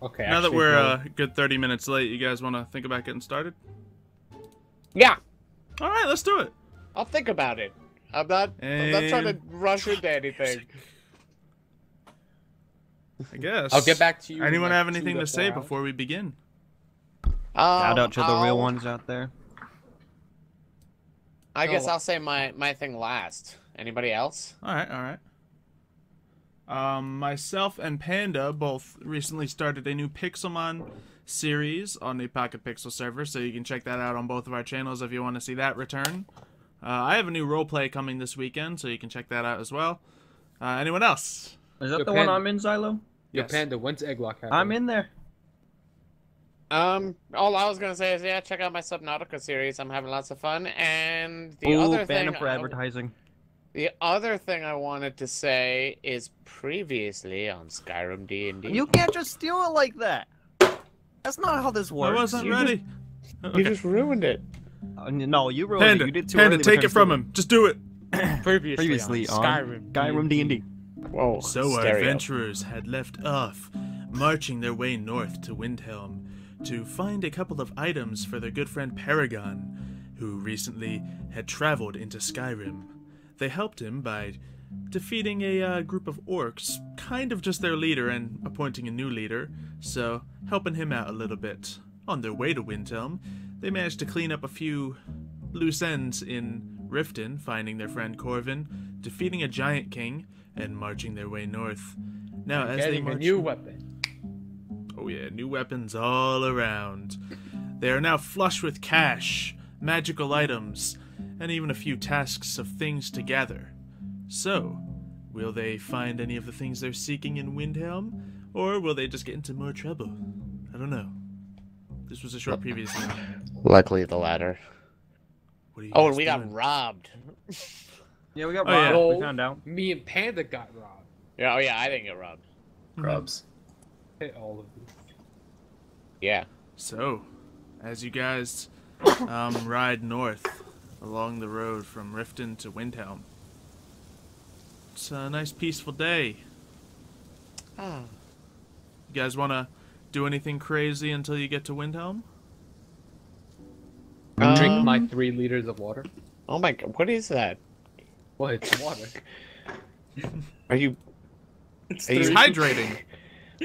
Okay. Now that actually, we're no. a good 30 minutes late, you guys want to think about getting started? Yeah, All right, let's do it. I'll think about it. I'm not trying to rush into anything. I guess. I'll get back to you. Anyone in, like, have anything 2 to say 4 hours. before we begin? Shout out to the real ones out there. I guess I'll say my thing last. Anybody else? All right, all right. Myself and Panda both recently started a new Pixelmon series on the Pocket Pixel server, so you can check that out on both of our channels if you want to see that return. I have a new roleplay coming this weekend, so you can check that out as well. Anyone else? Is that Yo, the one Panda. I'm in, Xylo? Yo, Yes. Panda, when's Egglock happening? I'm in there. All I was gonna say is, yeah, check out my Subnautica series. I'm having lots of fun. And the Ooh, other ban thing, him for advertising. the other thing I wanted to say is previously on Skyrim D&D. You can't just steal it like that. That's not how this I works. wasn't You ready. You just ruined it. no, you ruined Panda, it. You did too Panda, early. take it from him. Just do it. Previously on Skyrim D&D. Whoa. So our stereo. adventurers had left off, marching their way north to Windhelm to find a couple of items for their good friend Paragon, who recently had traveled into Skyrim. They helped him by defeating a group of orcs, kind of just their leader and appointing a new leader, so helping him out a little bit. On their way to Windhelm, they managed to clean up a few loose ends in Riften, finding their friend Corvin, defeating a giant king, and marching their way north. Now, as they Getting a march, new weapon. oh yeah, new weapons all around. They are now flush with cash, magical items, and even a few tasks of things to gather. So, will they find any of the things they're seeking in Windhelm, or will they just get into more trouble? I don't know. This was a short previously. Likely the latter. What are you Oh, guys and we got doing? robbed. Yeah, we got Oh, yeah. robbed. We found out. Me and Panda got robbed. Yeah, oh yeah, I didn't get robbed. Grubs. Hit all of you. Yeah. So, as you guys ride north along the road from Riften to Windhelm, it's a nice peaceful day. Ah. You guys want to do anything crazy until you get to Windhelm? Drink my 3 liters of water. Oh my god, what is that? Well, it's water. Are you It's Are you- hydrating.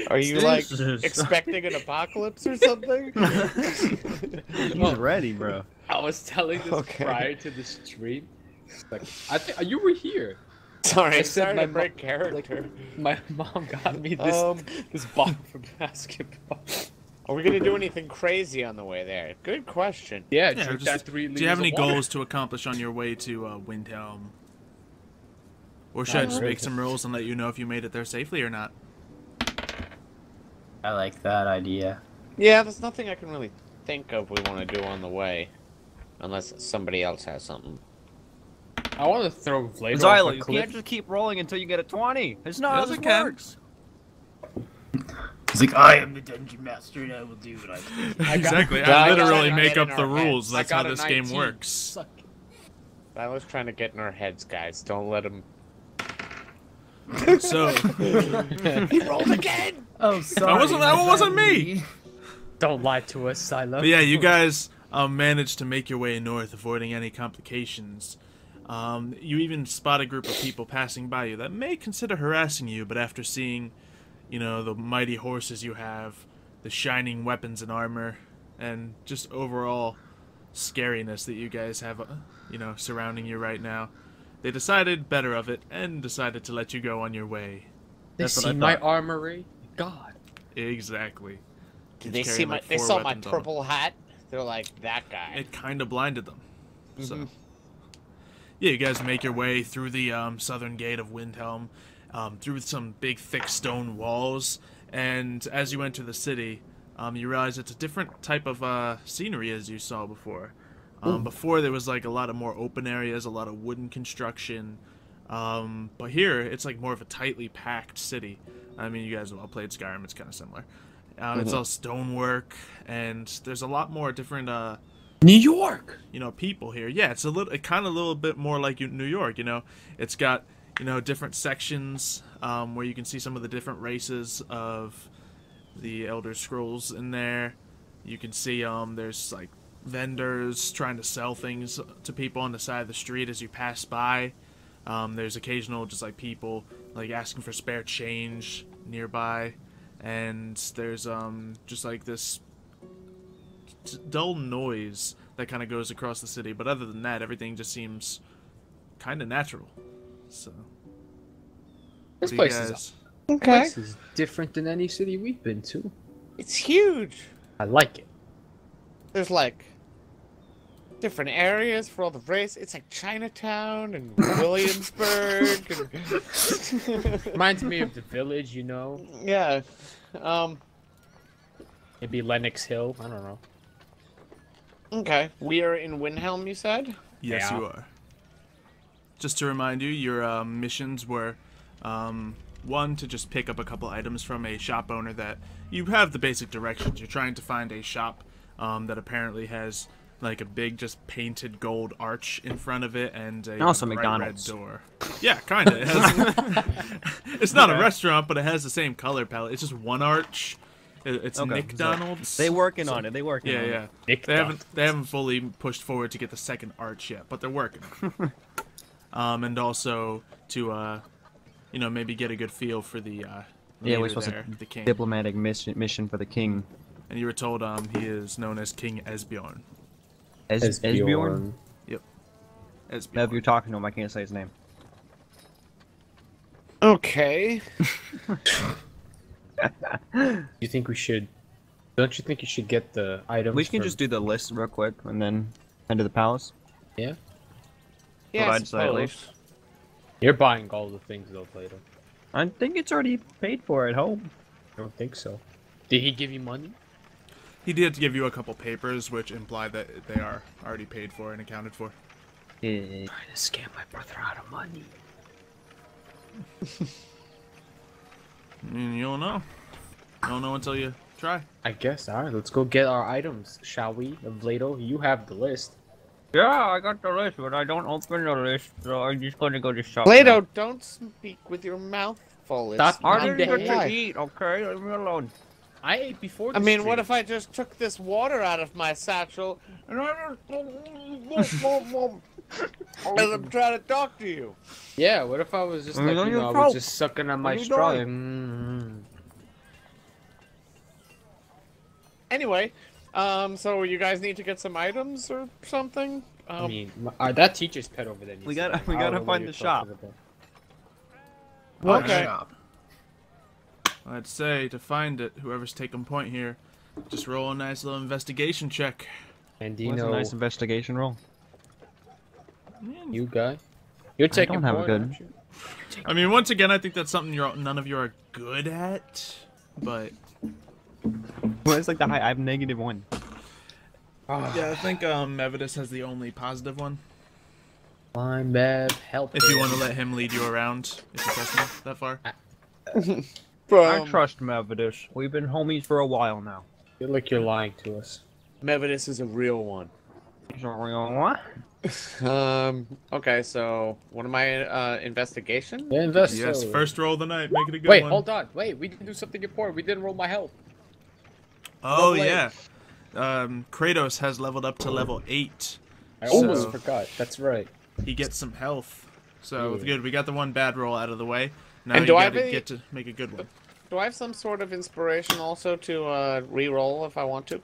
are you like Jesus. expecting an apocalypse or something? He's ready, bro. I was telling this Okay. prior to the stream. Like, I think you were here. Sorry, I said sorry my to break character. My mom got me this this ball from basketball. Are we gonna do anything crazy on the way there? Good question. Yeah, Yeah, drink just- that 3 liters do you have any of water. goals to accomplish on your way to Windhelm? Or should I just make some rolls and let you know if you made it there safely or not? I like that idea. Yeah, there's nothing I can really think of we want to do on the way, unless somebody else has something. I want to throw Vlado off Xylo, a you cliff. can't just keep rolling until you get a 20. It's not how Yes, this I can. works. He's like, I am the dungeon master and I will do what I please. Exactly. Yeah, I I literally gotta make get up in the our rules. heads. That's I how got a this game 19. works. Suck it. I was trying to get in our heads, guys. Don't let him. So, He rolled again. Oh, sorry. that wasn't me. Don't lie to us, Silo. But yeah, you guys managed to make your way north, avoiding any complications. You even spot a group of people passing by you that may consider harassing you, but after seeing, you know, the mighty horses you have, the shining weapons and armor, and just overall scariness that you guys have, you know, surrounding you right now, they decided better of it and decided to let you go on your way. They That's what I see my thought. armory. God. Exactly. Did they It's see carrying, my? like, They 4 saw my weapons on 'em. purple hat. They're like that guy. It kind of blinded them. So, Mhm. yeah, you guys make your way through the southern gate of Windhelm, through some big, thick stone walls, and as you enter the city, you realize it's a different type of scenery as you saw before. Before there was like a lot of more open areas, a lot of wooden construction, but here it's like more of a tightly packed city. I mean, you guys have all played Skyrim; it's kind of similar. It's all stonework, and there's a lot more different, New York. you know, people here. Yeah, it's kind of a little bit more like New York. You know, it's got, you know, different sections where you can see some of the different races of the Elder Scrolls in there. You can see there's like vendors trying to sell things to people on the side of the street as you pass by. There's occasional just like people like asking for spare change nearby, and there's just like this dull noise that kind of goes across the city. But other than that, everything just seems kind of natural. So This what do place you is guys- Okay. This is different than any city we've been to. It's huge. I like it. There's like different areas for all the race. It's like Chinatown and Williamsburg. And... Reminds me of the village, you know. yeah. Maybe Lenox Hill. I don't know. Okay. We are in Windhelm, you said? Yes, Yeah. you are. Just to remind you, your missions were, one, to just pick up a couple items from a shop owner that you have the basic directions. You're trying to find a shop that apparently has like a big, just painted gold arch in front of it and a Also bright McDonald's. red door. Yeah, kind of. It has, it's not a restaurant, but it has the same color palette. It's just one arch. It's Okay, Nick so Donald's. They working on it. They working on Yeah, it. yeah. They haven't fully pushed forward to get the second arch yet, but they're working. And also to you know, maybe get a good feel for the Yeah, leader we're supposed there, to the king. diplomatic mission for the king. And you were told he is known as King Esbjorn. Esbjorn? Esbjorn. If you're talking to him, I can't say his name. Okay. You think we should? Don't you think you should get the items? We can from- just do the list real quick and then head to the palace. Yeah. Yeah, What I I'd say, at suppose. least. You're buying all the things though, Plato. I think it's already paid for at home. I don't think so. Did he give you money? He did give you a couple papers, which imply that they are already paid for and accounted for. Yeah. Trying to scam my brother out of money. You don't know. You don't know until you try. I guess. All right, let's go get our items, shall we? Plato, you have the list. Yeah, I got the list, but I don't open the list, so I'm just gonna go to shop. Plato, don't speak with your mouth full. It's Stop not I eating didn't the get hay. to eat, okay? Leave me alone. I ate before. I The mean, what stream. if I just took this water out of my satchel and as I'm trying to talk to you? Yeah, what if I was just I mean, like, on you your know, I throat. was just sucking on my What are you straw. doing? And... Anyway, so you guys need to get some items or something? I mean, that teacher's pet over there. Needs We to gotta- go. we I don't gotta know what find you're the shop. talking about. okay. Shop. I'd say to find it, whoever's taking point here, just roll a nice little investigation check. And do you What's know, a nice investigation roll? you guy, you're taking don't have a point, good- aren't you? I mean, once again, I think that's something none of you are good at, but Well, it's like the high. I have -1. yeah, I think Mevidus has the only positive one. I'm bad. Help. If you him. want to let him lead you around, if you trust him that far. I trust Mevidus. We've been homies for a while now. Feel like you're lying to us. Mevidus is a real one. He's a real what? Okay, so what am I, investigation? Yeah, invest. Yes, first roll of the night. Make it a good Wait, one. hold on. Wait, we didn't do something important. We didn't roll my health. Oh Roleplay. yeah. Kratos has leveled up to level 8. I So- almost forgot. That's right. He gets some health. So Yeah. good. We got the one bad roll out of the way. Now And you do I gotta have get to make a good one. Do I have some sort of inspiration also to, re-roll if I want to?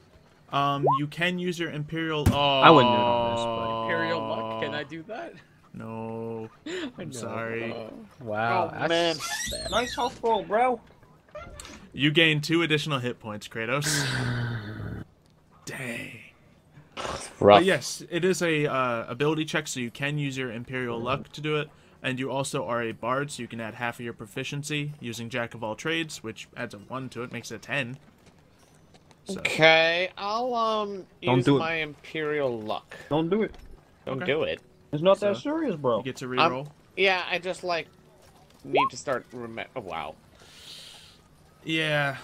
You can use your Imperial. Oh, I wouldn't do it on this, but- Imperial luck. Can I do that? No, I'm No. sorry. Wow. Oh, man. Nice health roll, bro. You gain 2 additional hit points, Kratos. Dang. Rough. But yes, it is a ability check, so you can use your Imperial luck to do it. And you also are a bard, so you can add half of your proficiency using Jack of all trades, which adds a 1 to it, makes it a 10. So, Okay, I'll Don't use do it. my Imperial luck. Don't do it. Don't Okay. do it. It's not that So- serious, bro. you get to reroll. Yeah, I just like need to start oh, wow. Yeah,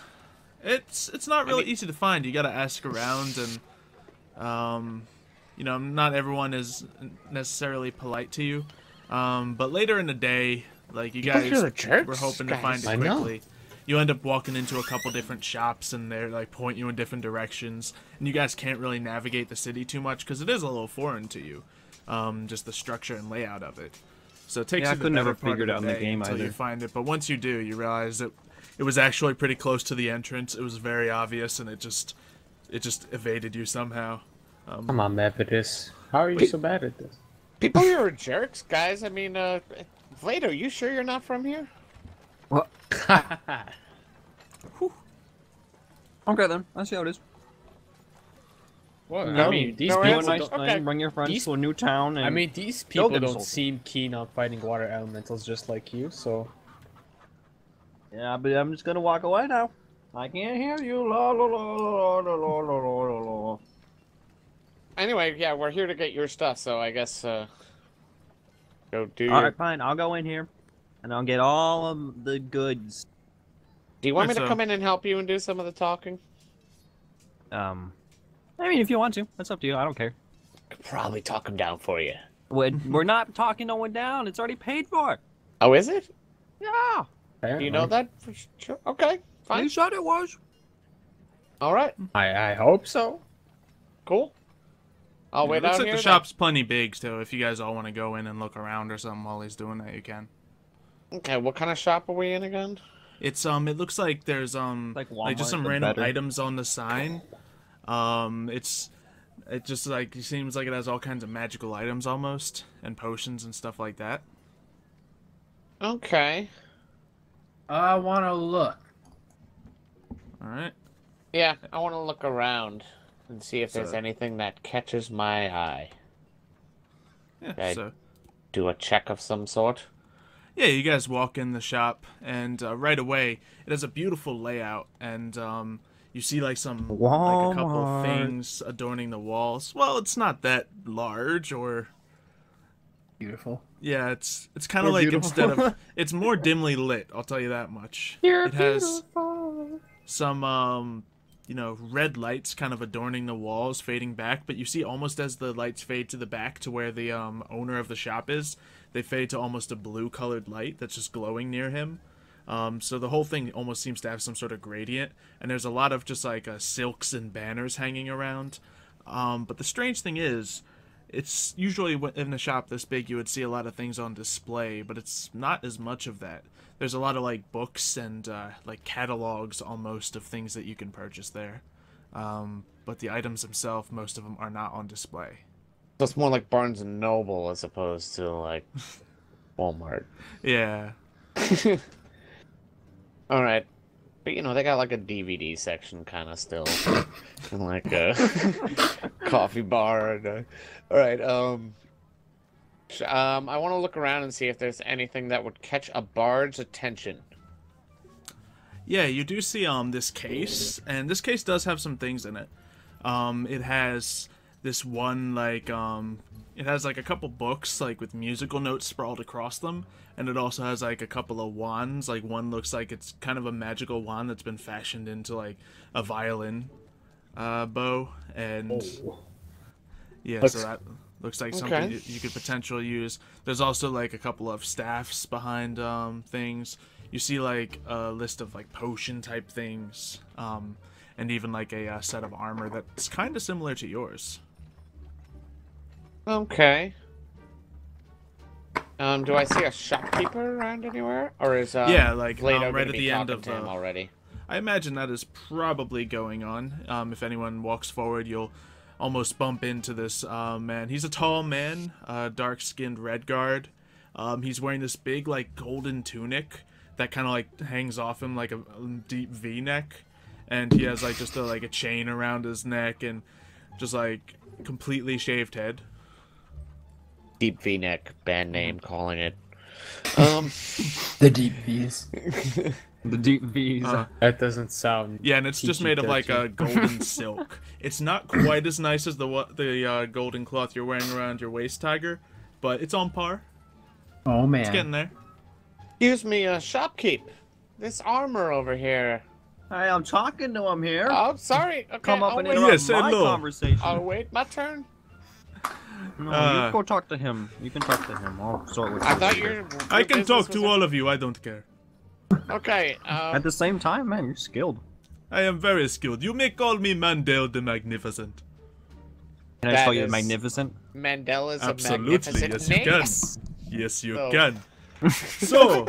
it's not really easy to find. You gotta ask around, and you know, not everyone is necessarily polite to you. But later in the day, like you guys are the jerks, were hoping to guys. find I it know. quickly. you end up walking into a couple different shops, and they're like point you in different directions, and you guys can't really navigate the city too much because it is a little foreign to you, just the structure and layout of it. So it takes Yeah, I you the could never better part figure of it out in the day game until you either. find it. But once you do, you realize that it was actually pretty close to the entrance. It was very obvious, and it just evaded you somehow. Come on, Methodist. How are you so bad at this? People here are jerks, guys. I mean, Vlado, you sure you're not from here? What? Okay then, I see how it is. Well, No, I mean, these no Do a people answer. nice don't, thing, bring your friends these- to a new town, and I mean, these They'll people get don't insulted. seem keen on fighting water elementals just like you, so... yeah, but I'm just gonna walk away now. I can't hear you. La la la la la la la la la. Anyway, yeah, we're here to get your stuff, so I guess, go do your... Alright, fine. I'll go in here, and I'll get all of the goods. Do you want me to So- come in and help you and do some of the talking? I mean, if you want to, that's up to you. I don't care. Could probably talk him down for you. We're not talking no one down. It's already paid for. Oh, is it? Yeah. Do you know that for sure? Okay, fine. You said it was. All right, I hope so. cool. I'll wait It looks out like here. the shop's plenty big, so if you guys all want to go in and look around or something while he's doing that, you can. then. Okay, what kind of shop are we in again? It's it looks like there's Like like just Walmart, some but random better. items on the sign. It just like it seems like it has all kinds of magical items almost, and potions and stuff like that. Okay. I want to look. All right. Yeah, I want to look around and see if there's So- anything that catches my eye. Yeah. Okay. So Do a check of some sort. yeah, you guys walk in the shop, and right away it has a beautiful layout, and you see like a couple Walmart. things adorning the walls. Well, it's not that large, or Beautiful. yeah, it's kind of More like beautiful. instead of it's more dimly lit. I'll tell you that much. It has some red lights kind of adorning the walls, fading back, but you see almost as the lights fade to the back to where the owner of the shop is, they fade to almost a blue colored light that's just glowing near him. So the whole thing almost seems to have some sort of gradient, and there's a lot of just like silks and banners hanging around. But the strange thing is, it's usually in a shop this big you would see a lot of things on display, but it's not as much of that. There's a lot of like books and like catalogs almost of things that you can purchase there. But the items themselves, most of them are not on display. So it's more like Barnes and Noble as opposed to like Walmart. Yeah. All right. But they got like a DVD section kind of still. And like a coffee bar. And all right. I want to look around and see if there's anything that would catch a bard's attention. Yeah, you do see this case, and this case does have some things in it. It has this one it has like a couple books like with musical notes sprawled across them, and it also has like a couple of wands. Like one looks like it's kind of a magical wand that's been fashioned into like a violin bow, and yeah, so that looks like something Okay. you could potentially use. There's also like a couple of staffs behind things. You see like a list of like potion type things, and even like a set of armor that's kind of similar to yours. Okay. Do I see a shopkeeper around anywhere, or is Yeah, like, Vlado right gonna at be the end talking of to him the- already? I imagine that is probably going on. If anyone walks forward, you'll almost bump into this man. He's a tall man, dark-skinned red guard. He's wearing this big like golden tunic that kind of like hangs off him like a deep V-neck, and he has like just a chain around his neck and just like completely shaved head. Deep V-neck band name, calling it. The deep V's. The deep V's. That doesn't sound... Yeah, and it's just made of like a golden silk. It's not quite as nice as the golden cloth you're wearing around your waist, Tiger, but it's on par. Oh man. It's getting there. Excuse me, shopkeep. This armor over here. Hey, I'm talking to him here. Oh, sorry. Okay, Come up I'll and wait. interrupt Yes, my hello. conversation. I'll wait my turn. No, you go talk to him. You can talk to him. I'll sort with I you thought later. your I can business talk was to all of you. I don't care. Okay. At the same time, man, you're skilled. I am very skilled. You may call me Mandel the Magnificent. Can I just call you is- magnificent? Mandela's a Absolutely, magnificent yes you name. can. Yes you So- can. So,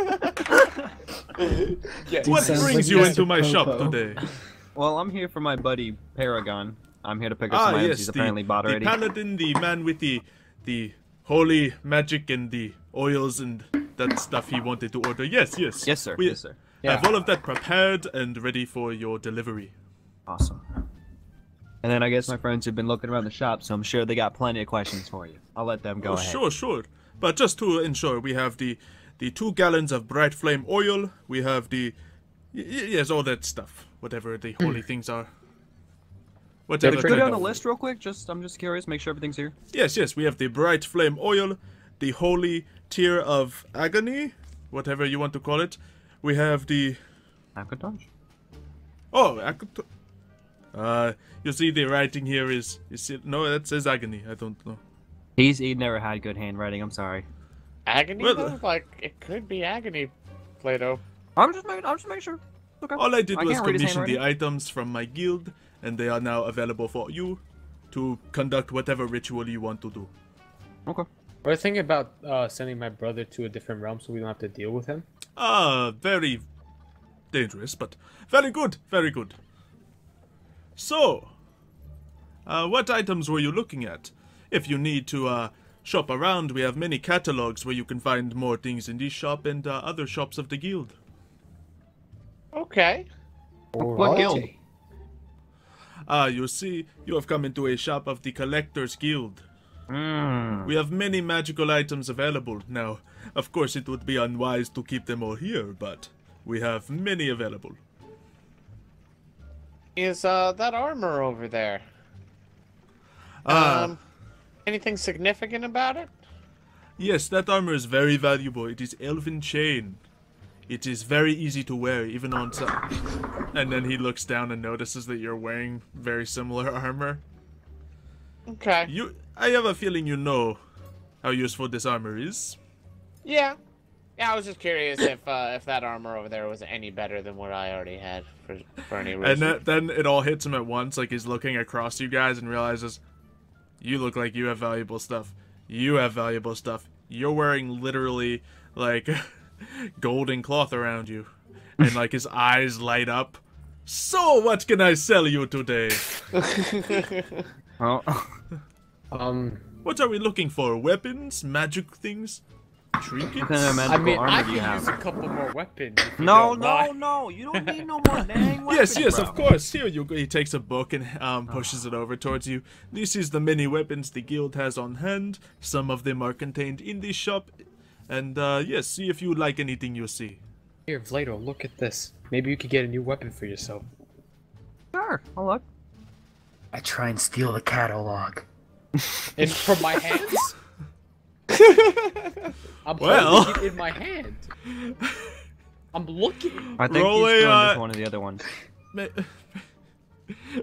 what sounds brings like you Mr. into my shop Popo. today? Well, I'm here for my buddy Paragon. I'm here to pick up some items he's apparently bought already. the paladin, the man with the holy magic and the oils and that stuff he wanted to order. Yes, yes. Yes, sir. We Yes, sir. have all of that prepared and ready for your delivery. Awesome. And then I guess my friends have been looking around the shop, so I'm sure they got plenty of questions for you. I'll let them go ahead. Sure, sure. But just to ensure, we have the 2 gallons of bright flame oil. We have yes, all that stuff. Whatever the holy things are. Whatever. Go kind down the of- list real quick. I'm just curious. Make sure everything's here. Yes, yes, we have the bright flame oil, the holy tear of agony, whatever you want to call it. We have the... Akadosh? Oh, you see the writing here is no, that says agony. I don't know. He never had good handwriting. I'm sorry. Agony, Well, though? Like, it could be agony, Plato. I'm just making sure. Okay. All I did was can't read his commission the handwriting. items from my guild, and they are now available for you to conduct whatever ritual you want to do. Okay. We're thinking about sending my brother to a different realm so we don't have to deal with him. Very dangerous, but very good, very good. So, what items were you looking at? If you need to shop around, we have many catalogs where you can find more things in this shop and other shops of the guild. Okay. What guild? You see, you have come into a shop of the Collectors Guild. We have many magical items available. Now, of course, it would be unwise to keep them all here, but we have many available. Is that armor over there? Anything significant about it? Yes, that armor is very valuable. It is elven chain. It is very easy to wear, even on some... And then he looks down and notices that you're wearing very similar armor. Okay. I have a feeling you know how useful this armor is. Yeah. Yeah, I was just curious if that armor over there was any better than what I already had for any reason. And then it all hits him at once, like he's looking across you guys and realizes, you look like you have valuable stuff. You have valuable stuff. You're wearing literally, like, golden cloth around you. And, like, his eyes light up. So, what can I sell you today? Oh. What are we looking for? Weapons? Magic things? Trinkets? What kind of I magical mean, I armor do you could use a have? couple more weapons. if you No, don't mind. no. You don't need no more dang weapons, Yes, bro. of course. Here you go. He takes a book and pushes it over towards you. This is the many weapons the guild has on hand. Some of them are contained in this shop. And yes, see if you like anything you see. Here, Vlado, look at this. Maybe you could get a new weapon for yourself. Sure, I'll look. I try and steal the catalog. And from my hands? I'm Well. holding it in my hand. I'm looking. I think Roll he's a, doing this one of the other ones.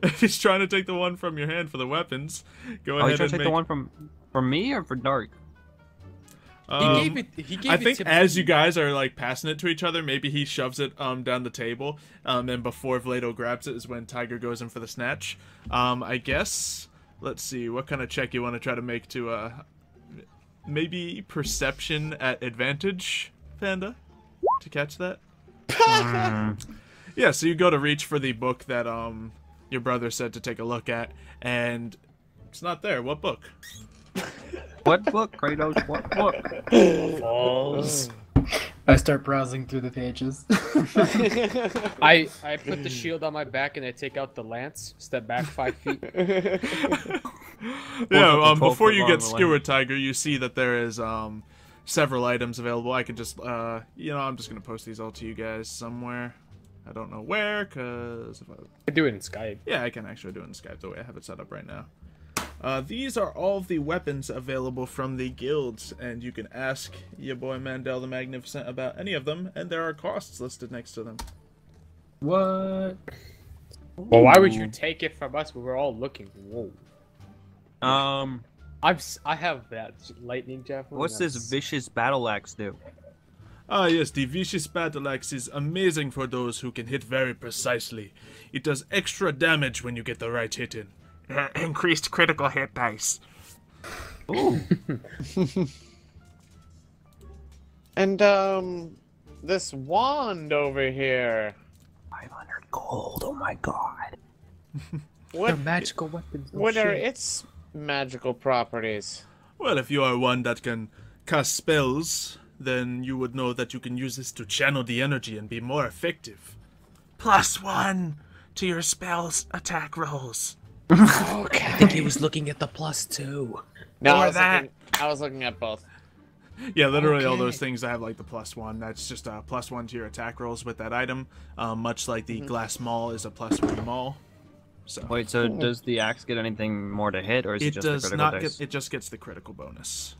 If he's trying to take the one from your hand for the weapons, go Oh, ahead you trying and to take make... the one from me or for Dark? He gave I it think to as me. you guys are like passing it to each other, maybe he shoves it down the table, and before Vlado grabs it is when Tiger goes in for the snatch. I guess, let's see, what kind of check you want to try to make to maybe perception at advantage, Panda, to catch that. Yeah, so you go to reach for the book that your brother said to take a look at, and it's not there. What book? What book, Kratos? What book? Balls. I start browsing through the pages. I put the shield on my back and I take out the lance, step back 5 feet. Yeah, before 12-foot you long get away. skewered, Tiger, you see that there is several items available. I can just, I'm just gonna post these all to you guys somewhere. I don't know where, cause if I do it in Skype. yeah, I can actually do it in Skype the way I have it set up right now. These are all of the weapons available from the guilds, and you can ask your boy Mandel the Magnificent about any of them, and there are costs listed next to them. What? Well, why would you take it from us when we're all looking? Whoa. Um, I have that lightning javelin. what's this vicious battle axe do? Ah, yes, the vicious battle axe is amazing for those who can hit very precisely. It does extra damage when you get the right hit in. Increased critical hit dice. Ooh. And, this wand over here. 500 gold, oh my god. What, magical weapons. what are its magical properties? Well, if you are one that can cast spells, then you would know that you can use this to channel the energy and be more effective. +1 to your spells attack rolls. Okay. I think he was looking at the +2. No, Or that. I was looking at both. Yeah, literally all Okay. those things that have like the +1. That's just a +1 to your attack rolls with that item. Much like the glass maul is a +1 maul. So Wait, so does the axe get anything more to hit, or is it it just the does critical not dice? get. It just gets the critical bonus.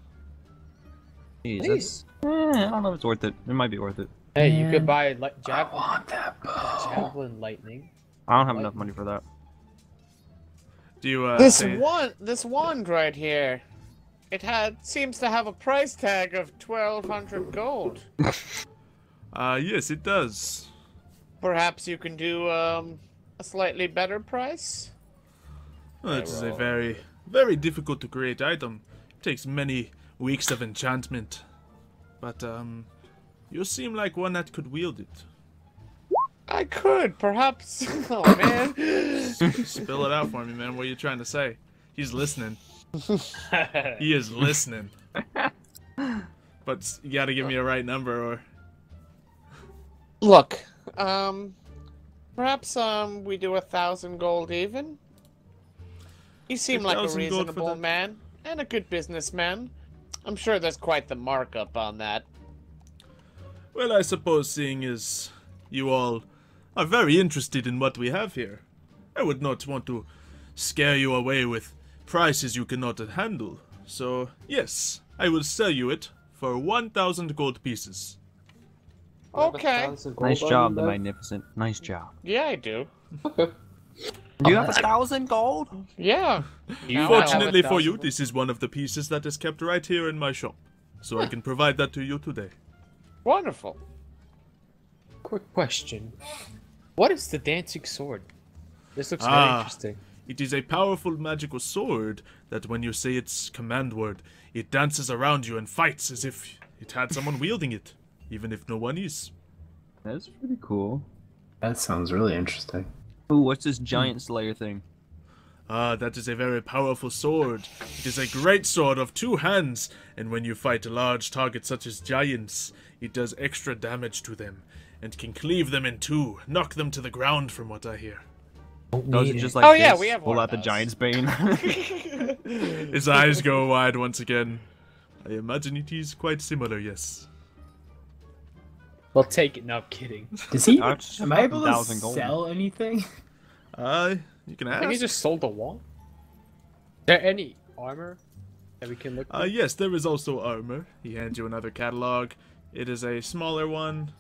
Jesus. I don't know if it's worth it. It might be worth it. Hey, you could buy I want that bow. javelin lightning. I don't have enough money for that. Do you This say- wand right here. It seems to have a price tag of 1,200 gold. Yes, it does. Perhaps you can do a slightly better price. Well, it is a very, very difficult to create item. It takes many weeks of enchantment. But, you seem like one that could wield it. I could, perhaps. Oh man. Spill it out for me, man. What are you trying to say? He's listening. He is listening. But you gotta give me a right number, or... Look, perhaps we do 1,000 gold even. You seem like a 1,000 gold for reasonable the- man and a good businessman. I'm sure there's quite the markup on that. Well, I suppose seeing as you all are very interested in what we have here, I would not want to scare you away with prices you cannot handle. So, yes, I will sell you it for 1,000 gold pieces. Okay. Nice job, the Magnificent. Nice job. Yeah, I do. Do you have 1,000 gold? Yeah. Now I have Fortunately for 1,000 you, this is one of the pieces that is kept right here in my shop. So I can provide that to you today. Wonderful. Quick question. What is the dancing sword? This looks very Ah. interesting. It is a powerful magical sword that when you say its command word, it dances around you and fights as if it had someone wielding it, even if no one is. That's pretty cool. That sounds really interesting. Ooh, what's this giant slayer thing? Ah, that is a very powerful sword. It is a great sword of 2 hands, and when you fight large targets such as giants, it does extra damage to them, and can cleave them in two, knock them to the ground from what I hear. Does it just like Oh, yeah, this? we have Pull one out the of those. giant's bane. His eyes go wide once again. I imagine it is quite similar, yes. Well, take it. No, I'm kidding. Does he? That's Am I able to 1,000 gold. sell anything? You can I think he ask. just sold the wall. Is there any armor that we can look for? Yes, there is also armor. He hands you another catalog. It is a smaller one.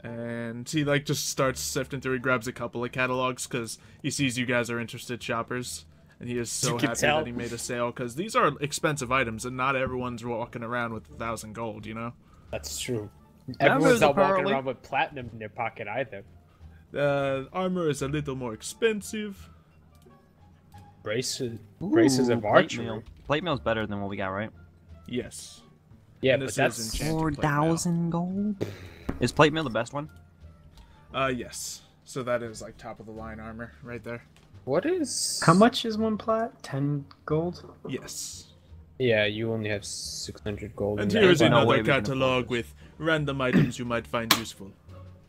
And he, like, just starts sifting through. He grabs a couple of catalogs because he sees you guys are interested shoppers. And he is so You can happy tell. that he made a sale because these are expensive items and not everyone's walking around with 1,000 gold, you know? That's true. Members Everyone's not walking apparently. around with platinum in their pocket either. Armor is a little more expensive. Braces Ooh, of plate archery. mail. Plate mail's better than what we got, right? Yes. Yeah, And but this is that's enchanted plate mail. gold. Is plate mail the best one? Yes. So that is like top of the line armor right there. what is? How much is one plat? 10 gold? Yes. Yeah, you only have 600 gold. And in here's there. no way another we can afford catalog this. with random items you might find useful.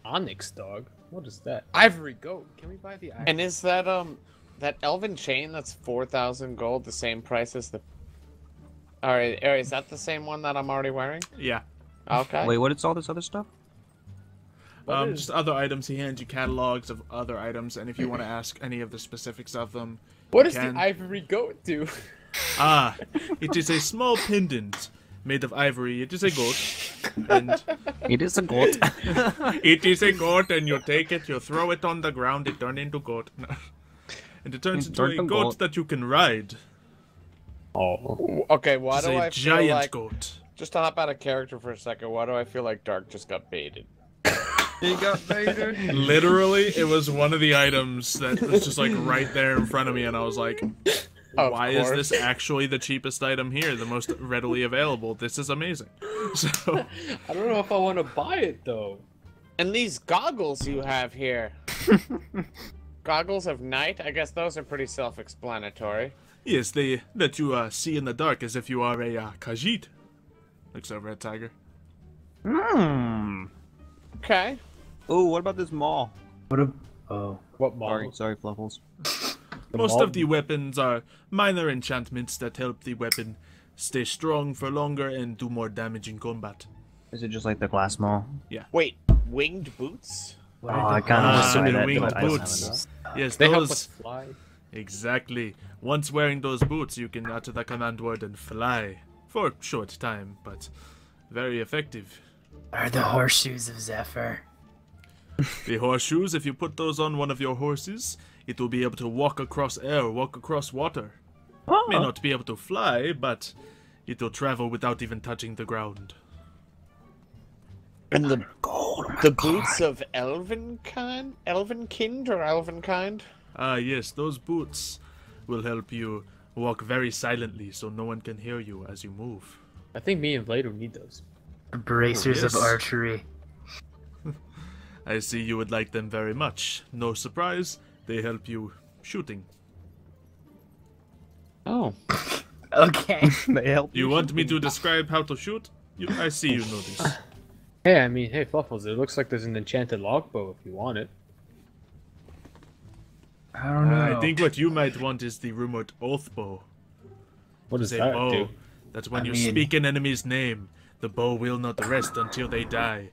Onyx dog. What is that? Ivory goat. Can we buy the ivory? And is that that elven chain that's 4,000 gold the same price as the? Alright, is that the same one that I'm already wearing? Yeah. Okay. Wait, what is all this other stuff? What is- Just other items. He hands you catalogs of other items, and if you want to ask any of the specifics of them, What you does can. the ivory goat do? It is a small pendant made of ivory. It is a goat, and It is a goat. it is a goat, and you take it, you throw it on the ground, it turns into goat, and it turns It into turns a into goat goat. that you can ride. Oh. Okay, why It's do a I feel giant like goat. Just to hop out of character for a second, why do I feel like Dark just got baited? He got baited. Literally, it was one of the items that was just like right there in front of me, and I was like, why is this actually the cheapest item here, the most readily available? This is amazing. So I don't know if I want to buy it though. And these goggles you have here. Goggles of night? I guess those are pretty self-explanatory. yes, they let you see in the dark as if you are a Khajiit. Looks over at Tiger. Okay. Oh, what about this mall? What model? Sorry, Fluffles. Most of the weapons are minor enchantments that help the weapon stay strong for longer and do more damage in combat. Is it just like the glass mall? Wait, winged boots? Oh, I kind of Ah, assumed the that. winged But I don't boots. have enough. Yes, They help those us fly. exactly. Once wearing those boots, you can utter the command word and fly for a short time, but very effective. Are the horseshoes of Zephyr? The horseshoes, if you put those on one of your horses, it will be able to walk across air, walk across water. May not be able to fly, but it will travel without even touching the ground. And the boots of Elvenkind or Elvenkind? Ah, yes, those boots will help you walk very silently so no one can hear you as you move. I think me and Vlado need those. Bracers yes. of archery. I see you would like them very much. No surprise, they help you shooting. Oh. Okay. They help You want me to describe how to shoot? I see you know this. Hey, I mean, hey, Fluffles, it looks like there's an enchanted longbow if you want it. I don't know. I think what you might want is the rumored oath bow. What does It's that a bow. do? That's when I you mean- speak an enemy's name, the bow will not rest until they die.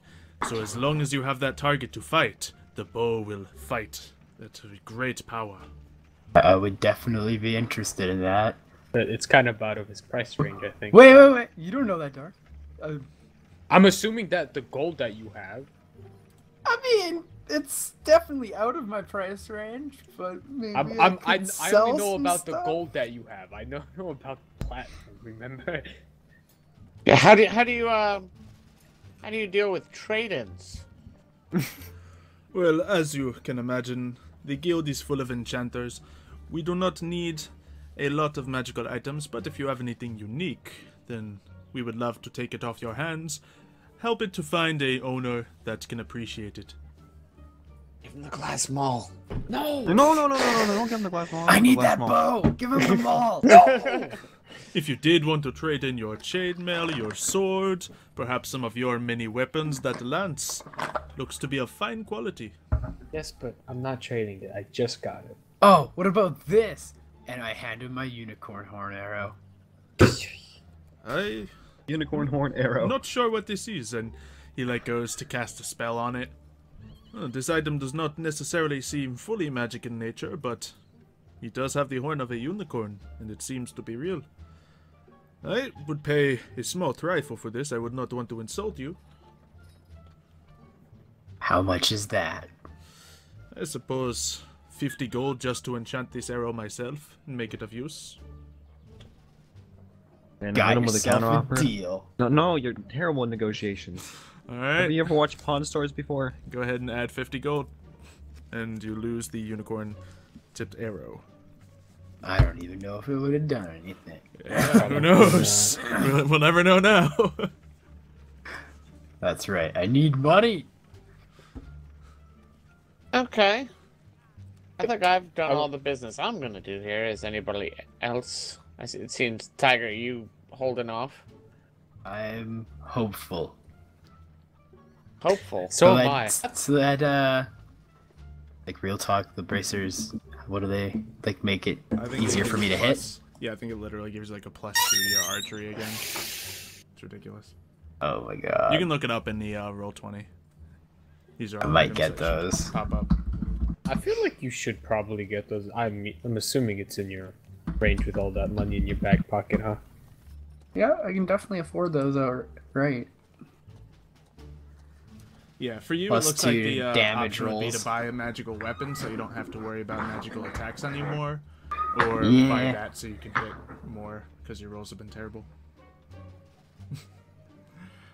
So as long as you have that target to fight, the bow will fight. That's a great power. I would definitely be interested in that. But it's kind of out of his price range, I think. Wait. You don't know that, Dark. I'm assuming that the gold that you have. I mean, it's definitely out of my price range, but maybe I only know about the gold that you have. I don't know about platinum. Remember? Yeah, how do you deal with trade-ins? Well, as you can imagine, the guild is full of enchanters. We do not need a lot of magical items, but if you have anything unique, then we would love to take it off your hands. Help it to find a owner that can appreciate it. Give him the glass maul. No. No, don't give him the glass mall. I need that bow. Give him the mall. No. If you did want to trade in your chainmail, your sword, perhaps some of your many weapons, that lance looks to be of fine quality. Yes, but I'm not trading it. I just got it. Oh, what about this? And I hand him my unicorn horn arrow. I'm Unicorn horn arrow. not sure what this is, and he goes to cast a spell on it. This item does not necessarily seem fully magic in nature, but he does have the horn of a unicorn, and it seems to be real. I would pay a small trifle for this. I would not want to insult you. How much is that? I suppose 50 gold just to enchant this arrow myself and make it of use. And Got hit him with a yourself counter a offer. deal. No, you're terrible in negotiations. Have Alright, you ever watched pawn stores before? go ahead and add 50 gold. And you lose the unicorn tipped arrow. I don't even know if it would have done anything. Yeah, who knows? We'll never know now. That's right. I need money. Okay. I think I've done all the business I'm gonna do here. Is anybody else? It seems, Tiger, you holding off? I'm hopeful. Hopeful. So am I. So that, like real talk, the bracers, what do they, like, make it I think easier it for me to gives hit? plus- Yeah, I think it literally gives you a +2 to your archery again. It's ridiculous. Oh my god. You can look it up in the Roll20. These are I all might items get that should those. Pop up. I feel like you should probably get those. I'm assuming it's in your range with all that money in your back pocket, huh? Yeah, I can definitely afford those right. Yeah, for you Plus it looks like 2 the damage option would be rolls. to buy a magical weapon so you don't have to worry about magical attacks anymore. Or buy Yeah. that so you can hit more because your rolls have been terrible.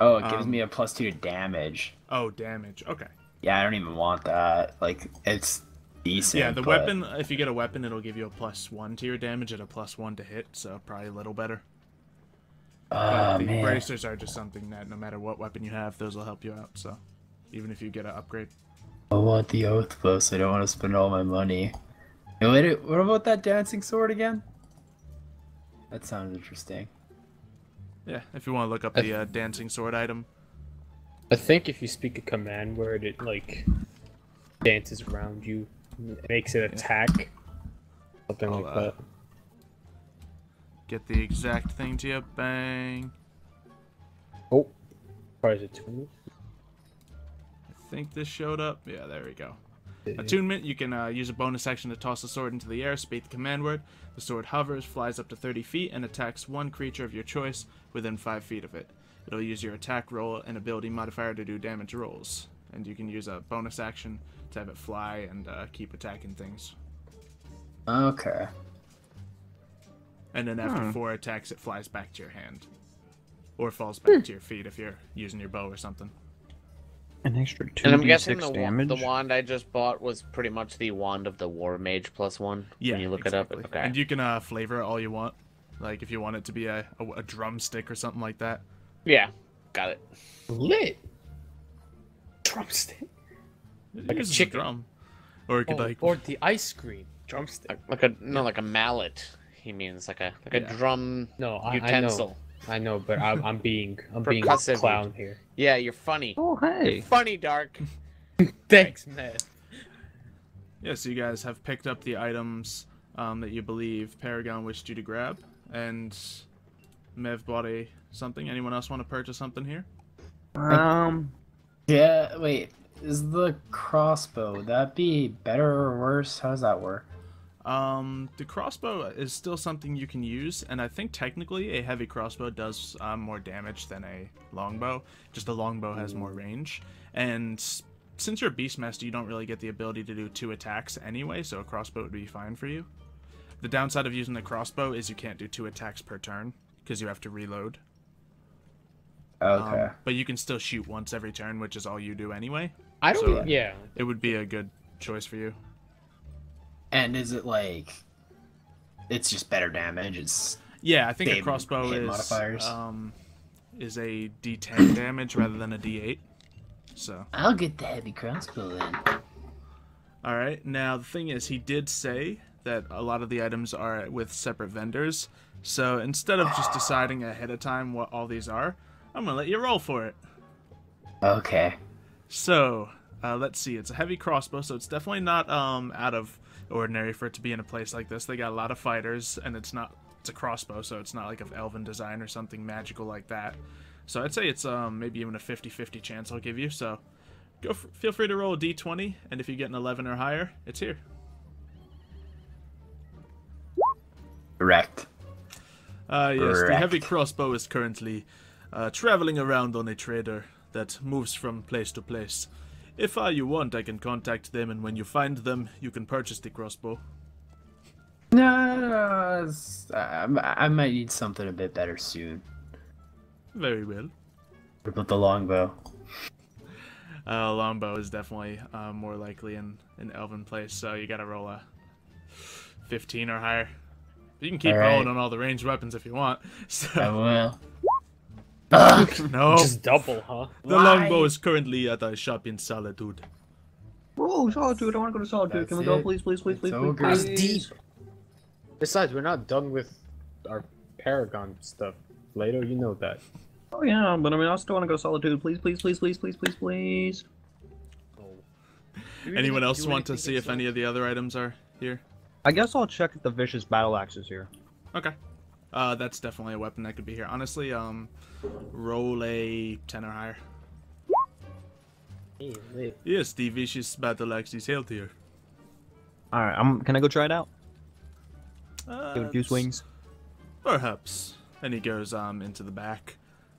Oh, it gives me a +2 to damage. Oh, damage. Okay. Yeah, I don't even want that. Like, it's decent. Yeah, the but... weapon, if you get a weapon, it'll give you a +1 to your damage and a +1 to hit, so probably a little better. But the bracers are just something that no matter what weapon you have, those will help you out, so even if you get an upgrade. I want the oath bow, so I don't want to spend all my money. Hey, wait, what about that dancing sword again? That sounds interesting. Yeah, if you want to look up the dancing sword item. I think if you speak a command word, it like dances around you, makes it attack, something like that. Get the exact thing to you. Bang. Oh, probably is attunement. I think this showed up. Yeah, there we go. Attunement, you can use a bonus action to toss the sword into the air, speak the command word. The sword hovers, flies up to 30 feet, and attacks one creature of your choice within 5 feet of it. It'll use your attack roll and ability modifier to do damage rolls. And you can use a bonus action to have it fly and keep attacking things. Okay. And then after 4 attacks, it flies back to your hand. Or falls back to your feet if you're using your bow or something. An extra 2d6 And I'm guessing damage? the wand I just bought was pretty much the wand of the War Mage +1. Yeah, when you look exactly. it up. Okay. And you can flavor it all you want. Like if you want it to be a drumstick or something like that. Yeah, got it. Lit. Drumstick. Like a chicken. drum. Or it could Or the ice cream drumstick. Like a mallet. He means like a drum No, utensil. I know, but I'm being a Percussive. clown here. Yeah, you're funny. Oh, hey. You're funny, Dark. Thanks, man. Yeah, so you guys have picked up the items that you believe Paragon wished you to grab, and Mev bought something. Anyone else want to purchase something here? Yeah, wait. Is the crossbow, would that be better or worse? How does that work? The crossbow is still something you can use, and I think technically a heavy crossbow does more damage than a longbow. Just a longbow has more range, and since you're a Beastmaster, you don't really get the ability to do 2 attacks anyway, so a crossbow would be fine for you. The downside of using the crossbow is you can't do 2 attacks per turn, because you have to reload. Okay. But you can still shoot once every turn, which is all you do anyway. I don't. So, yeah. It would be a good choice for you. And is it like... It's just better damage? It's... Yeah, I think a same crossbow hit is modifiers? Is a D10 damage rather than a D8. So. I'll get the heavy crossbow then. Alright, now the thing is, he did say that a lot of the items are with separate vendors. So instead of just deciding ahead of time what all these are, I'm gonna let you roll for it. Okay. So, let's see, it's a heavy crossbow, so it's definitely not out of ordinary for it to be in a place like this. They got a lot of fighters, and it's a crossbow, so it's not like of elven design or something magical like that. So I'd say it's maybe even a 50-50 chance I'll give you, so feel free to roll a d20, and if you get an 11 or higher, it's here. Correct. Yes, the Correct. heavy crossbow is currently traveling around on a trader that moves from place to place. If you want, I can contact them, and when you find them, you can purchase the crossbow. No, I might need something a bit better soon. Very well. What about the longbow? Longbow is definitely more likely in an elven place, so you gotta roll a 15 or higher. But you can keep rolling on all the ranged weapons if you want. So. I will. No. Just double, huh? The longbow is currently at a shop in Solitude. Oh, Solitude, I want to go to Solitude. That's Can we go, it. please, please, please, please, It's please, ogre. please? That's deep. Besides, we're not done with our Paragon stuff. Later, you know that. Oh, yeah, but I mean, I still want to go to Solitude. Please, please, please, please, please, please, please. Anyone else want to see if any of the other items are here? I guess I'll check if the Vicious Battle Axe is here. Okay. That's definitely a weapon that could be here. Honestly, roll a 10 or higher. Yes, the Vicious Battle Axe is held here. Alright, can I go try it out? Give it a few It's- swings. Perhaps. And he goes into the back,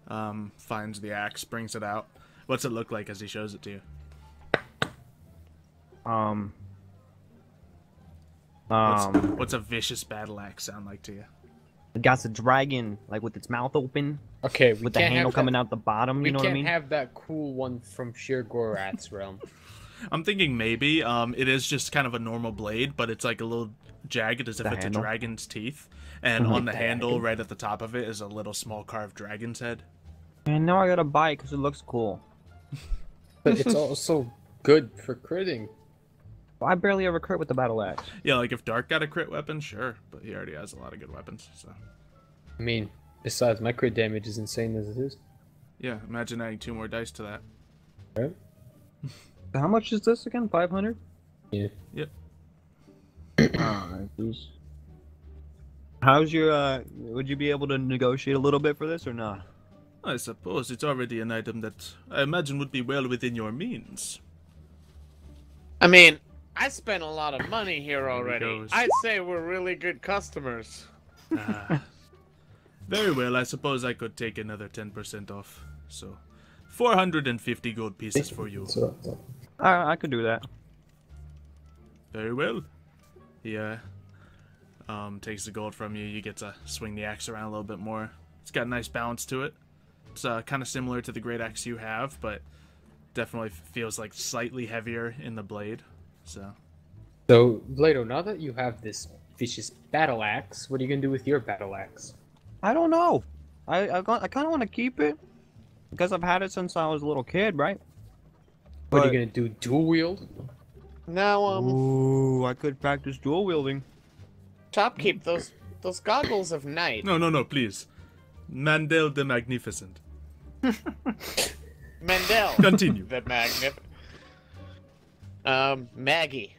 finds the axe, brings it out. What's it look like as he shows it to you? What's a vicious battle axe sound like to you? It got the dragon, like with its mouth open, Okay, we with the can't handle have coming out the bottom. We You know what I can't mean? have that cool one from Sheer Gorath's realm. I'm thinking maybe it is just kind of a normal blade, but it's like a little jagged as if The it's handle? a dragon's teeth. And on the handle, right at the top of it, is a little small carved dragon's head. And now I gotta buy it because it looks cool. But it's also good for critting. I barely ever crit with the battle axe. Yeah, like if Dark got a crit weapon, sure, but he already has a lot of good weapons. So I mean, besides, my crit damage is insane as it is. yeah, imagine adding 2 more dice to that. Right? How much is this again? 500? Yeah. Yep. Alright, please. How's your, would you be able to negotiate a little bit for this or not? I suppose it's already an item that I imagine would be well within your means. I mean, I spent a lot of money here already. goes. I'd say we're really good customers. Very well, I suppose I could take another 10% off. So, 450 gold pieces for you. So, I could do that. Very well. He takes the gold from you. You get to swing the axe around a little bit more. It's got a nice balance to it. It's kind of similar to the great axe you have, but definitely feels like slightly heavier in the blade. So Vlado, now that you have this vicious battle axe, what are you gonna do with your battle axe? I don't know. I kind of want to keep it because I've had it since I was a little kid, right? What are But- you gonna do? Dual wield? Now, Ooh, I could practice dual wielding. Topkeep, those goggles of night. no, please. Mandel the Magnificent. Mendel. Continue. The Maggie.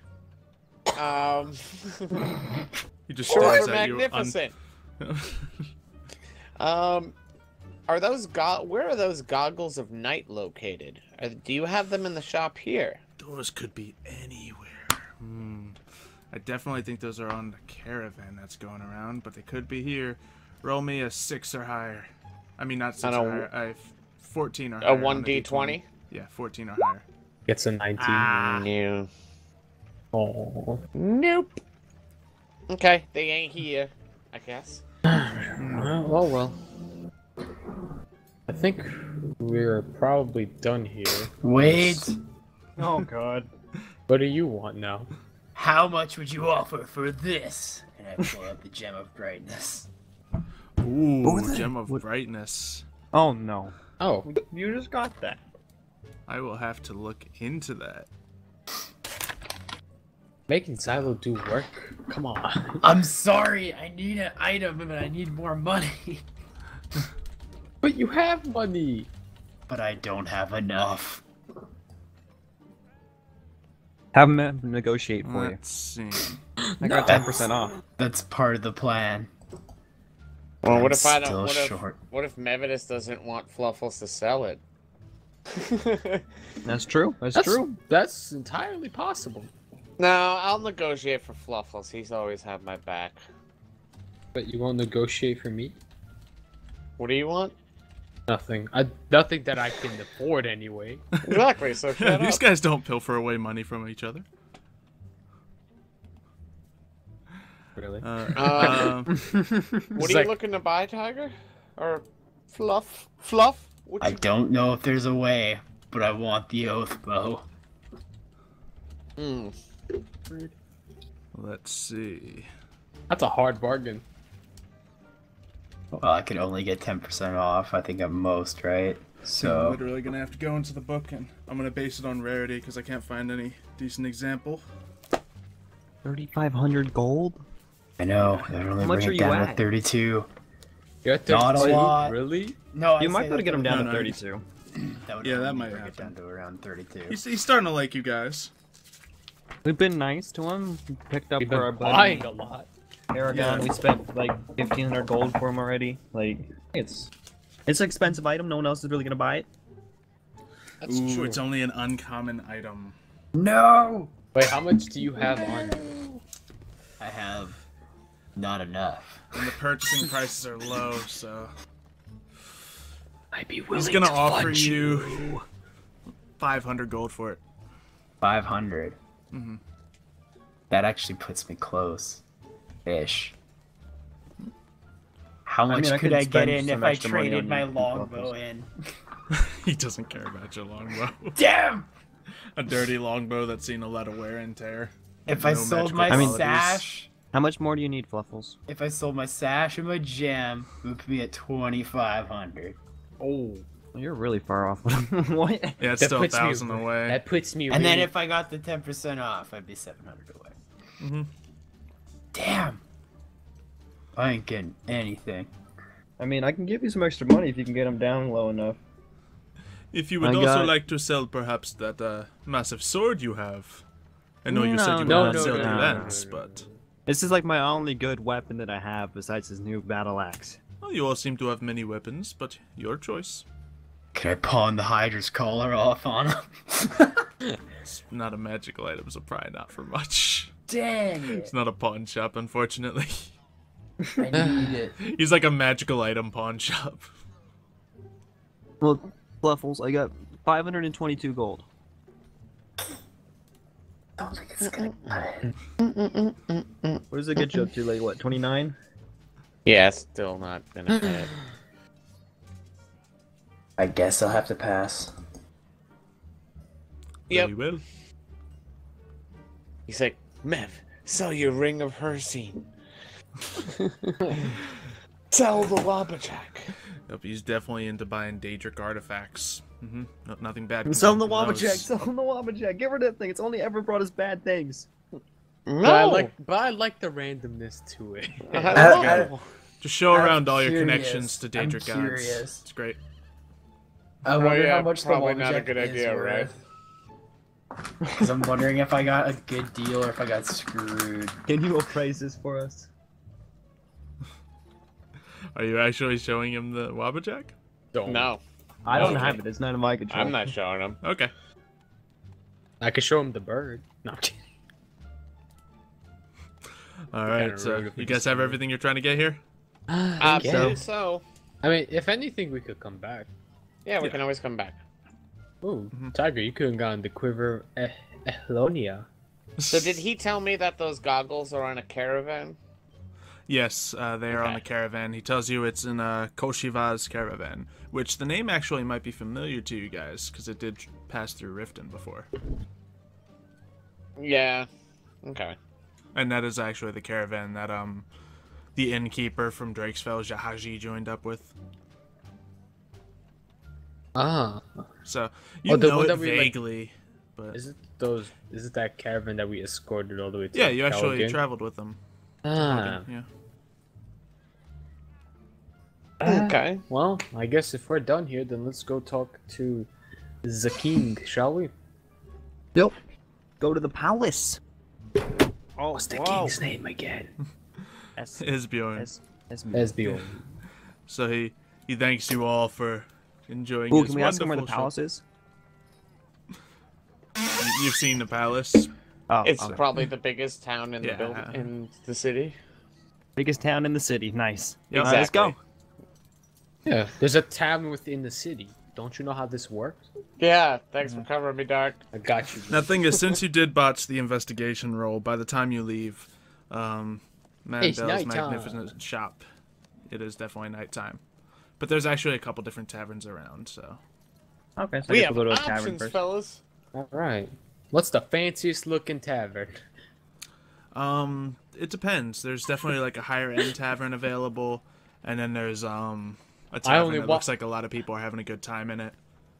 He just Short stares for at you. magnificent. Are those where are those goggles of night located? Do you have them in the shop here? Those could be anywhere. I definitely think those are on the caravan that's going around, but they could be here. Roll me a 6 or higher. I mean, not 6 On or a- higher. 14 or A higher. on 1d20? Yeah, 14 or higher. Gets a 19. Yeah. Oh. Nope. Okay, they ain't here, I guess. Well. I think we're probably done here. Wait, Oh God. What do you want now? how much would you offer for this? And I pull out the gem of brightness. Ooh, Gem of Brightness. Oh no. Oh, You just got that. I will have to look into that. making Xylo do work? Come on. I'm sorry, I need an item, but I need more money. But you have money. But I don't have enough. Have them negotiate for you. Let's see. I got 10% off. That's part of the plan. Well, what I'm if I don't? still What if, short. what if Mevidus doesn't want Fluffles to sell it? That's true. That's true. That's entirely possible. No, I'll negotiate for Fluffles. He's always had my back. But you won't negotiate for me? What do you want? Nothing. Nothing that I can afford anyway. Exactly. So shut These up. guys don't pilfer away money from each other. Really? What are you like- looking to buy, Tiger? Or Fluff? Fluff? What I you... don't know if there's a way, but I want the oath bow. Hmm. Let's see. That's a hard bargain. Well, I could only get 10% off, I think at most, right? I'm So, literally gonna have to go into the book and I'm gonna base it on rarity because I can't find any decent example. 3,500 gold? I know, they're only How much bring are it you down to at? 32. You're at Not a 32? lot. Really? No, You might be able to get them down No, to no. 32. That would Yeah, that only might bring it happen. down to around 32. He's starting to like you guys. We've been nice to him. We picked up We've for our been buddy buying a lot. Paragon. Yeah. We spent like 1,500 gold for him already. Like, it's an expensive item. No one else is really gonna buy it. That's Ooh, true. it's only an uncommon item. No! Wait, how much do you have on you? I have not enough. And the purchasing prices are low, so I'd be willing he's gonna to offer fudge you 500 gold for it. 500. Mhm. That actually puts me close. Ish. How much mean, I could could I get spend in some if I extra money traded on my you, longbow Fluffles. in? He doesn't care about your longbow. Damn! A dirty longbow that's seen a lot of wear and tear. If I No sold magical my qualities. sash, How much more do you need, Fluffles? if I sold my sash and my gem, it would put me at 2,500. Oh, Well, you're really far off. What? Yeah, it's that still puts me 1,000 away. That puts me. And then really- if I got the 10% off, I'd be 700 away. Mm-hmm. Damn! I ain't getting anything. I mean, I can give you some extra money if you can get them down low enough. If you would I also got- like to sell perhaps that massive sword you have. I know you said No, you would no, not no, sell no, the no, lance, but... This is like my only good weapon that I have besides this new battle axe. Well, you all seem to have many weapons, but your choice. Can I pawn the Hydra's collar off on him? It's not a magical item, so probably not for much. Dang it! It's not a pawn shop, unfortunately. I need it. He's like a magical item pawn shop. Well, Fluffles, I got 522 gold. I don't think it's gonna cut it. What does it get you up to? Like, what, 29? Yeah, still not gonna hit. I guess I'll have to pass. Yep. Very well. He's like, Mev, sell your ring of Hersine. Sell the Wabbajack. Yep, he's definitely into buying Daedric artifacts. No, nothing bad. I'm can selling the come from Wabbajack, those. selling the Wabbajack. Get rid of that thing. It's only ever brought us bad things. No! but I like the randomness to it. I I- know. Just show I'm around all your curious. connections to I'm Daedric gods. curious. It's great. I wonder yeah, how much the probably not a Wabbajack good is idea, right? worth. Because I'm wondering if I got a good deal or if I got screwed. Can you appraise this for us? Are you actually showing him the Wabbajack? Don't. No, I don't Okay. have it. It's not in my control. I'm not showing him. Okay. I could show him the bird. No, I'm kidding. All right. kinda So rude if we you guys just have do it. everything you're trying to get here? I Yeah. believe so. I mean, if anything, we could come back. Yeah, we Yeah. can always come back. Ooh, Mhm. Tiger, you could have gone the quiver Ehlonia. So did he tell me that those goggles are on a caravan? Yes, they are on Okay. the caravan. He tells you it's in Koshiva's caravan, which the name actually might be familiar to you guys because it did pass through Riften before. Yeah. Okay. And that is actually the caravan that the innkeeper from Drakesfell, Jahaji, joined up with. Ah, So you Oh, the know one it that we, like- vaguely, but is it those? Is it that caravan that we escorted all the way to? yeah, you actually Caligan? traveled with them. Ah, Yeah. Okay. well, I guess if we're done here, then let's go talk to the king, shall we? Yep. Go to the palace. Oh, What's the king's name again? Isbjorn. Esbjorn. So he thanks you all for enjoying Ooh, his can we ask him where the wonderful palace is? You've seen the palace. Oh, It's okay. probably the biggest town in Yeah. in the city. Biggest town in the city. Nice. Yep. All right, let's go. Exactly. Yeah, there's a tavern within the city. Don't you know how this works? Yeah, thanks for covering me, Dark. I got you. Now, thing is, since you did botch the investigation roll, by the time you leave, It's Mandel's nighttime. magnificent shop, it is definitely nighttime. But there's actually a couple different taverns around, so. Okay, so I We guess have we'll go to a tavern options, first. fellas. All right. What's the fanciest looking tavern? It depends. There's definitely like a higher end tavern available, and then there's a only tavern that wa- looks like a lot of people are having a good time in it.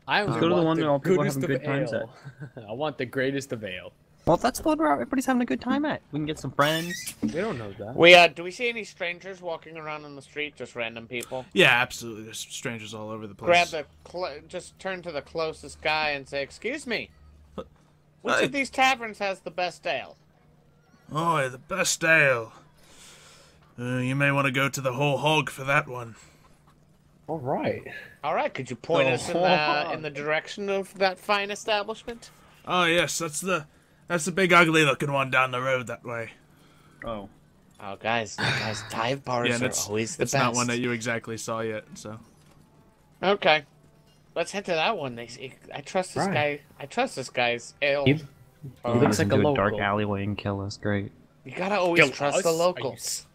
I only go to the want one that all people are goodest having of good times ale. I want the greatest of ale. Well, that's the one where everybody's having a good time at. We can get some friends. We don't know that. We do we see any strangers walking around on the street? Just random people. Yeah, absolutely. There's strangers all over the Grab place. just turn to the closest guy and say, "Excuse me, which Hey. of these taverns has the best ale?" Oh, the best ale. You may want to go to the Whole Hog for that one. All right. All right, could you point The us whole in the direction of that fine establishment? Oh yes, that's the big ugly looking one down the road that way. Oh. Oh, guys, dive bars Yeah, and are it's always the it's best. not one that you exactly saw yet. So Okay, let's head to that one. I trust this Right. guy. I trust this guy's ale. He looks like a into local. dark alleyway and kill us. Great. You gotta always Kill trust us? the Are you locals.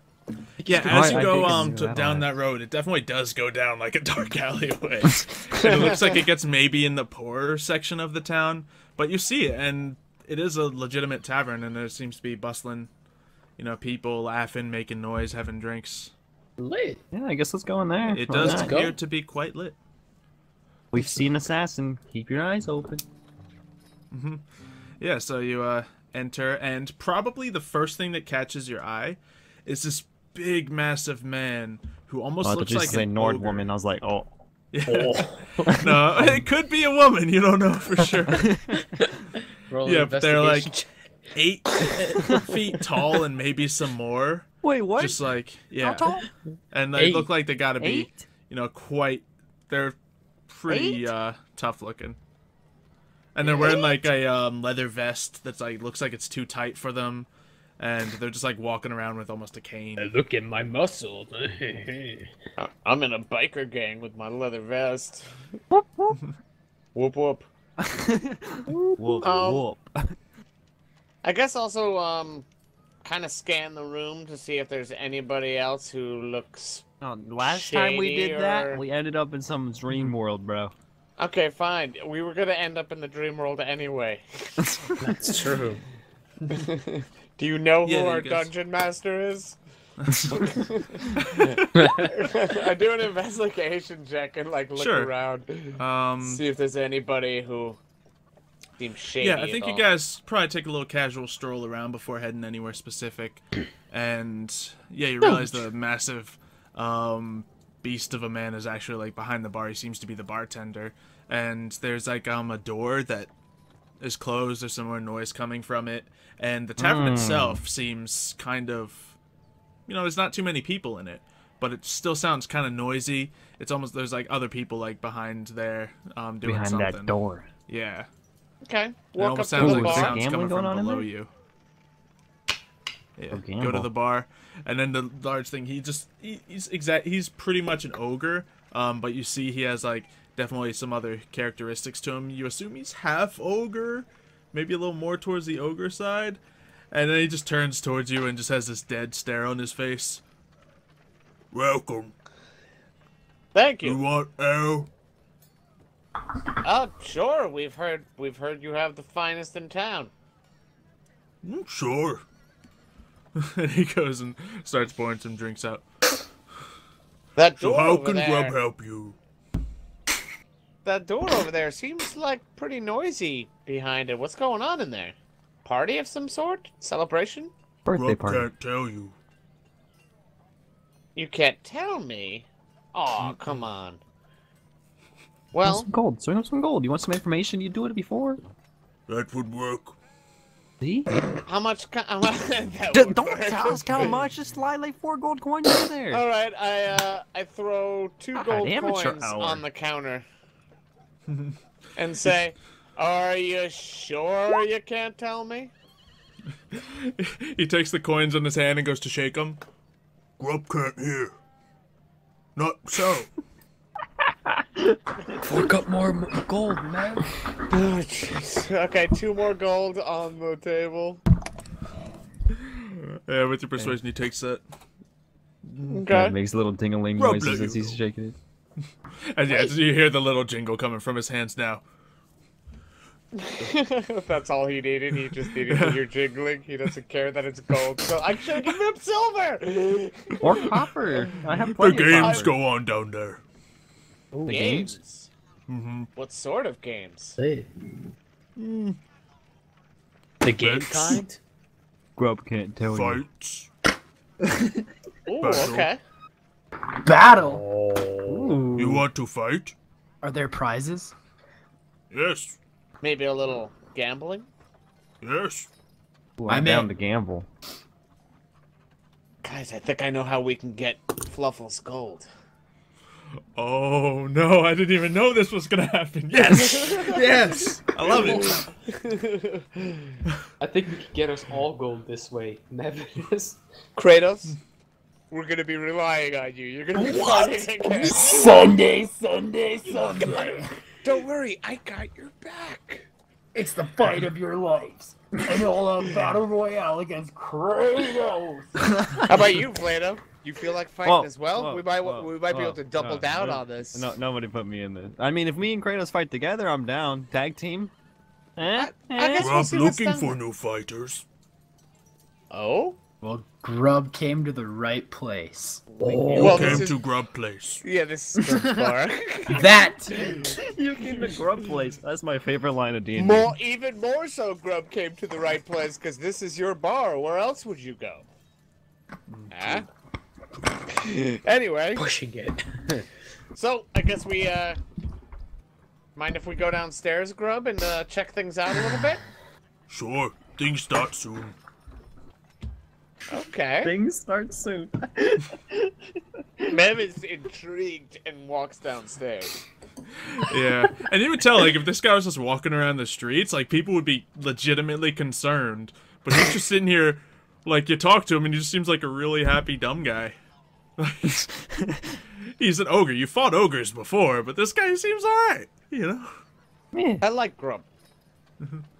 Yeah, as you I go think it's down that road, it definitely does go down like a dark alleyway. And it looks like it gets maybe in the poorer section of the town, but you see it, and it is a legitimate tavern, and there seems to be bustling, you know, people laughing, making noise, having drinks. Lit. Yeah, I guess let's go in there. It Why does not? appear to be quite lit. We've seen assassin. Keep your eyes open. Yeah, so you enter, and probably the first thing that catches your eye is this big, massive man who almost Oh, I looks thought you like said an Nord ogre. woman. I was like, oh. Yeah. No, it could be a woman. You don't know for sure. Roll Yeah, but they're like investigation 8 feet tall and maybe some more. Wait, what? Just like, yeah. How tall? And they 8. look like they gotta be, 8? you know, quite. They're pretty tough looking. And they're wearing like a leather vest that's like looks like it's too tight for them, and they're just like walking around with almost a cane. Look at my muscle. I'm in a biker gang with my leather vest. Whoop, whoop. Whoop whoop. Whoop, whoop. I guess also kind of scan the room to see if there's anybody else who looks. No, last time we Shady did that, or- we ended up in some dream world, bro. Okay, fine. We were gonna end up in the dream world anyway. That's true. Do you know who Yeah, our you guys- dungeon master is? I do an investigation check and like look Sure. around, see if there's anybody who seems shady. Yeah, I think at you all. guys probably take a little casual stroll around before heading anywhere specific. And yeah, you realize the massive beast of a man is actually like behind the bar. He seems to be the bartender. And there's like a door that is closed. There's some more noise coming from it. And the tavern itself seems kind of, you know, there's not too many people in it, but it still sounds kind of noisy. It's almost, there's like other people like behind there doing Behind something. that door. Yeah. Okay, It walk up almost to sounds the like Ooh, is there bar. sounds gambling coming going from on in below there? you. Yeah, Oh, go to gamble. the bar, and then the large thing. He's pretty much an ogre. But you see he has like definitely some other characteristics to him. You assume he's half ogre, maybe a little more towards the ogre side, and then he just turns towards you and just has this dead stare on his face. Welcome. Thank You you. want ale? Sure. We've heard you have the finest in town. Sure. And he goes and starts pouring some drinks out. That So door how over can there. Grub help you? That door over there seems like pretty noisy behind it. What's going on in there? Party of some sort? Celebration? Birthday Grub party. can't tell you. You can't tell me. Oh, come on. Well, Well, some gold. Swing up some gold. You want some information? You do it before. That would work. See? how much? That would Don't work. ask how much. Just slide like 4 gold coins over there. All right, I throw 2 gold amateur coins hour. on the counter and say, "Are you sure you can't tell me?" He takes the coins in his hand and goes to shake them. Grub can't hear. Not so. Fork up more gold, man. Oh, jeez. Okay, 2 more gold on the table. Yeah, with your persuasion, he takes that. Okay. Makes little tingling Rub noises let as you he's shaking it. And yeah, you hear the little jingle coming from his hands now. That's all he needed. He just needed to hear jingling. He doesn't care that it's gold. So I should give him silver. Or copper. I have The plenty of games copper. go on down there. The Games. Mm-hmm. What sort of games? Hey. The game kind? Grub can't tell you. Fights. Ooh, Battle. okay. Battle. Oh. You want to fight? Are there prizes? Yes. Maybe a little gambling. Yes. Ooh, I'm I'm down in. to gamble. Guys, I think I know how we can get Fluffles gold. Oh no, I didn't even know this was gonna happen. Yes! Yes! I love it. I think we could get us all gold this way. Nevis. Kratos, we're gonna be relying on you. You're gonna be fighting against. Sunday. Don't worry, I got your back. It's the fight of your lives. And all a battle royale against Kratos. How about you, Vlado? You feel like fighting Whoa, as well? whoa, we might whoa, be able whoa. to double down on this. No, nobody put me in this. I mean, if me and Kratos fight together, I'm down. Tag team. Eh? I guess we'll Grub see what's looking done for then. new fighters. Oh? Well, Grub came to the right place. Well, Came this is... to Grub Place. Yeah, this is Grub's bar. That! You came to Grub Place. That's my favorite line of D&D. Even more so, Grub came to the right place because this is your bar. Where else would you go? Huh? Anyway, Pushing it. so I guess we mind if we go downstairs, Grub, and check things out a little bit? Sure, things start soon. Okay. Things start soon. Mev is intrigued and walks downstairs. Yeah, and you would tell, like, if this guy was just walking around the streets, like, people would be legitimately concerned. But he's just sitting here, like, you talk to him and he just seems like a really happy dumb guy. He's an ogre. You fought ogres before, but this guy seems alright, you know? I like Grub.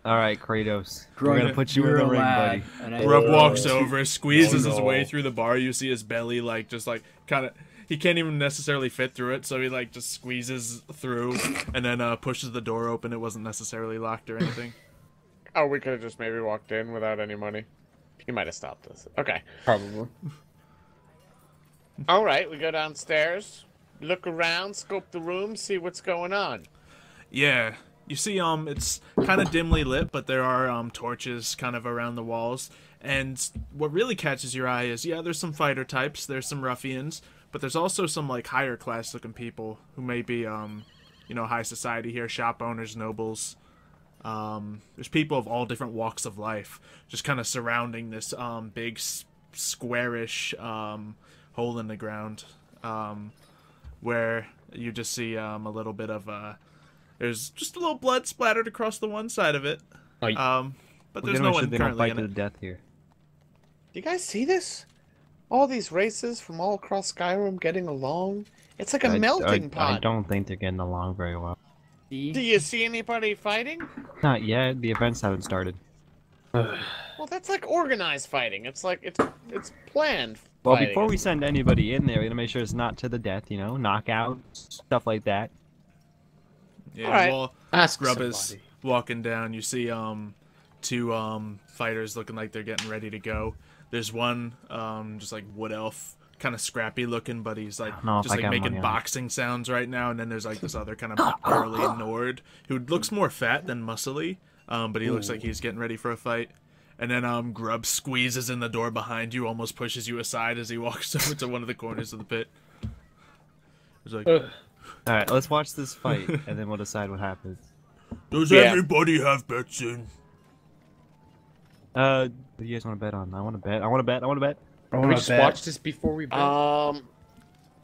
All right, Kratos. Grub, We're gonna put you in you're the a ring, lad, buddy. and I- Grub walks over, squeezes Oh, his no. way through the bar. You see his belly, like, just, like, kind of... He can't even necessarily fit through it, so he, like, just squeezes through and then pushes the door open. It wasn't necessarily locked or anything. Oh, we could have just maybe walked in without any money. He might have stopped us. Okay. Probably. All right, we go downstairs, look around, scope the room, see what's going on. Yeah. You see, it's kind of dimly lit, but there are, torches kind of around the walls. And what really catches your eye is, yeah, there's some fighter types, there's some ruffians, but there's also some, like, higher class looking people who may be, you know, high society here, shop owners, nobles. There's people of all different walks of life just kind of surrounding this, big, squarish, hole in the ground, where you just see, a little bit of, there's just a little blood splattered across the one side of it. But there's no one they don't currently fight in to the it. death here. Do you guys see this? All these races from all across Skyrim getting along. It's like a melting pot. I don't think they're getting along very well. Do you see anybody fighting? Not yet. The events haven't started. Well, that's like organized fighting. It's like it's planned. Well, fighting. before we send anybody in there, we're gonna make sure it's not to the death. You know, knockout stuff like that. Yeah, Alright. well, Ask Grub is somebody. walking down. You see, two, fighters looking like they're getting ready to go. There's one, just like wood elf, kind of scrappy looking, but he's like know if just I like got making money on it. boxing sounds right now. And then there's like this other kind of burly Nord who looks more fat than muscly, but he looks like he's getting ready for a fight. And then Grub squeezes in the door behind you, almost pushes you aside as he walks over to one of the corners of the pit. He's like, All right, let's watch this fight, and then we'll decide what happens. does Yeah. everybody have bets in? What do you guys want to bet on? I want to bet. I want to bet. I want to bet. I We wanna just bet. watched this before we bet. Um,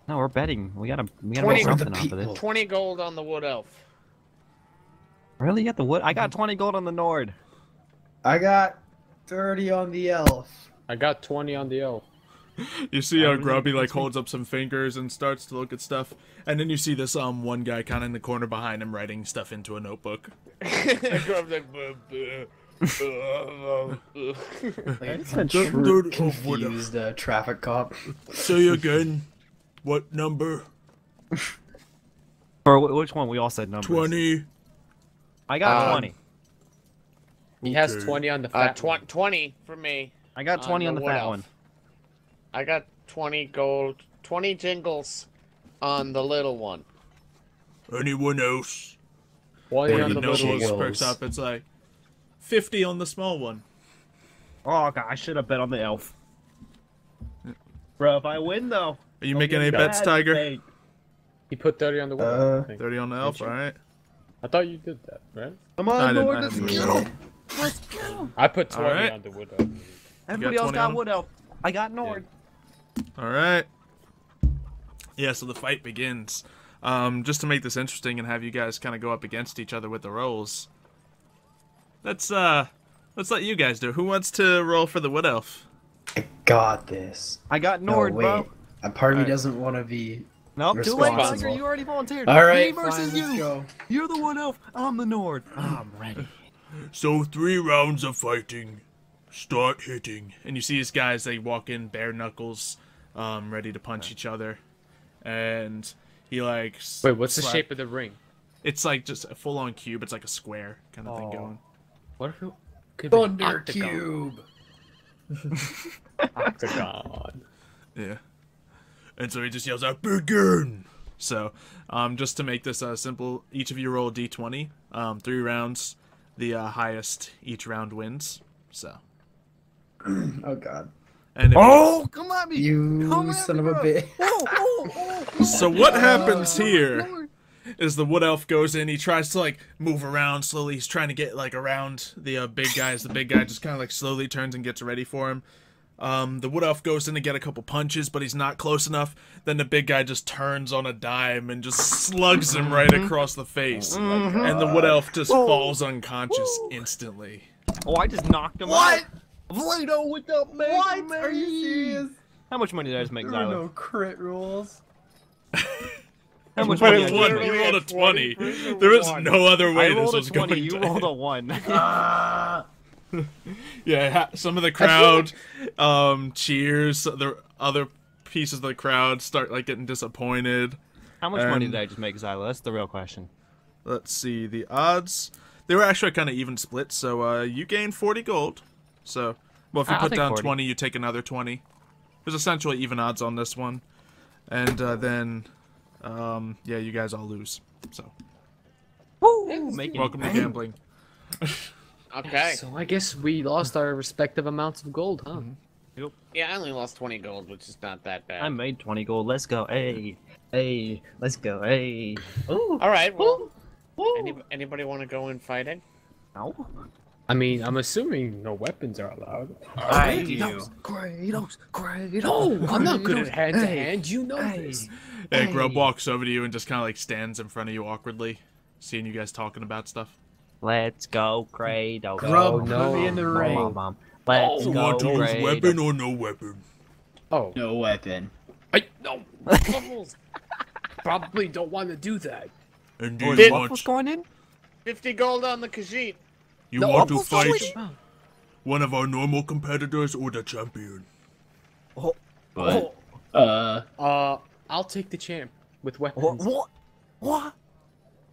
No, we're betting. We gotta 20 make for the something off of this. 20 gold on the wood elf. Really? You got the wood? I got 20 gold on the Nord. I got 30 on the elf. I got 20 on the elf. You see how Grubby like holds up some fingers and starts to look at stuff, and then you see this one guy kind of in the corner behind him writing stuff into a notebook. Grub's like, "Buh, buh, buh, buh." Like, That's a Dude, confused traffic cop. Say again, what number? For which one? We all said numbers. 20. I got 20. He has Okay. 20 on the fat one. 20 for me. I got 20 on the wood fat elf. one. I got 20 gold, 20 jingles on the little one. Anyone else? 20 When on the the little nobles one. perks up, it's like 50 on the small one. Oh, God, I should have bet on the elf. Bro, if I win, though. Are you making any bets, Tiger? He put 30 on the wood. I think. 30 on the elf, alright. I thought you did that, right? Come I on, didn't- Lord, I let's didn't go. do Let's go. I put 20 Alright. on the wood. Everybody got else 20 got on wood elf. I got Nord. Alright. Yeah, so the fight begins. Just to make this interesting and have you guys kind of go up against each other with the rolls. Let's let you guys do it. Who wants to roll for the wood elf? I got this. I got No, Nord, wait. bro. A part of me Alright. doesn't want to be. Nope, too late, Responsible. Tiger. You already volunteered. All right, Me versus fine, let's you. go. You're the wood elf. I'm the Nord. I'm ready. So 3 rounds of fighting. Start hitting. And you see these guys, they walk in bare knuckles, ready to punch each other. And he like... Wait, what's the shape of the ring? It's like just a full-on cube. It's like a square kind of thing going. What if it could be Thunder octagon? Cube. Octagon. Yeah. And so he just yells out, begin! So, just to make this simple, each of you roll a d20. 3 rounds. The highest each round wins. So. Oh god. And Come at me! You son of a bitch. So what happens here is the wood elf goes in. He tries to like move around slowly. He's trying to get like around the big guys. The big guy just kind of like slowly turns and gets ready for him. The wood elf goes in to get a couple punches, but he's not close enough. Then the big guy just turns on a dime and just slugs him right across the face. And the wood elf just falls unconscious instantly. Oh, I just knocked him out. Vlado with the Mega What? Man. Are you serious? How much money did I just make, There are Xylo? no crit rules. How much But money it's did I just literally make? You rolled a a 20. 20. There is no other way I this rolled a was 20, going you to rolled a 1. Yeah, some of the crowd cheers. The other pieces of the crowd start like getting disappointed. How much money did I just make, Xylo? That's the real question. Let's see the odds. They were actually kind of even split. So you gained 40 gold. So well, if you I'll put take down 40. 20, you take another 20. There's essentially even odds on this one, and then yeah, you guys all lose. So Woo! Making welcome to gambling. Okay. So I guess we lost our respective amounts of gold, huh? Yeah, I only lost 20 gold, which is not that bad. I made 20 gold. Let's go. Hey. Hey. Let's go. Hey. Ooh. All right. Well, Woo. anybody want to go in fighting? No. I mean, I'm assuming no weapons are allowed. I do. Kratos. No, I'm not good at hand to hand. You know Hey. this. Yeah, Grub walks over to you and just kind of like stands in front of you awkwardly, seeing you guys talking about stuff. Let's go, Kratos. Grub, no, put me in the ring. Let's You go, want to use Kratos. weapon or no weapon? Oh, No weapon. no. Fluffles. Probably don't want to do that. And Oh, do is you want, Fluffles going in? 50 gold on the Khajiit. you No, want to Fluffles fight going in. one of our normal competitors or the champion? But, I'll take the champ with weapons. What?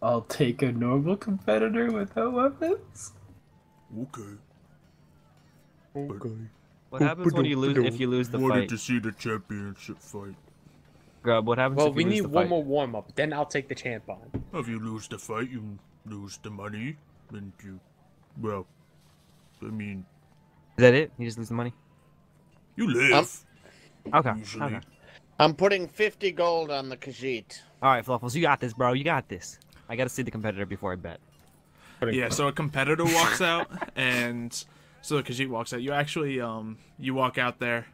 I'll take a normal competitor without weapons. Okay. What happens when you lose if you lose the Wanted fight? to see the championship fight. Grub, what happens Well, if we you lose need the one fight? more warm up. Then I'll take the champ on. If you lose the fight, you lose the money, and you, well, I mean, Is that it? You just lose the money? you live. Okay. Usually. Okay. I'm putting 50 gold on the Khajiit. All right, Fluffles, you got this, bro. You got this. I gotta see the competitor before I bet. Yeah, so a competitor walks out, and so Khajiit walks out. You actually, you walk out there.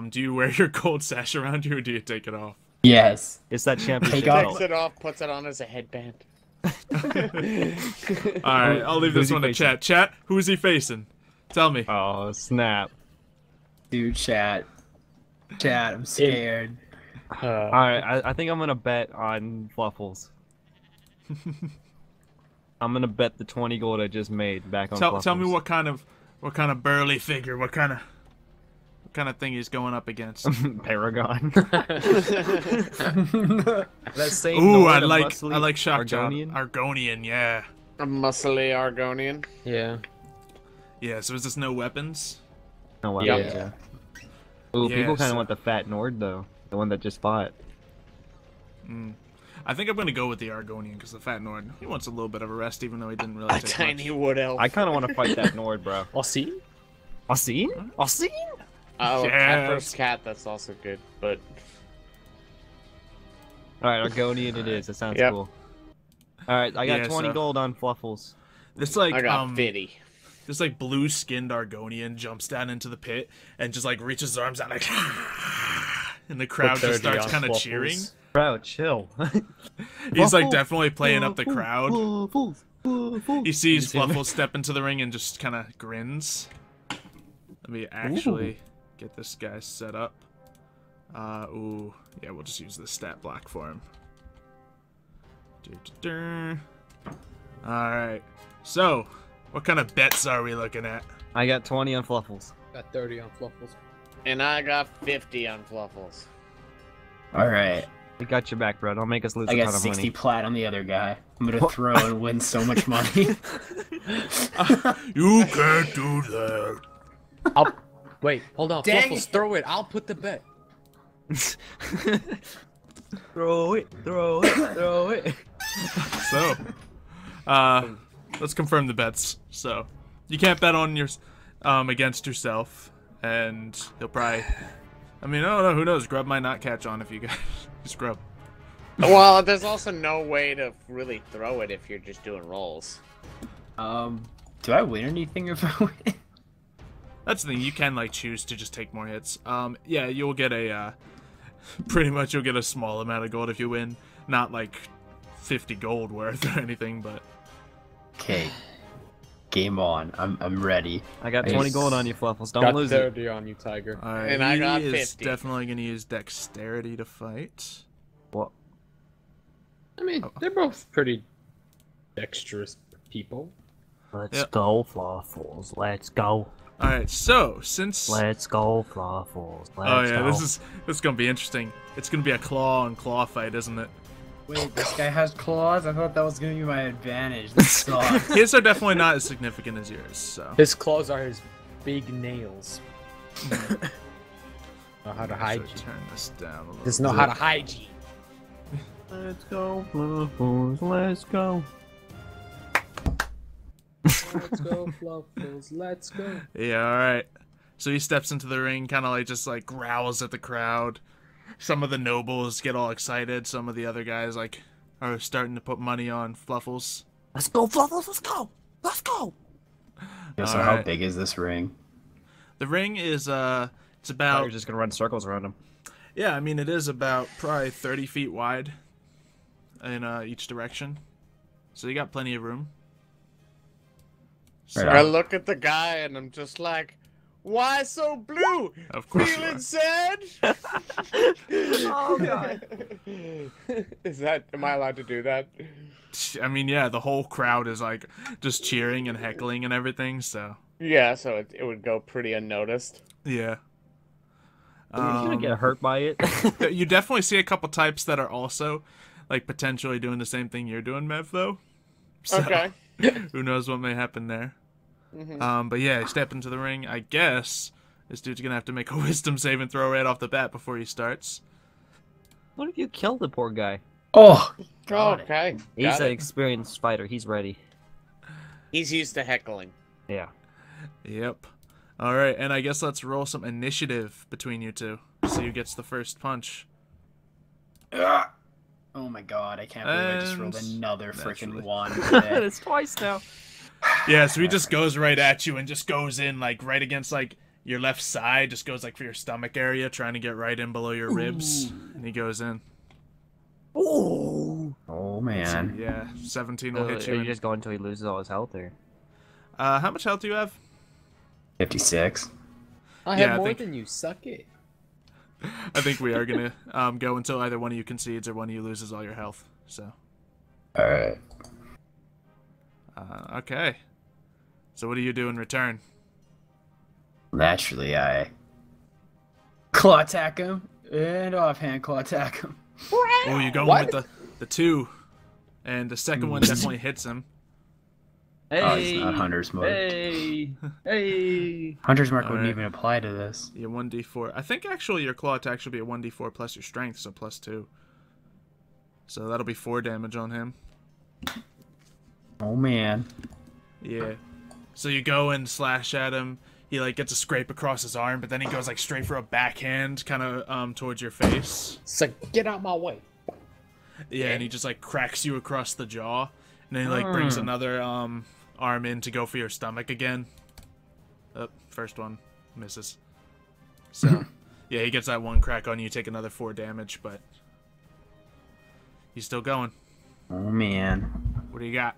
Do you wear your gold sash around you, or do you take it off? Yes. It's that championship Take off. belt. Takes it off, puts it on as a headband. Alright, I'll leave this Who's he one to facing? chat. Chat, who is he facing? Tell me. Oh, snap. Dude, chat. Chat, I'm scared. All right, I think I'm gonna bet on Fluffles. I'm gonna bet the 20 gold I just made back on Fluffles. Tell me what kind of burly figure, what kind of thing he's going up against. Paragon. That same Ooh, Nord, I a like muscly shock job. Argonian? Argonian, yeah. A muscly Argonian. Yeah. Yeah, so is this no weapons? No way. Yeah. Yeah. Ooh, Yeah, people kind of so- want the fat Nord though, the one that just fought. I think I'm gonna go with the Argonian because the Fat Nord, he wants a little bit of a rest, even though he didn't really A take tiny much. wood elf. I kind of want to fight that Nord, bro. I'll see. Austin? Austin? Oh, Yes. cat versus cat, that's also good, but... Alright, Argonian it is. That sounds Yep. cool. Alright, I got Yeah, 20 so- gold on Fluffles. This like I got 50. this like blue-skinned Argonian jumps down into the pit and just like reaches his arms out like, and the crowd Put just 30 starts on kind of Fluffles. cheering. Bro, chill. He's like definitely playing up the crowd. Fluffles. He sees see him? Fluffles step into the ring and just kind of grins. Let me actually get this guy set up. Ooh, yeah, we'll just use this stat block for him. Alright, so What kind of bets are we looking at? I got 20 on Fluffles. Got 30 on Fluffles. And I got 50 on Fluffles. All right. We got your back, bro. Don't make us lose I a got ton of 60 money. plat on the other guy. I'm gonna throw and win so much money. You can't do that. Wait, hold on. Dang Fluffles, it. throw it. I'll put the bet. Throw it, throw it, throw it. So, let's confirm the bets. So, you can't bet on your, against yourself, and he'll probably. I mean, I don't know. Who knows? Grub might not catch on if you guys just grub. Well, there's also no way to really throw it if you're just doing rolls. Do I win anything if I win? That's the thing. You can like choose to just take more hits. Yeah, you'll get a. Pretty much, you'll get a small amount of gold if you win. Not like 50 gold worth or anything, but. Okay. Game on. I'm ready. I got 20 gold on you, Fluffles. Don't Got lose it. 30 on you, Tiger. Alright, And I got he is 50. definitely going to use dexterity to fight. What? I mean, they're both pretty dexterous people. Let's Yep. go, Fluffles. Let's go. Alright, so since. Let's go, Fluffles. Let's Oh yeah, go. this is gonna be interesting. It's gonna be a claw on claw fight, isn't it? Wait, this guy has claws? I thought that was gonna be my advantage. This sucks. His are definitely not as significant as yours. So. His claws are his big nails. Know how to hide Should you. turn this down a little. Doesn't know how to hide you. Let's go, Fluffles. Let's go. Let's go, Fluffles. Let's go. Yeah, alright. So he steps into the ring, kind of like just like growls at the crowd. Some of the nobles get all excited. Some of the other guys like are starting to put money on Fluffles. Let's go, Fluffles. Let's go. Let's go. Yeah, so Alright. how big is this ring? The ring is it's You're about just gonna run circles around him. yeah. I mean it is about probably 30 feet wide in each direction. So you got plenty of room. Right I on. look at the guy and I'm just like, why so blue? Of course you Feeling are. sad? Oh god. Am I allowed to do that? I mean, yeah, the whole crowd is like just cheering and heckling and everything. So Yeah, so it would go pretty unnoticed. yeah. You're gonna get hurt by it. You definitely see a couple types that are also like potentially doing the same thing you're doing, Mev. Though. So, Okay. Who knows what may happen there? Mhm. But yeah, step into the ring. I guess this dude's gonna have to make a wisdom save and throw right off the bat before he starts. What if you kill the poor guy? Oh! Got it. Okay. He's got an it. experienced fighter. He's ready. He's used to heckling. Yeah. Yep. All right, and I guess let's roll some initiative between you two. See who gets the first punch. Oh my god, I can't believe I just rolled And another naturally. freaking one today. It's twice now. Yeah, so he just goes right at you and just goes in like right against like your left side, just goes like for your stomach area, trying to get right in below your ribs, and he goes in. Ooh. Oh man. Yeah, 17 will hit Are you. you in- just going until he loses all his health, or? How much health do you have? 56. I Yeah, have I more think- than you. Suck it. I think we are gonna go until either one of you concedes or one of you loses all your health. So, Alright. okay. So what do you do in return? Naturally, I claw attack him and offhand claw attack him. Oh, you go What? with the 2, and the second one definitely hits him. Oh, it's not Hunter's Mark. Hey! Hey! Hunter's Mark wouldn't Alright. even apply to this. Yeah, 1d4. I think actually your claw attack should be a 1d4 plus your strength, so plus 2. So that'll be 4 damage on him. Oh man. Yeah. So you go and slash at him. He like gets a scrape across his arm, but then he goes like straight for a backhand, kind of towards your face. So get out my way. Yeah, and he just like cracks you across the jaw, and then he like brings another arm in to go for your stomach again. First one misses. So yeah, he gets that one crack on you, take another 4 damage, but he's still going. Oh man. What do you got?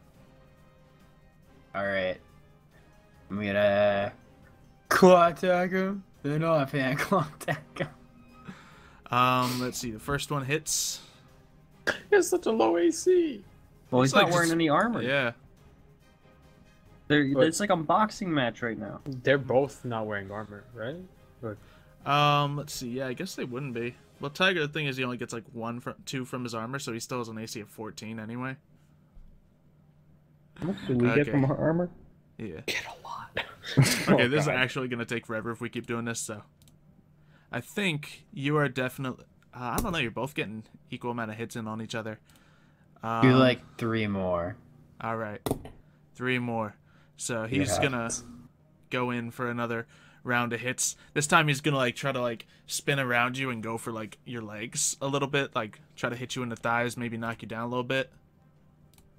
Alright. I'm gonna claw attack him, then offhand claw attack him. Let's see. The first one hits. He has such a low AC. Well, Looks he's like not wearing it's- any armor. Yeah. It's like a boxing match right now. They're both not wearing armor, right? Or... Let's see. Yeah, I guess they wouldn't be. Well, Tiger, the thing is, he only gets like 2 from his armor, so he still has an AC of 14 anyway. How much do we get from our armor? Yeah. Get a lot. Okay, this is actually gonna take forever if we keep doing this. So, I think you are definitely. I don't know. You're both getting equal amount of hits in on each other. Do like 3 more. All right, 3 more. So he's gonna go in for another round of hits. This time he's gonna like try to like spin around you and go for like your legs a little bit, like try to hit you in the thighs, maybe knock you down a little bit.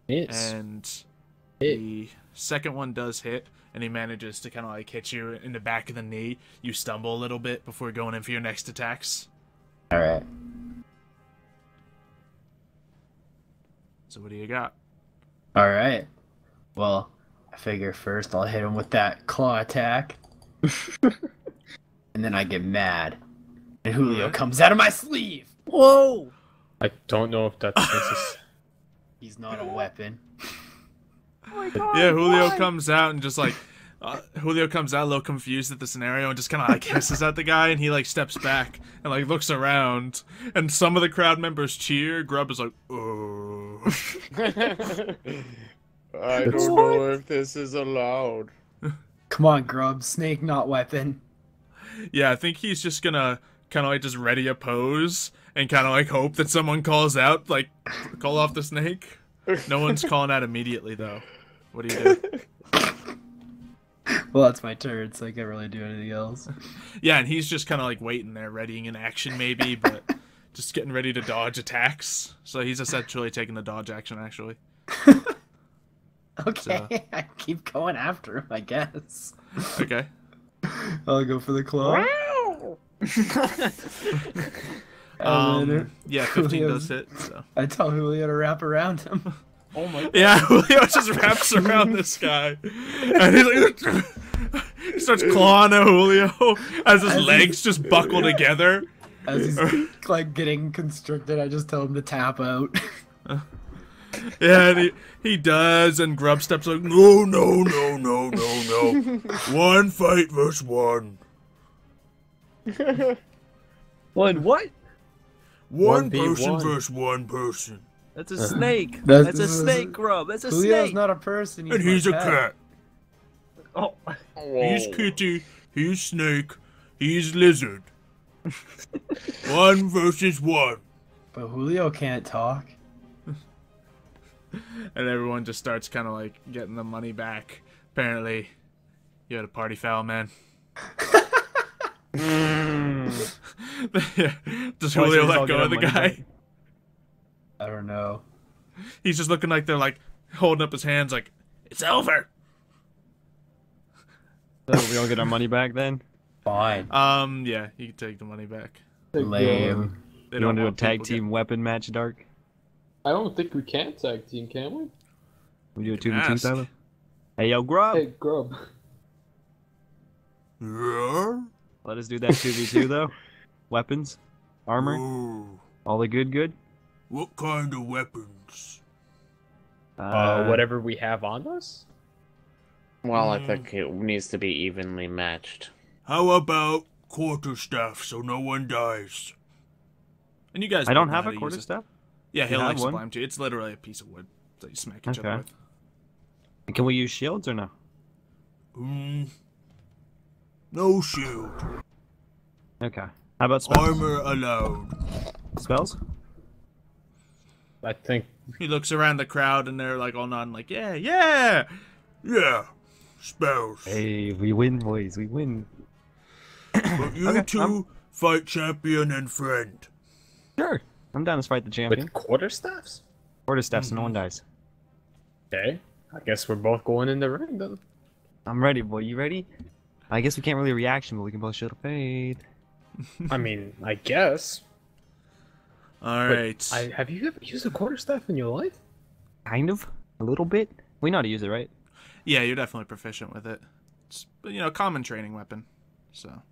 And the second one does hit, and he manages to kind of like hit you in the back of the knee. You stumble a little bit before going in for your next attacks. All right. So what do you got? All right. Well, I figure first I'll hit him with that claw attack. And then I get mad. And Julio comes out of my sleeve. Whoa! I don't know if that's necessary. He's not a weapon. Oh my God, Yeah, Julio why? comes out and just like Julio comes out a little confused at the scenario and just kind of like hisses at the guy, and he like steps back and like looks around, and some of the crowd members cheer. Grub is like, oh. I don't know if this is allowed. Come on, Grub. Snake, not weapon. Yeah, I think he's just gonna kind of like just ready a pose and kind of like hope that someone calls out, like call off the snake. No one's calling out immediately though. What do you do? Well, that's my turn, so I can't really do anything else. Yeah, and he's just kind of like waiting there, readying an action maybe, but just getting ready to dodge attacks. So he's essentially taking the dodge action actually. Okay, So. I keep going after him, I guess. Okay. I'll go for the claw. Yeah, 15 does hit. So. I tell Julio to wrap around him. Oh my God. Yeah, Julio just wraps around this guy, and he's like, he starts clawing at Julio as his legs just buckle together. As he's like getting constricted, I just tell him to tap out. Yeah, and he does, and Grub steps like, no, no, no, no, no, no. One fight versus one. One what? One 1v1. person versus one person. That's a snake. That's- That's a snake, Grub. That's a Julio's snake. not a person. And he's a cat. Oh. He's kitty. He's snake. He's lizard. One versus one. But Julio can't talk. And everyone just starts kind of like getting the money back. Apparently, you had a party foul, man. Yeah. Does Julio let go of the guy? I don't know. He's just looking like they're like holding up his hands like, it's over. So we all get our money back then? Fine. Yeah, you can take the money back. Lame. They You want to do a tag people team weapon match, Dark? I don't think we can tag team, can we? We do a 2v2, Ask. Tyler? Hey, yo, Grub! Hey, Grub. Yeah? Let us do that 2v2, though. Weapons? Armor? Ooh, All the good? what kind of weapons? Whatever we have on us? Well, I think it needs to be evenly matched. How about quarterstaff so no one dies? And you guys I don't both know have how a to use it. quarterstaff. Yeah, he'll have like one? sublime to you. It's literally a piece of wood that you smack each other Okay. with. Can we use shields or no? No shield. Okay. How about spells? Armor allowed. Spells? I think He looks around the crowd and they're like all nodding like, yeah, yeah, yeah. Spells. Hey, we win, boys. We win. But you Okay, two fight champion and friend. Sure. I'm down to fight the champion. with quarterstaffs? Quarterstaff so no one dies. Okay. I guess we're both going in the ring then. I'm ready, boy. You ready? I guess we can't really reaction, but we can both show the fade. I mean, I guess. All But right. have you ever used a quarterstaff in your life? Kind of. A little bit. We know how to use it, right? Yeah, you're definitely proficient with it. It's, you know, common training weapon. So.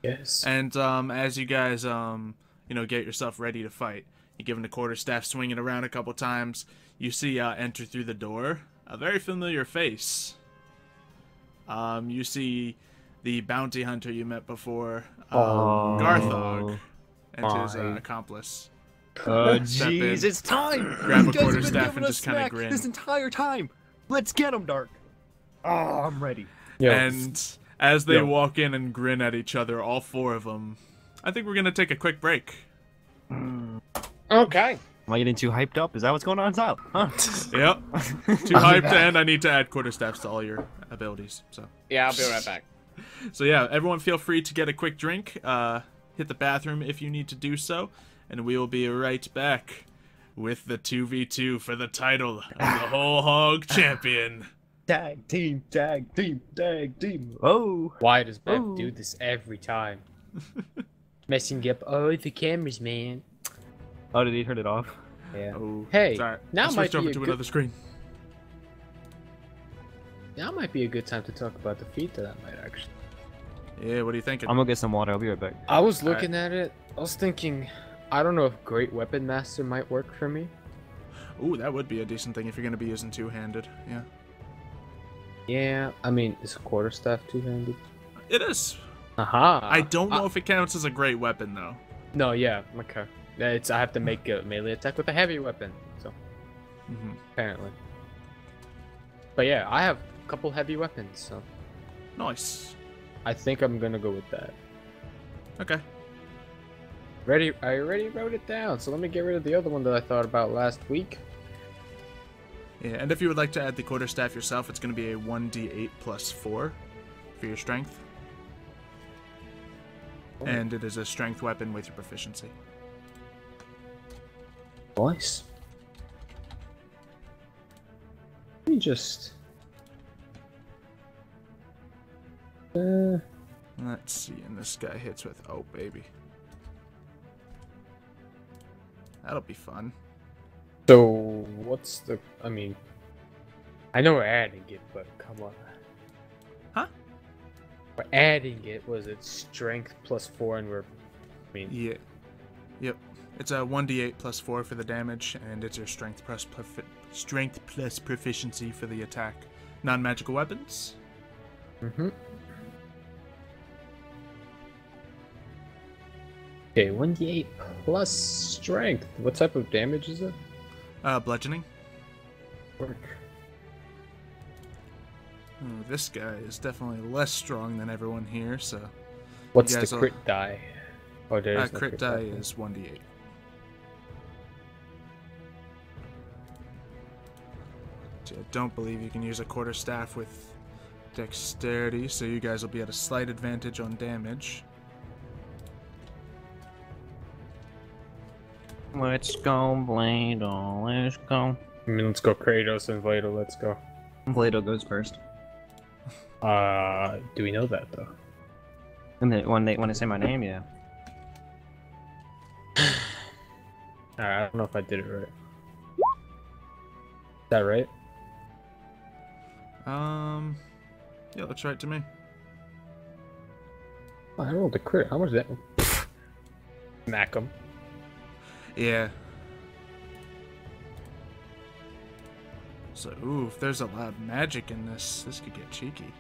Yes. And as you guys you know, get yourself ready to fight, you give him the quarterstaff, swing it around a couple times. You see enter through the door a very familiar face. You see the bounty hunter you met before, Oh, Garthog, and his my. accomplice. Oh, Step in, jeez, it's time! grab a These guys have been quarterstaff giving and us just kind of smack grin. this entire time. Let's get him, Dark. Oh, I'm ready. Yo, And as they Yo. walk in and grin at each other, all four of them, I think we're gonna take a quick break. Okay. Am I getting too hyped up? Is that what's going on, Sal? Huh? Yep. Too hyped, and I need to add quarterstaffs to all your abilities. Yeah, I'll be right back. So yeah, everyone feel free to get a quick drink. Hit the bathroom if you need to do so, and we will be right back with the 2v2 for the title of the Whole Hog Champion. Tag team, tag team, tag team. Oh. why does Bev Oh. do this every time? Messing up all the cameras, man. Oh, did he turn it off? Yeah. Oh, Hey, sorry. now I might switched be over a to good- another screen. Now might be a good time to talk about the feat that I might actually. Yeah, what are you thinking? I'm gonna get some water. I'll be right back. I was looking at it. I was thinking, I don't know if Great Weapon Master might work for me. Ooh, that would be a decent thing if you're gonna be using two-handed. Yeah, Yeah, I mean, is a quarterstaff two-handed? it is. Aha! I don't know if it counts as a great weapon though. No, yeah, okay. It's I have to make a melee attack with a heavy weapon, so apparently. But yeah, I have a couple heavy weapons, so Nice. I think I'm gonna go with that. Okay. Ready? I already wrote it down, so let me get rid of the other one that I thought about last week. Yeah, and if you would like to add the quarterstaff yourself, it's going to be a 1d8 plus 4 for your strength. Oh. And it is a strength weapon with your proficiency. Nice. Let me just. Let's see, and this guy hits with, oh baby. That'll be fun. So what's the? I mean, I know we're adding it, but come on. Huh? We're adding it. Was it strength plus 4, and we're? I mean, Yeah. Yep. It's a 1d8 plus 4 for the damage, and it's your strength plus proficiency for the attack. Non-magical weapons. Mm-hmm. Okay, 1d8 plus strength. What type of damage is it? Bludgeoning. Work. Ooh, this guy is definitely less strong than everyone here, so... What's You the guys will- crit die? Oh, there is no crit die die. is 1d8. I don't believe you can use a quarterstaff with dexterity, so you guys will be at a slight advantage on damage. Let's go, Blado. Let's go. I mean, let's go Kratos and Vlado. Let's go. Blado goes first. Do we know that though? And then when they say my name, yeah. I don't know if I did it right. Is that right? Yeah, looks right to me. Oh, I rolled the crit. How much is that? Smack him. Yeah. So, ooh, if there's a lot of magic in this, this could get cheeky.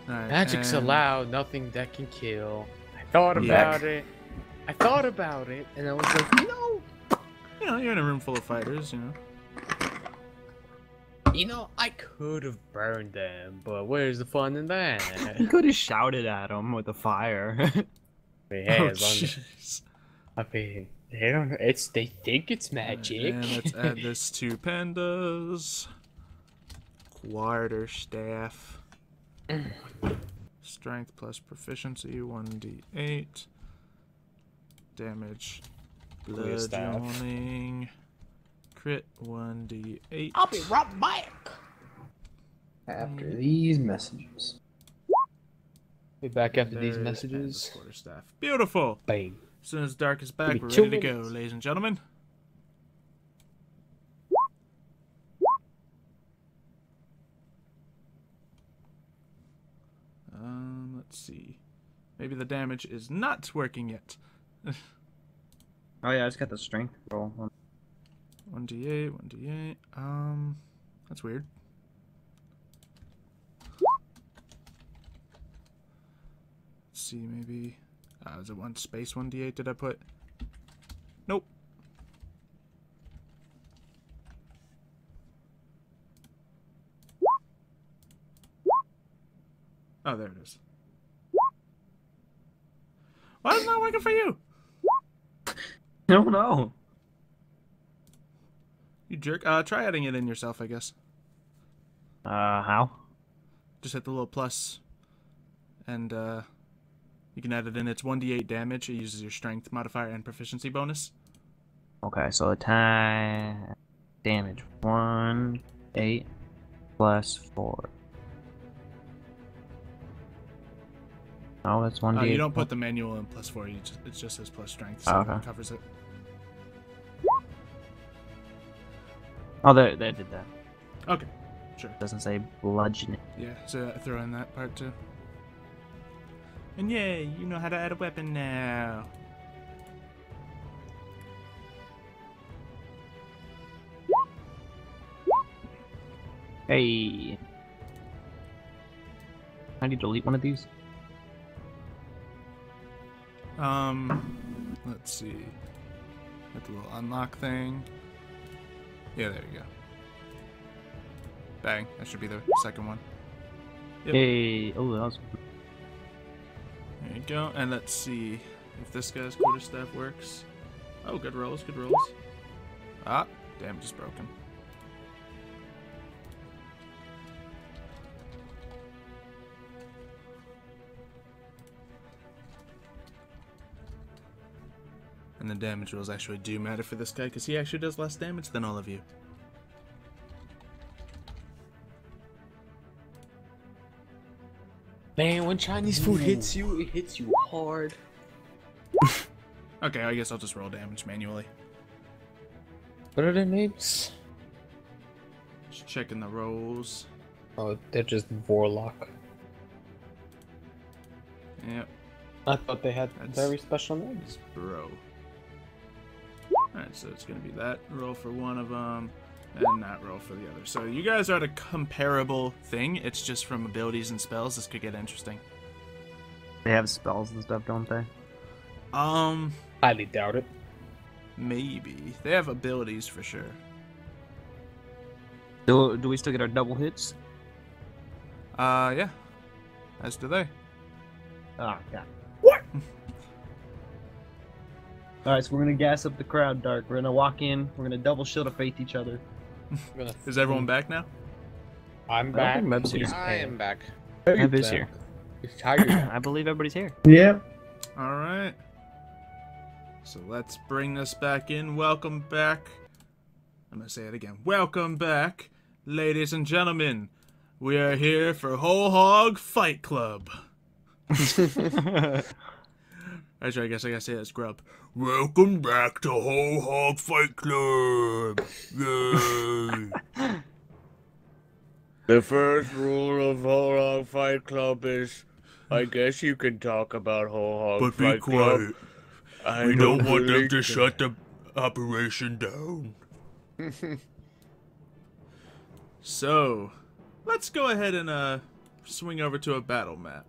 Alright, Magic's and- allowed, nothing that can kill. I thought about it. I thought about it, and I was like, no. You know, you're in a room full of fighters, you know. You know, I could have burned them, but where's the fun in that? You could have shouted at him with the fire. I mean, hey, Oh, as long as, jeez. I mean, they don't know. It's they think it's magic. And let's add this to pandas. Quarterstaff. Strength plus proficiency, 1d8. Damage. Quarterstaff. Bludgeoning. Crit, 1d8. I'll be right back. After these messages. Be back after these There's messages. pandas quarterstaff. Beautiful! Bang. As soon as Dark is back, Give me we're 2 ready to go, minutes. ladies and gentlemen. Let's see. Maybe the damage is not working yet. Oh yeah, I just got the strength roll. 1d8, 1d8. That's weird. Let's see, maybe. Is it one space 1d8? Did I put? Nope. Oh, there it is. Why is it not working for you? I don't know. You jerk. Try adding it in yourself, I guess. How? Just hit the little plus, and you can add it in. It's 1d8 damage. It uses your strength modifier and proficiency bonus. Okay, so attack damage 1, 8 plus 4. Oh, that's 1d8. You don't put the manual in +4. It just says plus strength, so okay. it covers it. Oh, they did that. Okay, sure. Doesn't say bludgeoning. Yeah, so throw in that part too. And yay, you know how to add a weapon now. Hey. I need to delete one of these. Let's see. Hit the little unlock thing. Yeah, there you go. Bang. That should be the second one. Yep. Hey. Oh, that was... There you go. And let's see if this guy's quarterstaff works. Oh, good rolls, good rolls. Ah, damage is broken. And the damage rolls actually do matter for this guy because he actually does less damage than all of you. Man, when Chinese food hits you, it hits you hard. Okay, I guess I'll just roll damage manually. What are their names? Just checking the rolls. Oh, they're just Warlock. Yep. I thought they had That's- very special names. Bro. Alright, so it's going to be that roll for one of them, and that roll for the other. So you guys are at a comparable thing. It's just from abilities and spells. This could get interesting. They have spells and stuff, don't they? Highly doubt it. Maybe. They have abilities for sure. Do we still get our double hits? Yeah. As do they. Oh, God. Alright, so we're gonna gas up the crowd, Dark. We're gonna walk in, we're gonna double shield of faith each other. Is everyone back now? I'm I back. don't think Meb's here. I am back. Meb is here. I believe everybody's here. Yep. Alright. So let's bring this back in. Welcome back. I'm gonna say it again. Welcome back, ladies and gentlemen. We are here for Whole Hog Fight Club. Actually, I guess I gotta say that's grub. Welcome back to Whole Hog Fight Club. Yay. The first rule of Whole Hog Fight Club is, I guess you can talk about Whole Hog But be Fight quiet. Club. We don't want them really to shut the operation down. So, let's go ahead and swing over to a battle map.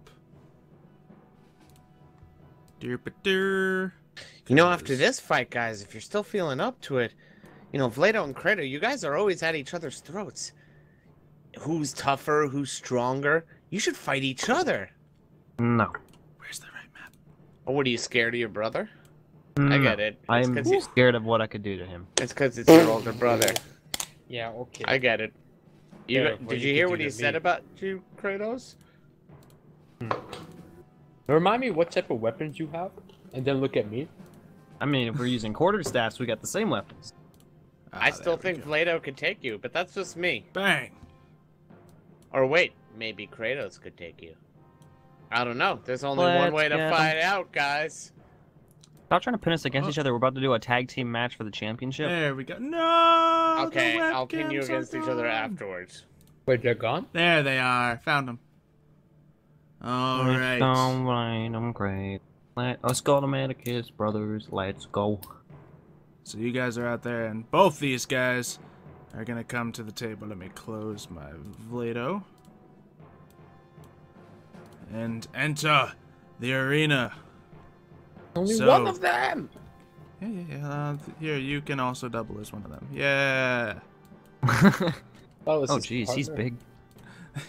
You know, after this fight, guys, if you're still feeling up to it, you know, Vlado and Kratos, you guys are always at each other's throats. Who's tougher? Who's stronger? You should fight each other. No. Where's the right map? Oh, what, are you scared of your brother? I get it. It's I'm 'cause you- scared of what I could do to him. It's because it's your older brother. Yeah, okay. I get it. You Yeah, got, what did you you hear could what do he to said me. about you, Kratos? Remind me what type of weapons you have, and then look at me. I mean, if we're using quarterstaffs, we got the same weapons. I still think Vlado could take you, but that's just me. Bang. Or wait, maybe Kratos could take you. I don't know. There's only one Let's way to get 'em. fight out, guys. Stop trying to pin us against each other. We're about to do a tag team match for the championship. There we go. No. Okay, the I'll pin you webcams are against each other gone. afterwards. Wait, they're gone? There they are. Found them. All right. Alright, I'm great. Let's go to Medicus, brothers. Let's go. So you guys are out there, and both these guys are gonna come to the table. Let me close my Vlado. And enter the arena. Only one of them. Yeah. Here, you can also double as one of them. Yeah. Oh, jeez, he's big.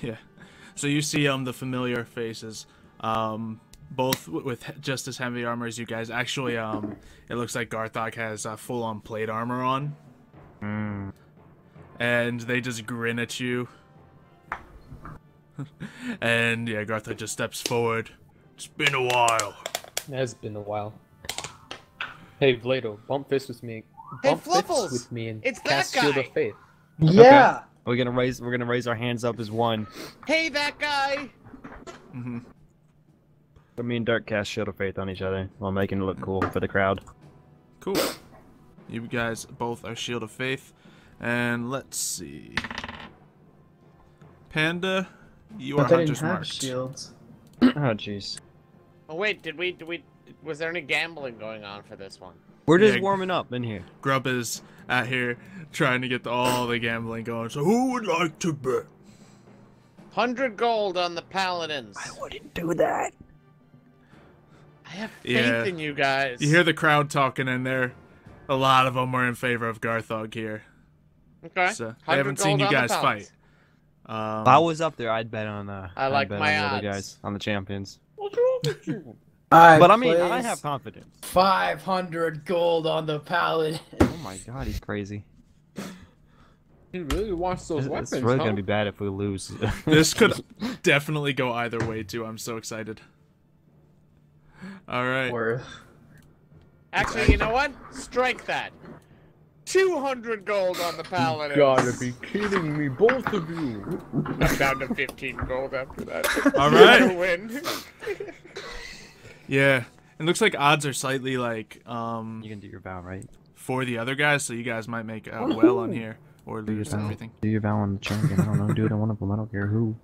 Yeah. So you see the familiar faces, both with just as heavy armor as you guys. Actually, it looks like Garthok has full-on plate armor on. And they just grin at you. And yeah, Garthok just steps forward. It's been a while. It has been a while. Hey, Vlado, bump fists with me. Hey, Bump fists Fluffles! with me and It's cast that Shield guy! of Faith. Yeah. Okay. We're gonna raise our hands up as one. Hey, that guy! So me and Dirk cast Shield of Faith on each other while making it look cool for the crowd. Cool. You guys both are Shield of Faith. And let's see. Panda, you are But they didn't Hunter's have Marked. shields. Oh jeez. Oh wait, was there any gambling going on for this one? We're just Yeah. warming up in here. Grub is out here trying to get all the gambling going. So who would like to bet? 100 gold on the paladins. I wouldn't do that. I have faith Yeah. in you guys. You hear the crowd talking in there. A lot of them are in favor of Garthog here. Okay. So 100 I haven't seen gold you on the guys paladins. fight. If I was up there, I'd bet on like I'd bet my on the odds. other guys, on the champions. What's wrong with you? But I mean, I have confidence. 500 gold on the paladin. Oh my god, he's crazy. He really wants those weapons, It's really huh? gonna be bad if we lose. This could definitely go either way too. I'm so excited. All right. Worth. Actually, you know what? Strike that. 200 gold on the paladins. You gotta be kidding me, both of you. I'm down to 15 gold after that. All right. Win. Yeah. It looks like odds are slightly like You can do your vow, right? for the other guys, so you guys might make out well on here or Do your lose vow. everything. Do your vow on the champion. I don't know. Do it on one of them. I don't care who.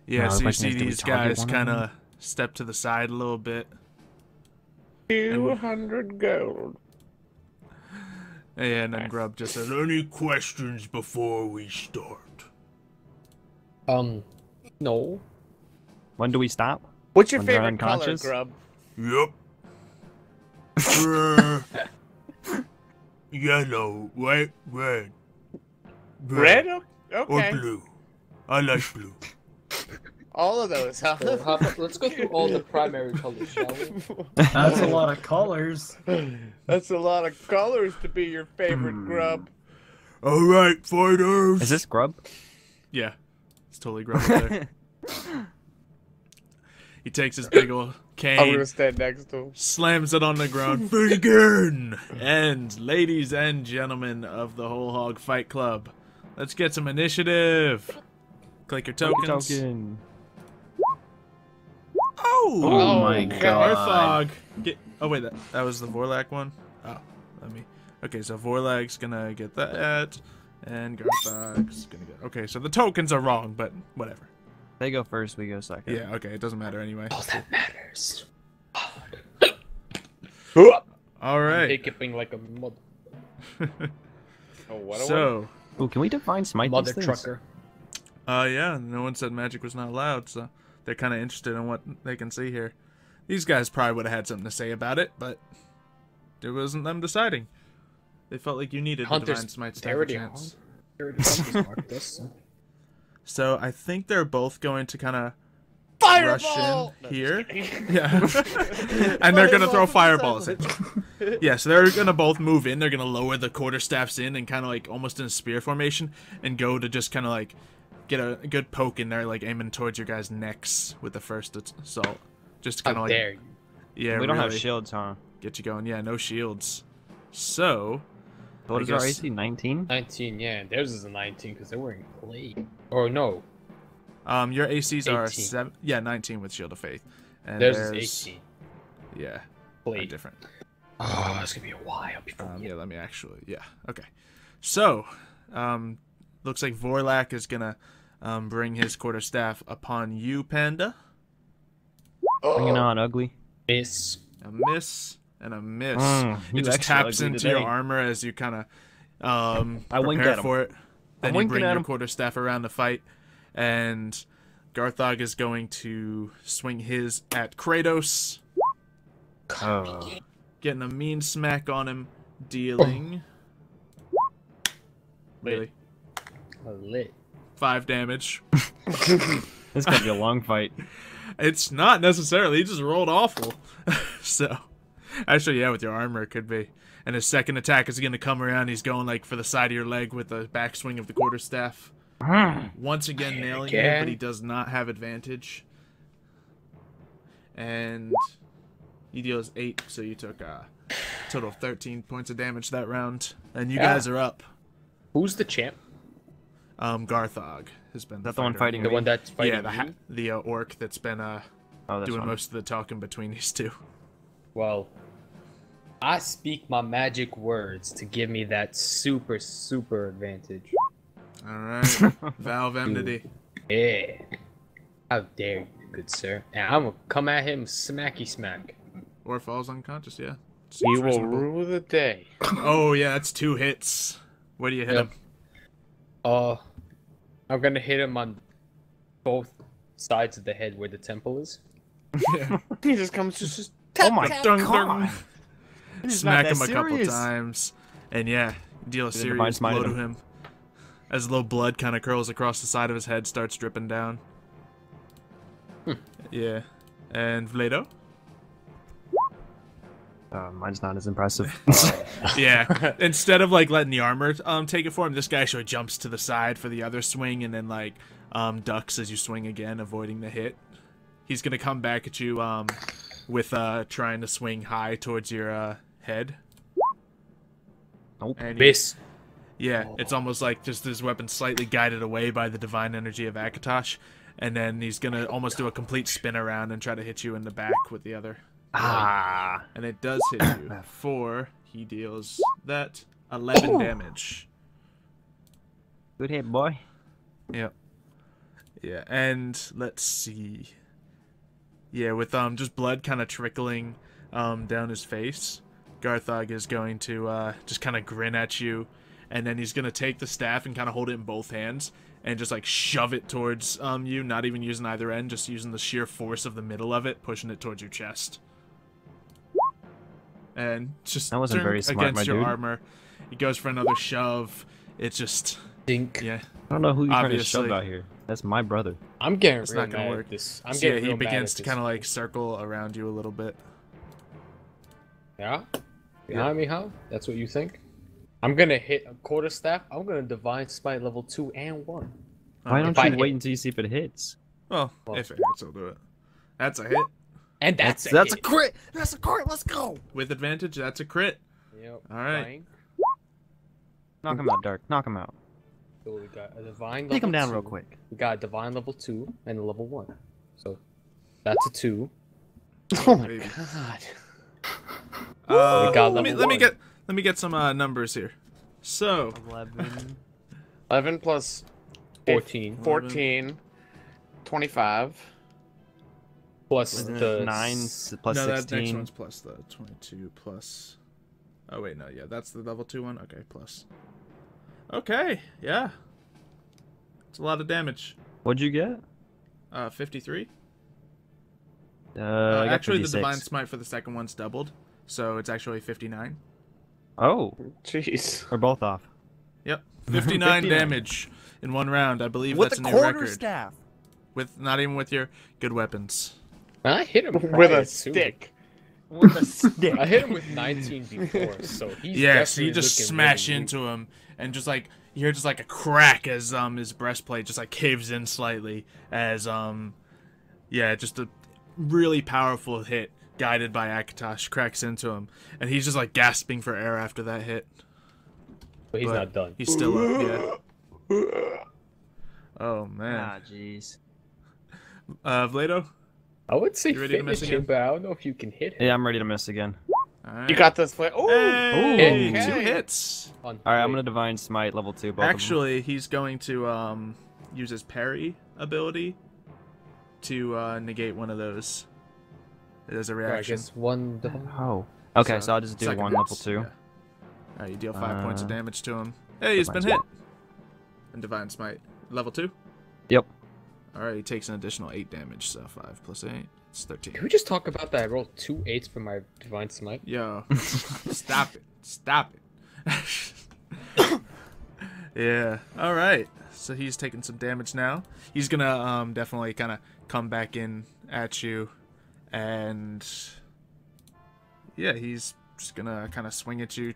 Yeah. No, So the you question see is, do we these target guys one of kind them? of step to the side a little bit. 200 gold. And then Grub just says, "Any questions before we start?" No. When do we stop? What's your When they're favorite color, unconscious? Grub? Yep. Yellow, white, red. Red? Or Okay. blue. I like blue. All of those, huh? So how about, let's go through all the primary colors, shall we? That's a lot of colors. That's a lot of colors to be your favorite, Grub. All right, fighters. Is this Grub? Yeah, it's totally Grub up there. He takes his big old I'm cane, gonna stand next to him. slams it on the ground. Begin! And ladies and gentlemen of the Whole Hog Fight Club, let's get some initiative. Click your tokens. Token. Oh, my god. Arthog. Oh wait, that was the Vorlak one. Oh, let me. Okay, so Vorlak's gonna get that, and Garthog's gonna get. Okay, so the tokens are wrong, but whatever. They go first, we go second. Yeah, okay, it doesn't matter anyway. All that matters. All right. Hiccuping like a mother, Oh, what a So, Ooh, can we define smite mother these things? trucker. yeah, no one said magic was not allowed, so they're kind of interested in what they can see here. These guys probably would have had something to say about it, but it wasn't them deciding. They felt like you needed the Hunters, Divine Smite to they have a already chance. marked this. So. So I think they're both going to kind of rush Fireball! in here. Yeah. And they're going to throw fireballs at you. Yeah, so they're going to both move in. They're going to lower the quarterstaffs in and kind of like almost in a spear formation and go to just kind of like get a good poke in there, like aiming towards your guys' necks with the first assault. Just kind of like, Dare you. yeah, We don't have really shields, huh? get you going. Yeah, no shields. So, What I is our guess- AC? 19? 19, yeah. Theirs is a 19 because they're wearing plate. Or no, your ACs are 18. 19 with Shield of Faith. And theirs is 18. Yeah, are Plate. different. Oh, it's gonna be a while before. Yeah, let me actually. Yeah, okay. So, looks like Vorlak is gonna bring his quarterstaff upon you, Panda. Bring it on, ugly. Miss. A miss. and a miss. you It just extra taps ugly into your today. armor as you kind of I wink prepare at him. for it. Then you winking bring at your him. quarterstaff around to fight, and Garthog is going to swing his at Kratos, getting a mean smack on him, dealing really Lit. 5 damage. This could be a long fight. It's not necessarily. He just rolled awful. So, actually, yeah, with your armor, it could be. And his second attack is going to come around. He's going like for the side of your leg with the backswing of the quarterstaff. Once again, nailing you, but he does not have advantage. And he deals 8, so you took a total of 13 points of damage that round. And you guys are up. Who's the champ? Garthog has been That the one fighter. fighting The me? one that's fighting Yeah, you? the orc that's been that's doing fine. most of the talking between these two. Well, I speak my magic words to give me that super advantage. All right, Valve Enmity. Yeah. How dare you, good sir. And I'm gonna come at him smacky smack. Or falls unconscious, yeah. He Seems will reasonable. rule the day. Oh, yeah, that's 2 hits. Where do you hit Yep. him? I'm gonna hit him on both sides of the head where the temple is. Yeah. He just comes just Oh my Dun, god! dun. Smack him a couple times. And yeah, deal a Did a divine serious smite blow at to him. him. As a little blood kind of curls across the side of his head, starts dripping down. Yeah. And Vlado? Mine's not as impressive. Yeah. Instead of like letting the armor take it for him, this guy actually jumps to the side for the other swing and then like ducks as you swing again, avoiding the hit. He's gonna come back at you with trying to swing high towards your head. Nope. And Miss. yeah, it's almost like just his weapon slightly guided away by the divine energy of Akatosh, and then he's gonna almost do a complete spin around and try to hit you in the back with the other. And it does hit you for, he deals that 11 damage. Good hit, boy. Yep. Yeah, and let's see. Yeah, with just blood kind of trickling down his face, Garthog is going to just kind of grin at you, and then he's gonna take the staff and kind of hold it in both hands and just like shove it towards you, not even using either end, just using the sheer force of the middle of it, pushing it towards your chest. And just That wasn't turn very smart, against my your dude. armor. He goes for another shove. It's just Dink. yeah. I don't know who you're trying to Obviously. shove out here. That's my brother. I'm getting It's real not gonna mad work. at this. I'm So, getting yeah, he real mad begins at to this. kind of like circle around you a little bit. Yeah? Behind me, huh? That's what you think? I'm gonna hit a quarterstaff. I'm gonna divine smite level 2 and 1. Why Uh, don't if I you hit- wait until you see if it hits? Well, Well. if it hits, I'll do it. That's a hit. And that's a hit. crit! That's a crit! Let's go! With advantage, that's a crit. Yep. All right. Flying. Knock him out, Dark. Knock him out. So we got a divine level Take him down 2. real quick. We got a divine level 2 and a level 1. So that's a 2. Oh my Baby. god. We got let me level let me get some numbers here. So 11. 11 plus 14 14, 25. plus Wasn't the it 9 plus no, that 16? next one's plus the 22 plus. Oh wait, no, yeah, that's the level 2 one. Okay, plus. Okay, yeah. It's a lot of damage. What'd you get? 53. I got Actually, 56. the divine smite for the second one's doubled, so it's actually 59. Oh, Jeez. we're both off. Yep, 59 59. damage in one round. I believe With that's the a new record. quarterstaff. With not even with your good weapons. I hit him With prior a too. stick. With a stick. I hit him with 19 before, so he's Yeah, so you definitely just looking smash really into him, and just like you hear just like a crack as his breastplate just like caves in slightly as yeah, just a really powerful hit guided by Akatosh cracks into him, and he's just like gasping for air after that hit. But he's But not done. He's still up, yeah. Oh man. Ah, jeez. Vlado? I would say You ready to miss finish him, again? but I don't know if you can hit him. Yeah, I'm ready to miss again. Alright. You got this. Oh, Hey, okay. 2 hits. On Alright, I'm three. gonna divine smite level 2. Both Actually, he's going to use his parry ability to negate one of those as a Or I reaction. guess one of them. divine. Oh. Okay, so I'll just do second one hits, level 2. yeah. Alright, you deal 5 points of damage to him. Hey, he's been hit. And Divine Smite. Level 2? Yep. Alright, he takes an additional 8 damage, so 5 plus 8. It's 13. Can we just talk about that? I rolled 2 8s for my Divine Smite. Yo, stop it. Stop it. Yeah, alright. So he's taking some damage now. He's gonna definitely kind of come back in at you. And yeah, he's just gonna kind of swing at you.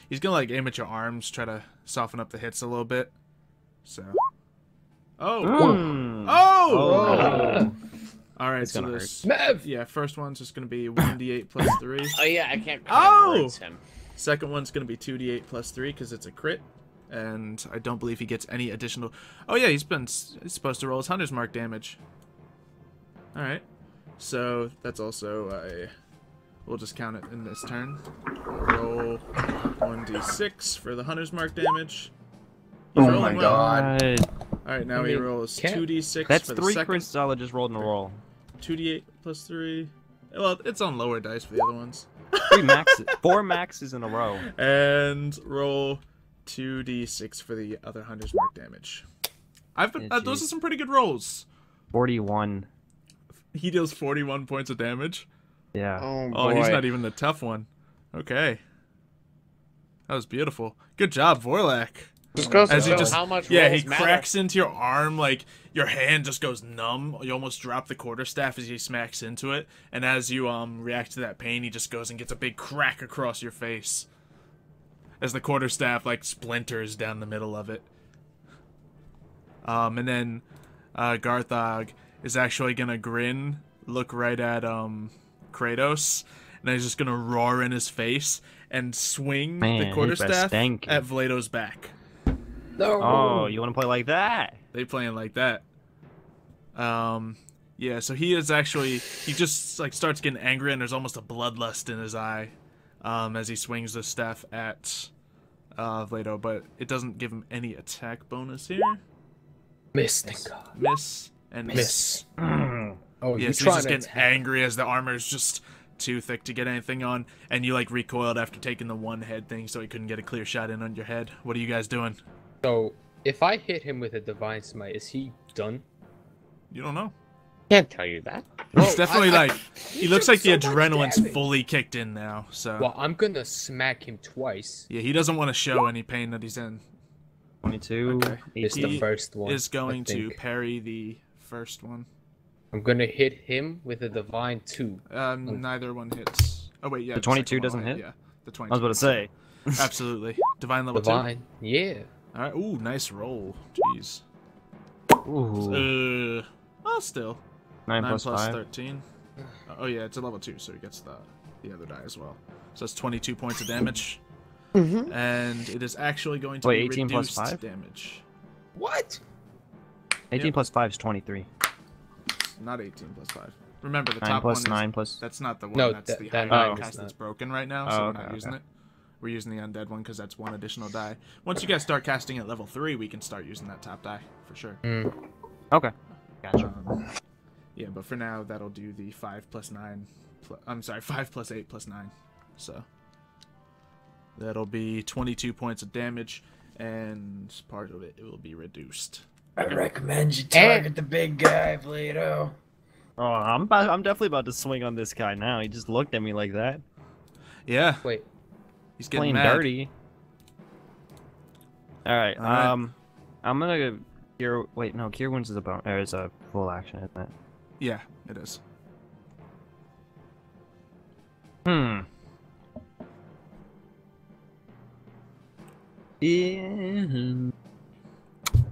He's gonna like aim at your arms, try to soften up the hits a little bit. So. Oh! Oh! Alright, so this. Yeah, first one's just gonna be 1d8 plus 3. Oh yeah, I can't. Him. Second one's gonna be 2d8 plus 3 because it's a crit. And I don't believe he gets any additional. Oh yeah, he's supposed to roll his Hunter's Mark damage. Alright. So that's also a. We'll just count it in this turn. Roll 1d6 for the Hunter's Mark damage. He's Oh my god. Alright, now he rolls 2d6 That's for the 3 second. crits I just rolled in a roll. 2d8 plus 3. Well, it's on lower dice for the other ones. 4 maxes in a row. And roll 2d6 for the other Hunter's Mark damage. Those are some pretty good rolls. 41. He deals 41 points of damage. Yeah. Oh, he's not even the tough one. Okay. That was beautiful. Good job, Vorlak. Just goes to As he show just, how much yeah, rolls he matter. cracks into your arm, like your hand just goes numb. You almost drop the quarterstaff as he smacks into it, and as you react to that pain, he just goes and gets a big crack across your face. As the quarterstaff like splinters down the middle of it. And then Garthog is actually gonna grin, look right at Kratos, and he's just gonna roar in his face and swing the quarterstaff at Vlado's back. No. Oh, you want to play like that? They playing like that. Yeah, so he just like starts getting angry and there's almost a bloodlust in his eye as he swings the staff at Vlado, but it doesn't give him any attack bonus here. Miss, thank God. Miss and miss. Oh, yeah, so he's just getting angry as the armor's just too thick to get anything on, and you like recoiled after taking the one head thing so he couldn't get a clear shot in on your head. What are you guys doing? So, if I hit him with a Divine Smite, is he done? You don't know. Can't tell you that. It's definitely he looks like the adrenaline's fully kicked in now, so. Well, I'm gonna smack him twice. Yeah, he doesn't want to show any pain that he's in. 22. Okay. It's the first one. Is going to parry the first one. I'm gonna hit him with a Divine 2. Neither one hits. Oh wait, yeah. The 22 doesn't hit? Yeah, the 22. I was about to say. Absolutely. Divine level 2. Divine, yeah. Alright, ooh, nice roll. Jeez. Ooh. Well, still. 9 plus 5. 13. Oh yeah, it's a level 2, so he gets the other die as well. So it's 22 points of damage. And it is actually going to be 18 plus reduced 5? damage. What? 18 plus 5 is 23. Not 18 plus 5. Remember, the 9 top plus one is... 9 plus... That's not the one, No, that's the that high 9 cast is that's not. broken right now, so we're not using it. We're using the undead one because that's one additional die. Once you guys start casting at level 3, we can start using that top die, for sure. Okay. Gotcha. Yeah, but for now, that'll do the 5 plus 9... I'm sorry, 5 plus 8 plus 9. So... That'll be 22 points of damage, and part of it will be reduced. I recommend you target the big guy, Vlado. Oh, I'm definitely about to swing on this guy now. He just looked at me like that. Yeah. Wait. He's getting Playing mad. dirty. Alright, I'm gonna cure... Wait, no, cure wounds is a full action, isn't it? Yeah, it is. Yeah.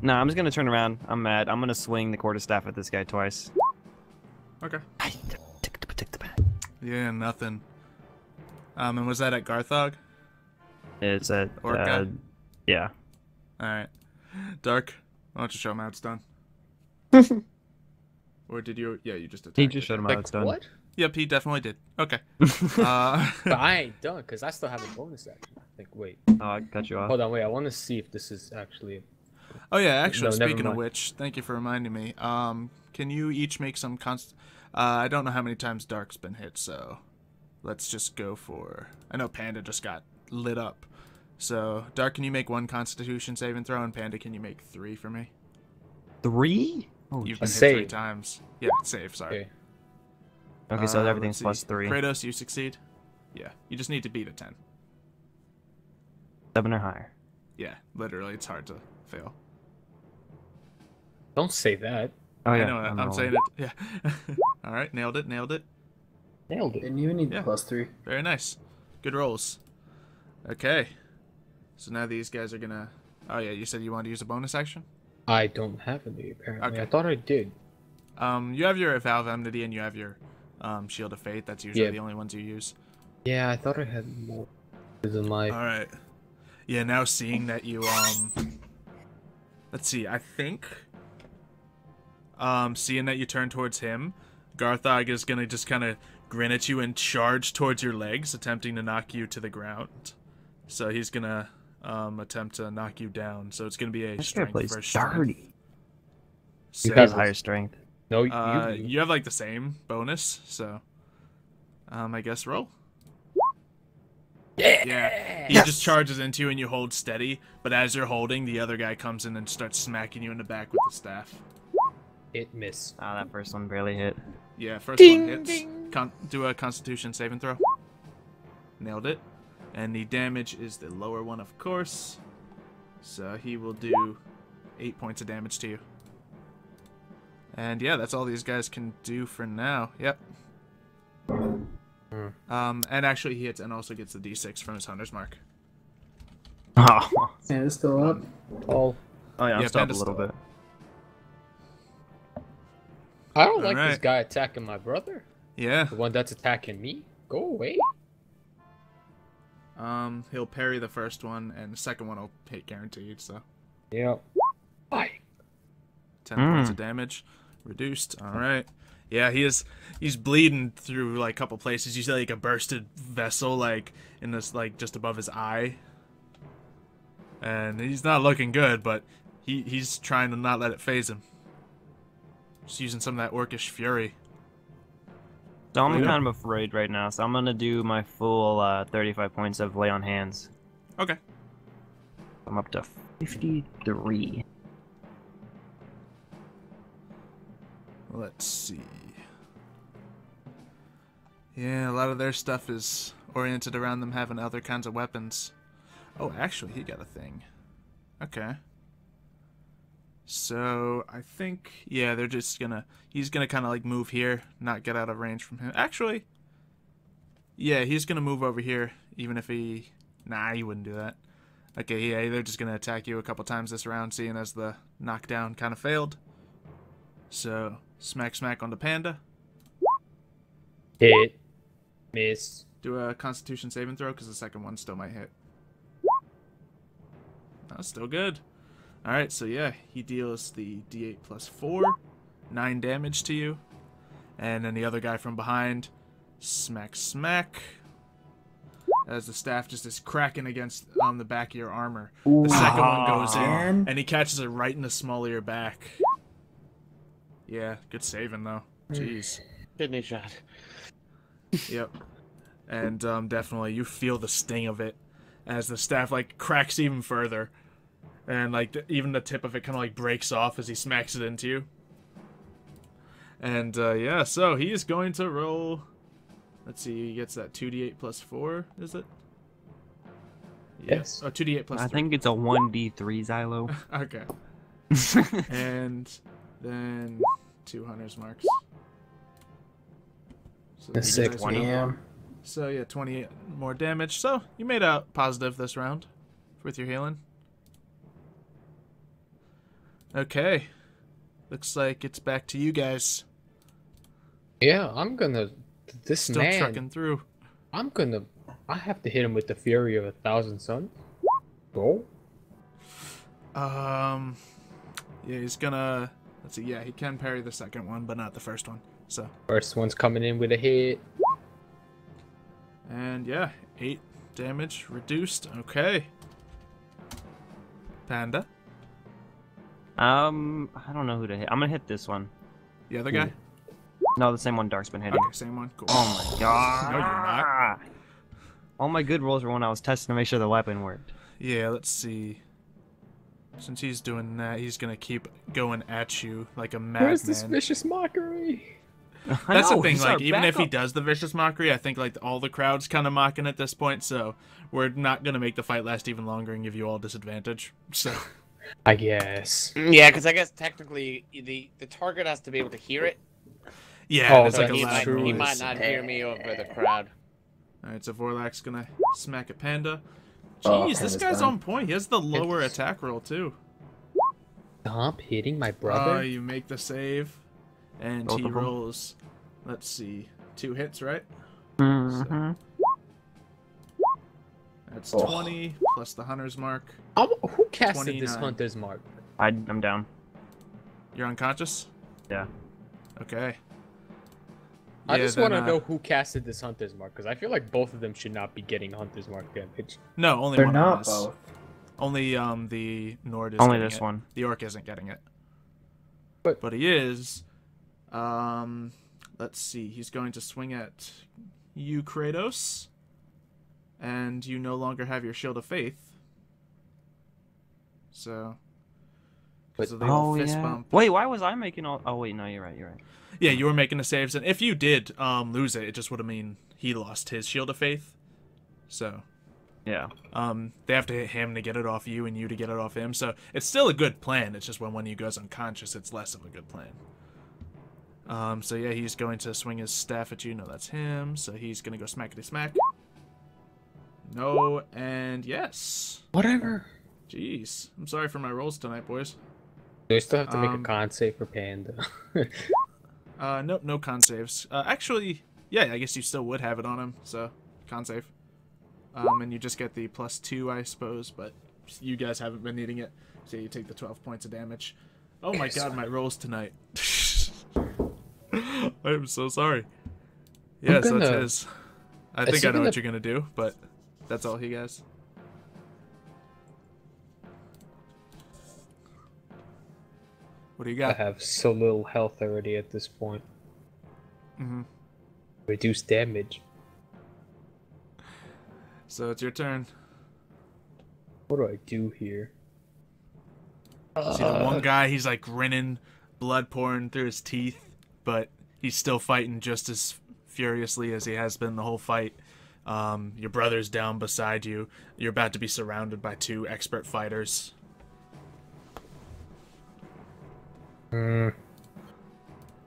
No, I'm just gonna turn around. I'm mad. I'm gonna swing the quarterstaff at this guy twice. Okay. Yeah, nothing. And was that at Garthog? It's at Orc guy? yeah. Alright. Dark, why don't you show him how it's done? Or did you... Yeah, you just attacked He just showed him how Like, it's done. what? Yep, he definitely did. Okay. But I ain't done, because I still have a bonus action. I think, wait. Oh, I cut you off. Hold on, wait. I want to see if this is actually... Oh yeah, actually, No, never speaking of mind. which, thank you for reminding me. Can you each make some I don't know how many times Dark's been hit, so... let's just go for... I know Panda just got lit up. So, Dark, can you make 1 Constitution saving throw? And Panda, can you make 3 for me? 3? Oh, You've been hit save. 3 times. Yeah, save, sorry. okay, so everything's let's see. +3. Kratos, you succeed? Yeah, you just need to beat a 10. 7 or higher. Yeah, literally, it's hard to fail. Don't say that. Oh yeah, I know, I'm saying it. Yeah. Alright, nailed it. Nailed it. And you need Yeah. +3. Very nice. Good rolls. Okay. So now these guys are gonna... Oh yeah, you said you wanted to use a bonus action? I don't have any, apparently. Okay. I thought I did. You have your Vow of Enmity and you have your Shield of Fate. That's usually the only ones you use. Yeah, I thought I had more than my... Alright. Yeah, now seeing that you, let's see, I think... seeing that you turn towards him, Garthog is gonna just kind of grin at you and charge towards your legs, attempting to knock you to the ground. So he's gonna attempt to knock you down. So it's gonna be a strength versus strength. dirty. So, You have higher strength. No, you have like the same bonus, so I guess roll. Yeah. He just charges into you and you hold steady, but as you're holding, the other guy comes in and starts smacking you in the back with the staff. It missed. Ah, that first one barely hit. Yeah, first one hits. Do a Constitution saving throw. Nailed it. And the damage is the lower one, of course. So he will do 8 points of damage to you. And yeah, that's all these guys can do for now. Yep. And actually he hits and also gets the D6 from his Hunter's Mark. Oh, Yeah, it's still up. Oh, yeah, I'm Yeah, still up a Panda's little still bit. I don't like this Alright. guy attacking my brother. Yeah. The one that's attacking me. Go away. He'll parry the first one, and the second one will hit guaranteed, so. Yeah. Bye. 10 points of damage. Reduced. Alright. Yeah, he's bleeding through, like, a couple places. You see, like, a bursted vessel, like, in this, like, just above his eye. And he's not looking good, but he's trying to not let it phase him. Just using some of that orcish fury. So I'm kind of afraid right now, so I'm gonna do my full 35 points of lay on hands. Okay. I'm up to 53. Let's see. Yeah, a lot of their stuff is oriented around them having other kinds of weapons. Oh, actually, he got a thing. Okay. So, I think, yeah, they're just gonna, he's gonna kind of like move here, not get out of range from him. Actually, yeah, he's gonna move over here, even if he, nah, he wouldn't do that. Okay, yeah, they're just gonna attack you a couple times this round, seeing as the knockdown kind of failed. So, smack on the panda. Hit. Miss. Do a Constitution saving throw, because the second one still might hit. That's still good. Alright, so yeah, he deals the D8 plus 4, 9 damage to you. And then the other guy from behind, smack. As the staff just is cracking against the back of your armor. The second one goes in, and he catches it right in the small of your back. Yeah, good saving though. Jeez. Kidney shot. Yep. And definitely you feel the sting of it as the staff like cracks even further. And like even the tip of it kind of like breaks off as he smacks it into you. And yeah, so he is going to roll. Let's see, he gets that 2d8 plus 4, is it? Yes. Oh, 2d8 plus 3. I think it's a 1d3 Xylo. Okay. And then 2 Hunter's Marks. So That's you 6 guys will- PM. So yeah, 28 more damage. So you made out positive this round with your healing. Okay. Looks like it's back to you guys. Yeah, I'm gonna. This Still man. trucking through. I'm gonna. I have to hit him with the fury of 1,000 suns. Go. Yeah, he's gonna. Let's see. Yeah, he can parry the second one, but not the first one. So. First one's coming in with a hit. And yeah, 8 damage reduced. Okay. Panda. I don't know who to hit. I'm gonna hit this one. The other guy. No, the same one Dark's been hitting. Okay, same one. Cool. Oh my god. No, you're not. All my good rolls were when I was testing to make sure the weapon worked. Yeah, let's see. Since he's doing that, he's gonna keep going at you like a madman. Where's this vicious mockery? That's the thing, like, even if he does the vicious mockery, I think, like, all the crowd's kind of mocking at this point, so we're not gonna make the fight last even longer and give you all disadvantage, so... I guess. Yeah, because I guess technically the target has to be able to hear it. Yeah, Oh, there's like a he, lag might, he roll. might not hear me over the crowd. Alright, so Vorlak's gonna smack a Panda. Oh, Jeez, this Panda's guy's done. on point. He has the lower attack roll, too. Stop hitting my brother. You make the save, and Both he of them. rolls, let's see, 2 hits, right? Mm-hmm. That's Oh. 20, plus the Hunter's Mark. Who casted this 29. Hunter's Mark? I'm down. You're unconscious? Yeah. Okay. I Yeah, just then, want to know who casted this Hunter's Mark, because I feel like both of them should not be getting Hunter's Mark damage. No, only They're one of them not is. both. Only the Nord is Only getting this it. one. The Orc isn't getting it. But he is. Let's see. He's going to swing at you, Kratos. And you no longer have your Shield of Faith. So... because of the old fist bump. Wait, why was I making all... Oh, wait, no, you're right, you're right. Yeah, you were making the saves, and if you did lose it, it just would have mean he lost his Shield of Faith. So... Yeah. they have to hit him to get it off you and you to get it off him. So it's still a good plan. It's just when one of you goes unconscious, it's less of a good plan. So yeah, he's going to swing his staff at you. No, that's him. So he's going to go smackety smack. No, and yes. whatever. Jeez. I'm sorry for my rolls tonight, boys. Do I still have to make a con save for Panda? Nope, no con saves. Actually, yeah, I guess you still would have it on him. So, con save. And you just get the +2, I suppose, but you guys haven't been needing it, so you take the 12 points of damage. Oh my god, my rolls tonight. I'm so sorry. Yes, that's his. I think I know what you're gonna do, but that's all he gets. What do you I got? have so little health already at this point. Mm-hmm. Reduce damage. So it's your turn. What do I do here? See the one guy, he's like grinning, blood pouring through his teeth, but he's still fighting just as furiously as he has been the whole fight. Your brother's down beside you. You're about to be surrounded by 2 expert fighters.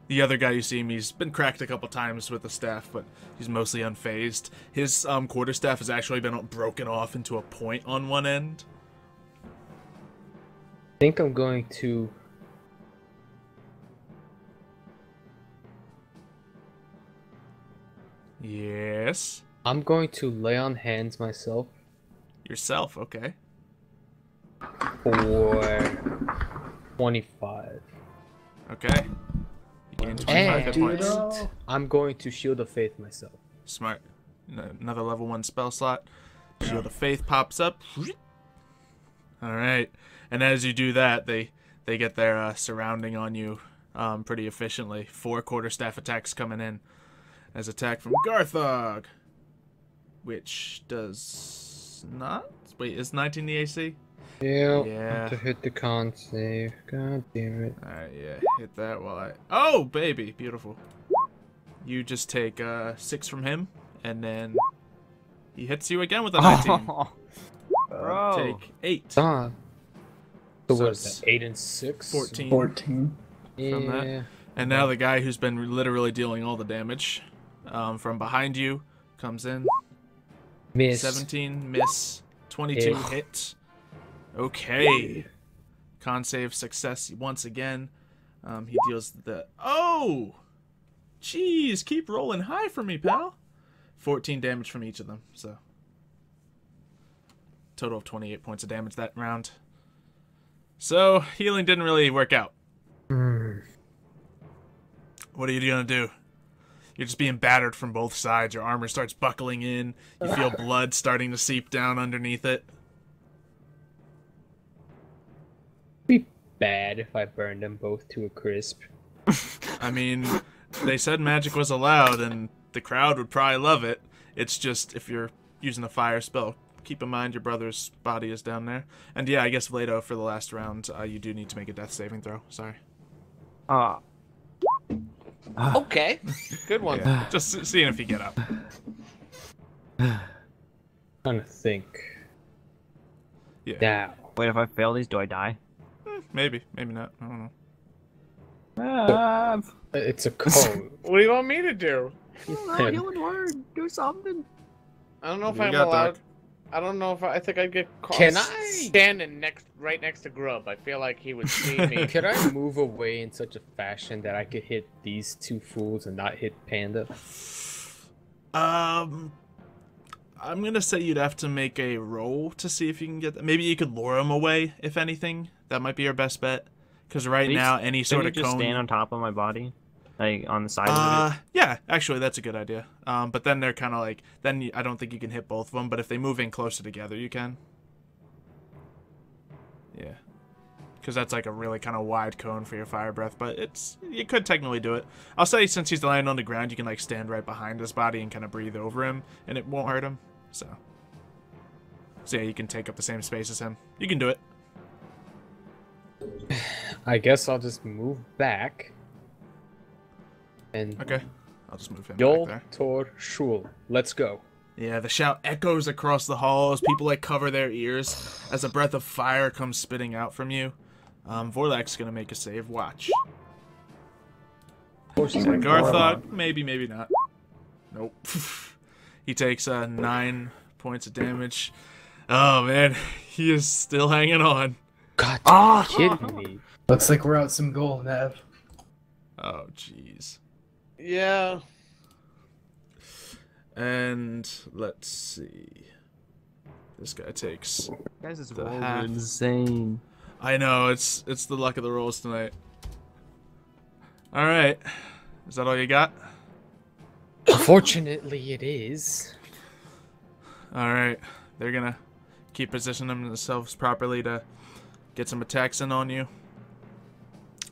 The other guy you see him, he's been cracked a couple times with the staff, but he's mostly unfazed. His quarterstaff has actually been broken off into a point on one end. I think I'm going to... Yes. I'm going to lay on hands myself Yourself, okay. for 25. Okay. You gain 25 hit points. And I'm going to Shield of Faith myself. Smart. Another level 1 spell slot. Shield of Faith pops up. Alright. And as you do that, they get their surrounding on you pretty efficiently. 4 quarterstaff attacks coming in. As attack from Garthog. Which does not... Wait, is 19 the AC? Yeah. To hit the con save. God damn it. Alright, yeah. Hit that while I... Oh, baby. Beautiful. You just take 6 from him, and then he hits you again with a 19. Bro. Take 8. So what is it's that? 8 and 6? 14. 14. From that. And now the guy who's been literally dealing all the damage from behind you comes in. Miss. 17, miss. 22, hit. Okay. Con save success once again. He deals the... Oh! Jeez, keep rolling high for me, pal. 14 damage from each of them, so... Total of 28 points of damage that round. So, healing didn't really work out. What are you gonna do? You're just being battered from both sides. Your armor starts buckling in. You feel blood starting to seep down underneath it. Be bad if I burned them both to a crisp. I mean, they said magic was allowed, and the crowd would probably love it. It's just if you're using a fire spell, keep in mind your brother's body is down there. And yeah, I guess Vlado, for the last round, you do need to make a death saving throw. Sorry. Okay, good one. Yeah, just seeing if you get up. Trying to think. Yeah. Now. Wait, if I fail these, do I die? Maybe not. I don't know. It's a code. What do you want me to do? Healing word. Do something. I don't know if You I'm got allowed. that. I don't know if I think I'd get caught. Can I? Standing right next to Grub? I feel like he would see me. Could I move away in such a fashion that I could hit these two fools and not hit Panda? I'm gonna say you'd have to make a roll to see if you can get that. Maybe you could lure him away, if anything. That might be your best bet. Because right now, any sort of just cone... stand on top of my body? Like, on the side of it? Yeah, actually, that's a good idea. But then they're kind of like... Then I don't think you can hit both of them, but if they move in closer together, you can. Yeah. Because that's like a really kind of wide cone for your fire breath, but you could technically do it. I'll say since he's lying on the ground, you can like stand right behind his body and kind of breathe over him, and it won't hurt him. So yeah, you can take up the same space as him. You can do it. I guess I'll just move back. And Okay. I'll just move him Yol back there. Tor Shul. Let's go. Yeah, the shout echoes across the halls. People like cover their ears as a breath of fire comes spitting out from you. Vorlak's gonna make a save. Watch. Garthog, maybe not. Nope. He takes 9 points of damage. Oh man, he is still hanging on. God, are you kidding me? Looks like we're out some gold, Nev. Oh jeez. Yeah. And let's see. This guy takes. Guys, this the rolls half. are insane. I know, it's the luck of the rolls tonight. All right, is that all you got? Unfortunately, it is. All right, they're gonna keep positioning themselves properly to get some attacks in on you.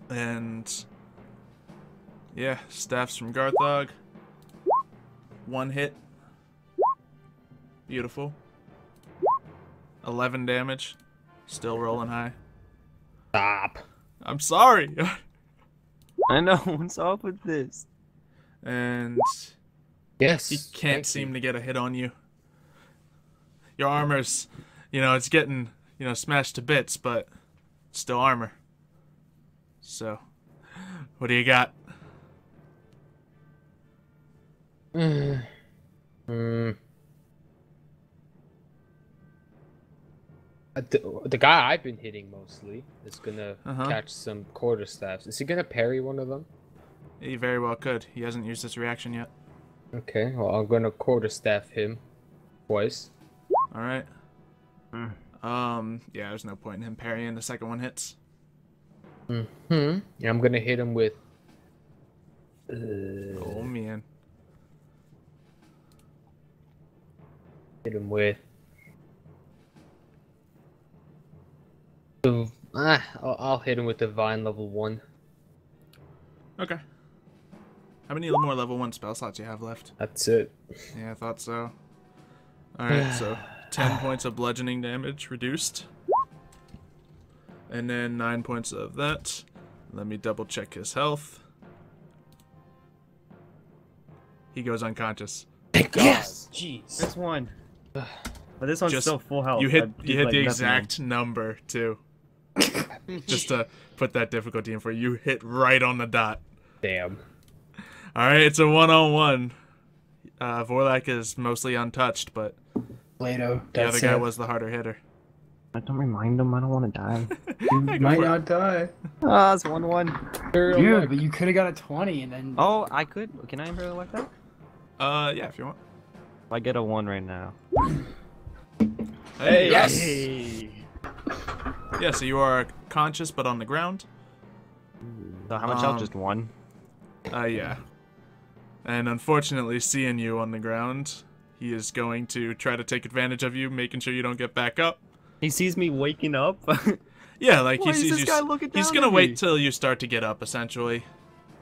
And yeah, staffs from Garthog. 1 hit. Beautiful. 11 damage. Still rolling high. Stop. I'm sorry. I know, what's up with this? And Yes. he can't seem to get a hit on you. Your armor's, it's getting, smashed to bits, but it's still armor. So, what do you got? The guy I've been hitting mostly is gonna Uh-huh. catch some quarterstaffs. Is he gonna parry one of them? He very well could. He hasn't used his reaction yet. Okay, well I'm gonna quarterstaff him twice. All right. Yeah, there's no point in him parrying. The second one hits. Yeah, I'm gonna hit him with. Oh man. Hit him with. I'll hit him with Divine level 1. Okay. How many more level 1 spell slots you have left? That's it. Yeah, I thought so. Alright, so 10 points of bludgeoning damage reduced. And then 9 points of that. Let me double check his health. He goes unconscious. Thank God. Yes! Jeez. This one. But this one's Just- still full health. You hit I did, the nothing. exact number, too. Just to put that difficulty in for you. You hit right on the dot. Damn. Alright, it's a 1-on-1. Vorlak is mostly untouched, but Plato, the other guy was the harder hitter. Don't remind him, I don't want to die. You might not die. Ah, it's 1-1. Dude, but you could have got a 20 and then... Oh, I could. Can I improve like that? Yeah, if you want. I get a 1 right now. Hey, Yes! Yeah, so you are conscious but on the ground. So how much health? Just 1? Yeah. And unfortunately, seeing you on the ground, he is going to try to take advantage of you, making sure you don't get back up. He sees me waking up. Yeah, like Why he is sees this you. guy looking He's down gonna at wait me? till you start to get up, essentially.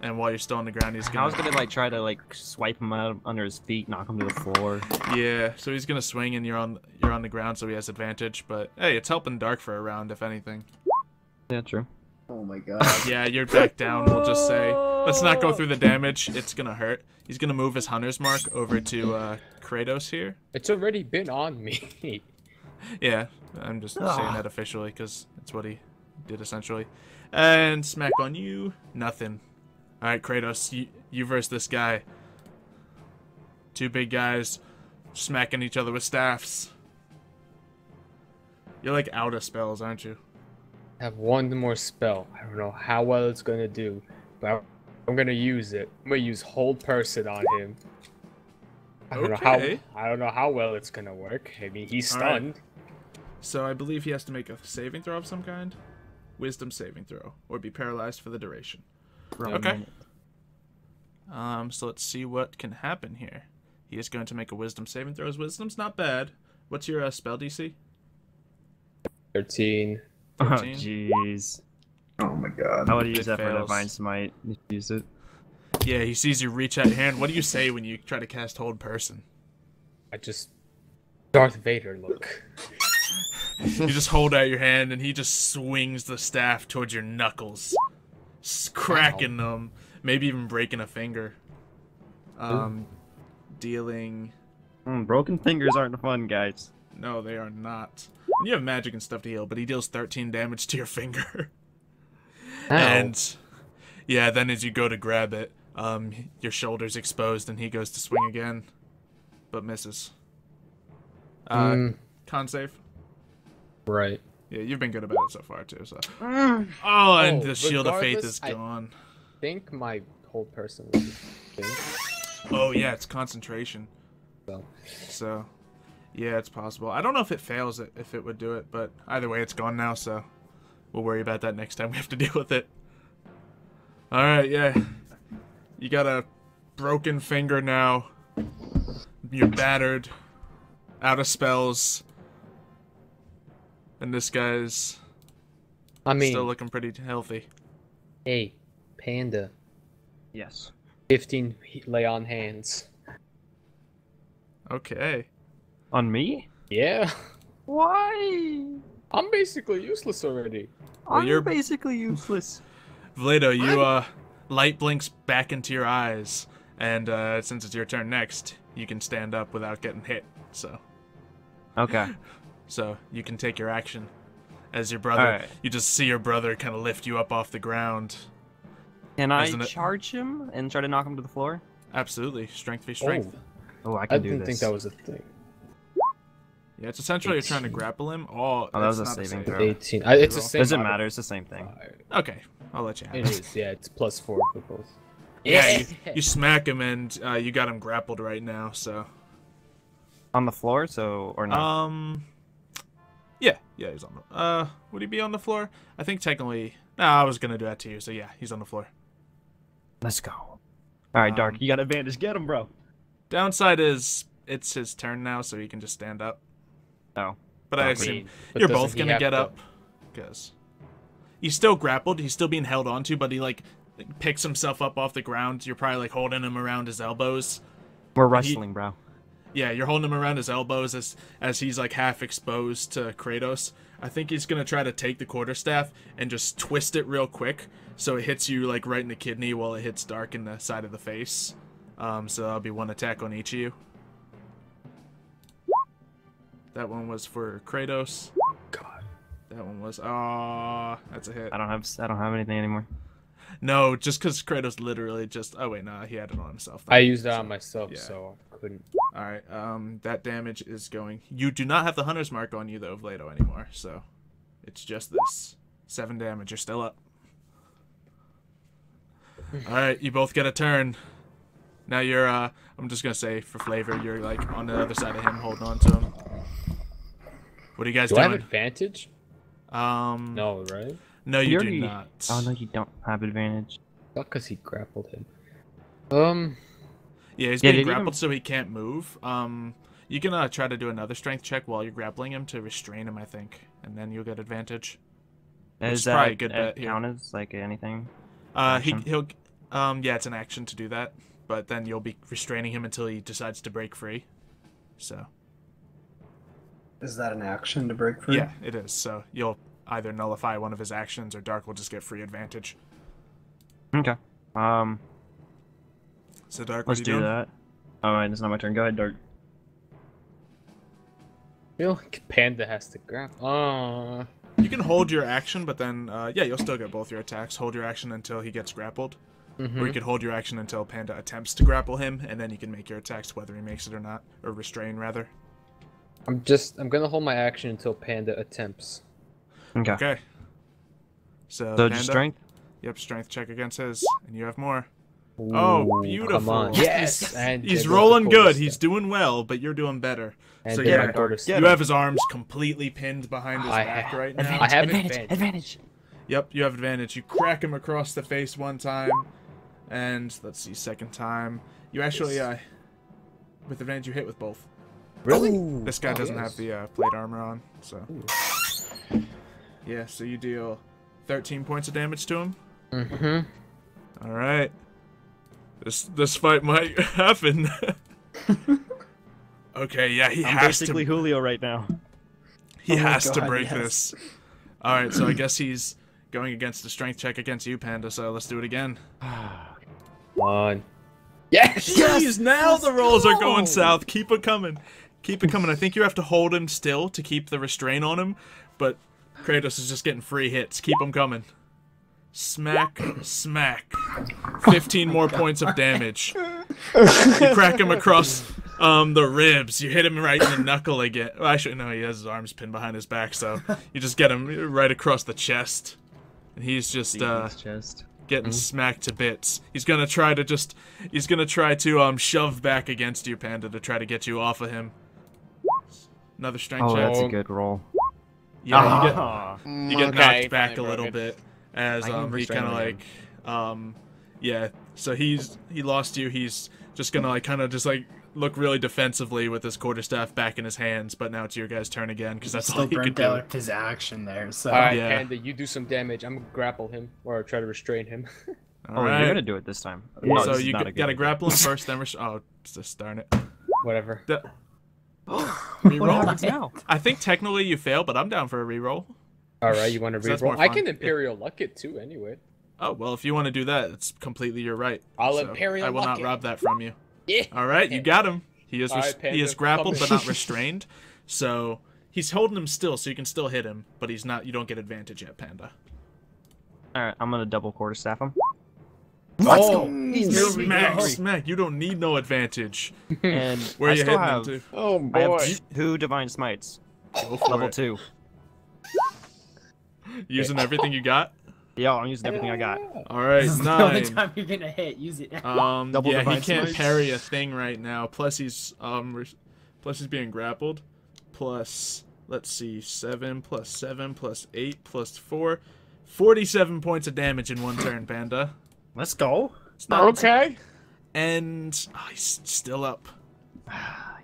And while you're still on the ground, he's I was gonna... gonna like try to like swipe him out under his feet, knock him to the floor. Yeah, so he's gonna swing and you're on the ground, so he has advantage. But hey, it's helping Dark for a round, if anything. Yeah, true. Oh my god. Yeah, you're back down, we'll just say. Let's not go through the damage, it's gonna hurt. He's gonna move his hunter's mark over to Kratos here. It's already been on me. Yeah, I'm just saying that officially because it's what he did essentially. And smack on you, nothing. Alright, Kratos, you versus this guy. Two big guys smacking each other with staffs. You're like out of spells, aren't you? I have one more spell. I don't know how well it's gonna do, but I'm gonna use it. I'm gonna use Hold Person on him. I don't know how well it's gonna work. I mean, he's stunned. Right. So I believe he has to make a saving throw of some kind. Wisdom saving throw, or be paralyzed for the duration. Okay. So let's see what can happen here. He is going to make a wisdom saving throw. His wisdom's not bad. What's your spell DC? 13. 13? Oh, jeez. Oh my god. I would use It that for fails. Divine Smite. Use it. Yeah, he sees you reach out your hand. What do you say when you try to cast Hold Person? I just Darth Vader look. You just hold out your hand and he just swings the staff towards your knuckles, cracking them, maybe even breaking a finger. Dealing... Broken fingers aren't fun, guys. No, they are not. And you have magic and stuff to heal, but he deals 13 damage to your finger. Ow. And yeah, then as you go to grab it, your shoulder's exposed and he goes to swing again, but misses. Con save. Right. Yeah, you've been good about it so far too. So. Oh, and the Shield of Faith is I gone. think my Hold Person was a thing. Oh yeah, it's concentration. So. So, yeah, it's possible. I don't know if it fails it, if it would do it, but either way, it's gone now. So, we'll worry about that next time we have to deal with it. All right, yeah. You got a broken finger now. You're battered, out of spells, and this guy's still looking pretty healthy. Hey, Panda. Yes. 15 lay on hands. Okay. On me? Yeah. Why? I'm basically useless already. Well, you're basically useless. Vlado, you light blinks back into your eyes, and since it's your turn next, you can stand up without getting hit. So. Okay. So you can take your action as your brother. Alright. You just see your brother kind of lift you up off the ground. Can I Isn't it- charge him and try to knock him to the floor? Absolutely, strength v strength. Oh, I I can do didn't this. think that was a thing. Yeah, it's essentially you're trying to grapple him. Oh, that was that's a not saving save. throw. 18. It's the same. Doesn't matter. It's the same thing. Okay, I'll let you have It it. is. Yeah, it's +4 for both. Yeah, you smack him and you got him grappled right now. So. On the floor, so or not? Yeah, he's on the. Would he be on the floor? I think technically. No, I was gonna do that to you. So yeah, he's on the floor. Let's go. All right, Dark, you got advantage. Get him, bro. Downside is it's his turn now, so he can just stand up. Oh. But I I assume mean, but you're doesn't both he gonna have get to- up, because he's still grappled. He's still being held onto, but he like picks himself up off the ground. You're probably like holding him around his elbows. We're wrestling, bro. Yeah, you're holding him around his elbows as he's like half exposed to Kratos. I think he's gonna try to take the quarterstaff and just twist it real quick so it hits you like right in the kidney while it hits Dark in the side of the face. So that'll be one attack on each of you. That one was for Kratos. God. That one was that's a hit. I don't have anything anymore. No, just because Kratos literally just oh wait, no, he had it on himself. I used that on myself, yeah. so I couldn't. Alright, that damage is going. You do not have the hunter's mark on you though, Vlado, anymore, so it's just this. 7 damage, you're still up. Alright, you both get a turn. Now you're I'm just gonna say for flavor, you're like on the other side of him, holding on to him. What are you guys Do I doing? have advantage? No, right? No, you do already- not. Oh no, you don't have advantage. Not because he grappled him. Yeah, he's Yeah, being did he grappled even- so he can't move. You can try to do another strength check while you're grappling him to restrain him, I think, and then you'll get advantage. Is It's probably that a good bet here. count as like anything? He Action? Yeah, it's an action to do that, but then you'll be restraining him until he decides to break free. So. Is that an action to break free? Yeah, it is. So you'll either nullify one of his actions, or Dark will just get free advantage. Okay. So Dark, Let's do that. Alright, it's not my turn. Go ahead, Dark. I feel like Panda has to grab. You can hold your action, but then, yeah, you'll still get both your attacks. Hold your action until he gets grappled. Or you could hold your action until Panda attempts to grapple him, and then you can make your attacks whether he makes it or not. Or restrain, rather. I'm gonna hold my action until Panda attempts. Okay. Okay. So So Panda, just strength? Yep, strength check against his, and you have more. Ooh, Oh, beautiful. Come on. Yes! And He's there goes the rolling good. quarter He's step. doing well, but you're doing better. And So then yeah, my quarter step. you have his arms completely pinned behind his I back have- right now. I have Advantage. Yep, you have advantage. You crack him across the face one time, and let's see, second time. You actually, with advantage, you hit with both. Really? This guy doesn't have the plate armor on, so. Yeah, so you deal 13 points of damage to him. Mm-hmm. All right. This fight might happen. Okay, yeah, he I'm has basically to. Julio right now. He Oh my has to God, break yes. this. All right, so I guess he's going against the strength check against you, Panda. So let's do it again. One. Yes! Jeez, now the rolls are going south. Keep it coming. Keep it coming. I think you have to hold him still to keep the restraint on him, but Kratos is just getting free hits. Keep them coming. Smack, smack. 15 more points of damage. You crack him across the ribs. You hit him right in the knuckle again. Well, actually, no, he has his arms pinned behind his back, so you just get him right across the chest. And he's just chest. getting smacked to bits. He's gonna try to shove back against you, Panda, to try to get you off of him. Another strength Oh, check. that's a good roll. Yeah, you get Okay, knocked back a finally little broken. bit as I can he restrain kind of him like yeah. So he lost you. He's just gonna like kind of just like look really defensively with his quarterstaff back in his hands. But now it's your guys' turn again because that's all Still he could burnt do. out his action there, so... Alright, Yeah. Panda, you do some damage. I'm gonna grapple him, or try to restrain him. All Oh, right. you're gonna do it this time. Yeah. No, So this is you not a good gotta idea. grapple him first, then oh, just darn it. Whatever. What Reroll. happens now? I think technically you fail, but I'm down for a reroll. Alright, you want to So that's reroll? more I fun. can Imperial Luck it too, anyway. Oh well, if you want to do that, it's completely your right. I'll So Imperial I will not Luck it. rob that from you. Yeah. All right, you got him. He is All right, he is Panda, grappled come but in. not restrained. So he's holding him still, so you can still hit him, but he's not. You don't get advantage yet, Panda. Alright, I'm gonna double quarterstaff him. Let's Oh, go! Smack, smack. You don't need no advantage. And Where I you still hitting him have, to? Oh I boy. have 2 divine smites. Go for Level it. 2. Using everything you got. Yeah, I'm using everything I got. All right, This is the only 9. time you're gonna hit. Use it. Double Yeah, he divine can't smites. parry a thing right now. Plus he's being grappled. Plus, let's see, 7 plus 7 plus 8 plus 4, 47 points of damage in one turn, Panda. Let's go. It's not Okay. And he's still up.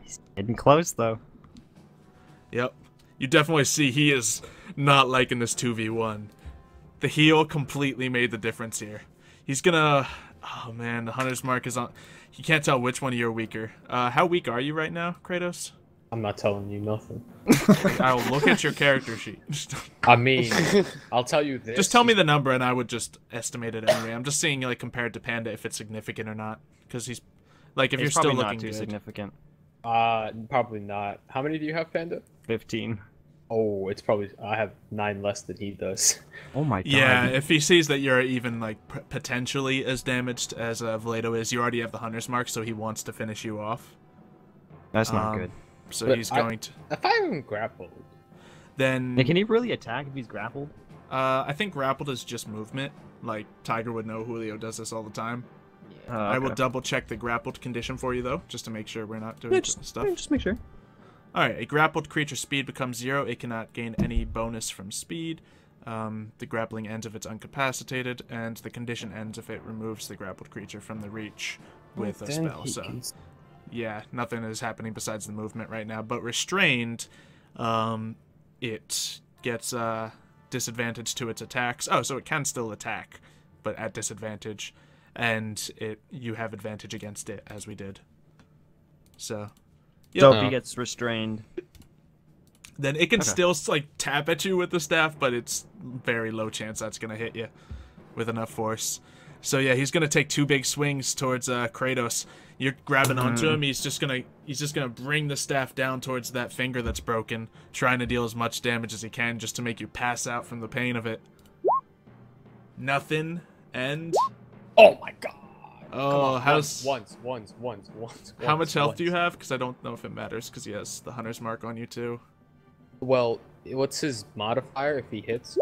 He's getting close though. Yep. You definitely see he is not liking this 2v1. The heal completely made the difference here. He's gonna... Oh man, the Hunter's Mark is on... You can't tell which one of you are weaker. How weak are you right now, Kratos? I'm not telling you nothing. I'll look at your character sheet. I mean, I'll tell you this. Just tell me the number and I would just estimate it anyway. I'm just seeing like compared to Panda if it's significant or not. Because he's... Like if It's you're still probably looking not too good. significant. Probably not. How many do you have, Panda? 15. Oh, it's probably... I have 9 less than he does. Oh my god. Yeah, if he sees that you're even like potentially as damaged as Vlado is, you already have the Hunter's Mark, so he wants to finish you off. That's not Um, good. So But he's going to. If I haven't grappled... Then Hey, can he really attack if he's grappled? I think grappled is just movement. Like Tiger would know. Julio does this all the time. I will Okay. double check the grappled condition for you though, just to make sure we're not doing stuff. Just make sure. Alright, a grappled creature's speed becomes 0. It cannot gain any bonus from speed. The grappling ends if it's incapacitated, and the condition ends if it removes the grappled creature from the reach with a spell. So, yeah, nothing is happening besides the movement right now. But restrained, it gets disadvantage to its attacks. Oh, so it can still attack, but at disadvantage. and you have advantage against it, as we did. So, yep. So if he gets restrained, then it can still like tap at you with the staff, but it's very low chance that's gonna hit you with enough force. So yeah, he's gonna take 2 big swings towards Kratos. You're grabbing onto him. He's just gonna bring the staff down towards that finger that's broken, trying to deal as much damage as he can, just to make you pass out from the pain of it. Nothing. And oh my god. Oh, how's once. how much health do you have? Because I don't know if it matters, because he has the hunter's mark on you too. Well, what's his modifier if he hits?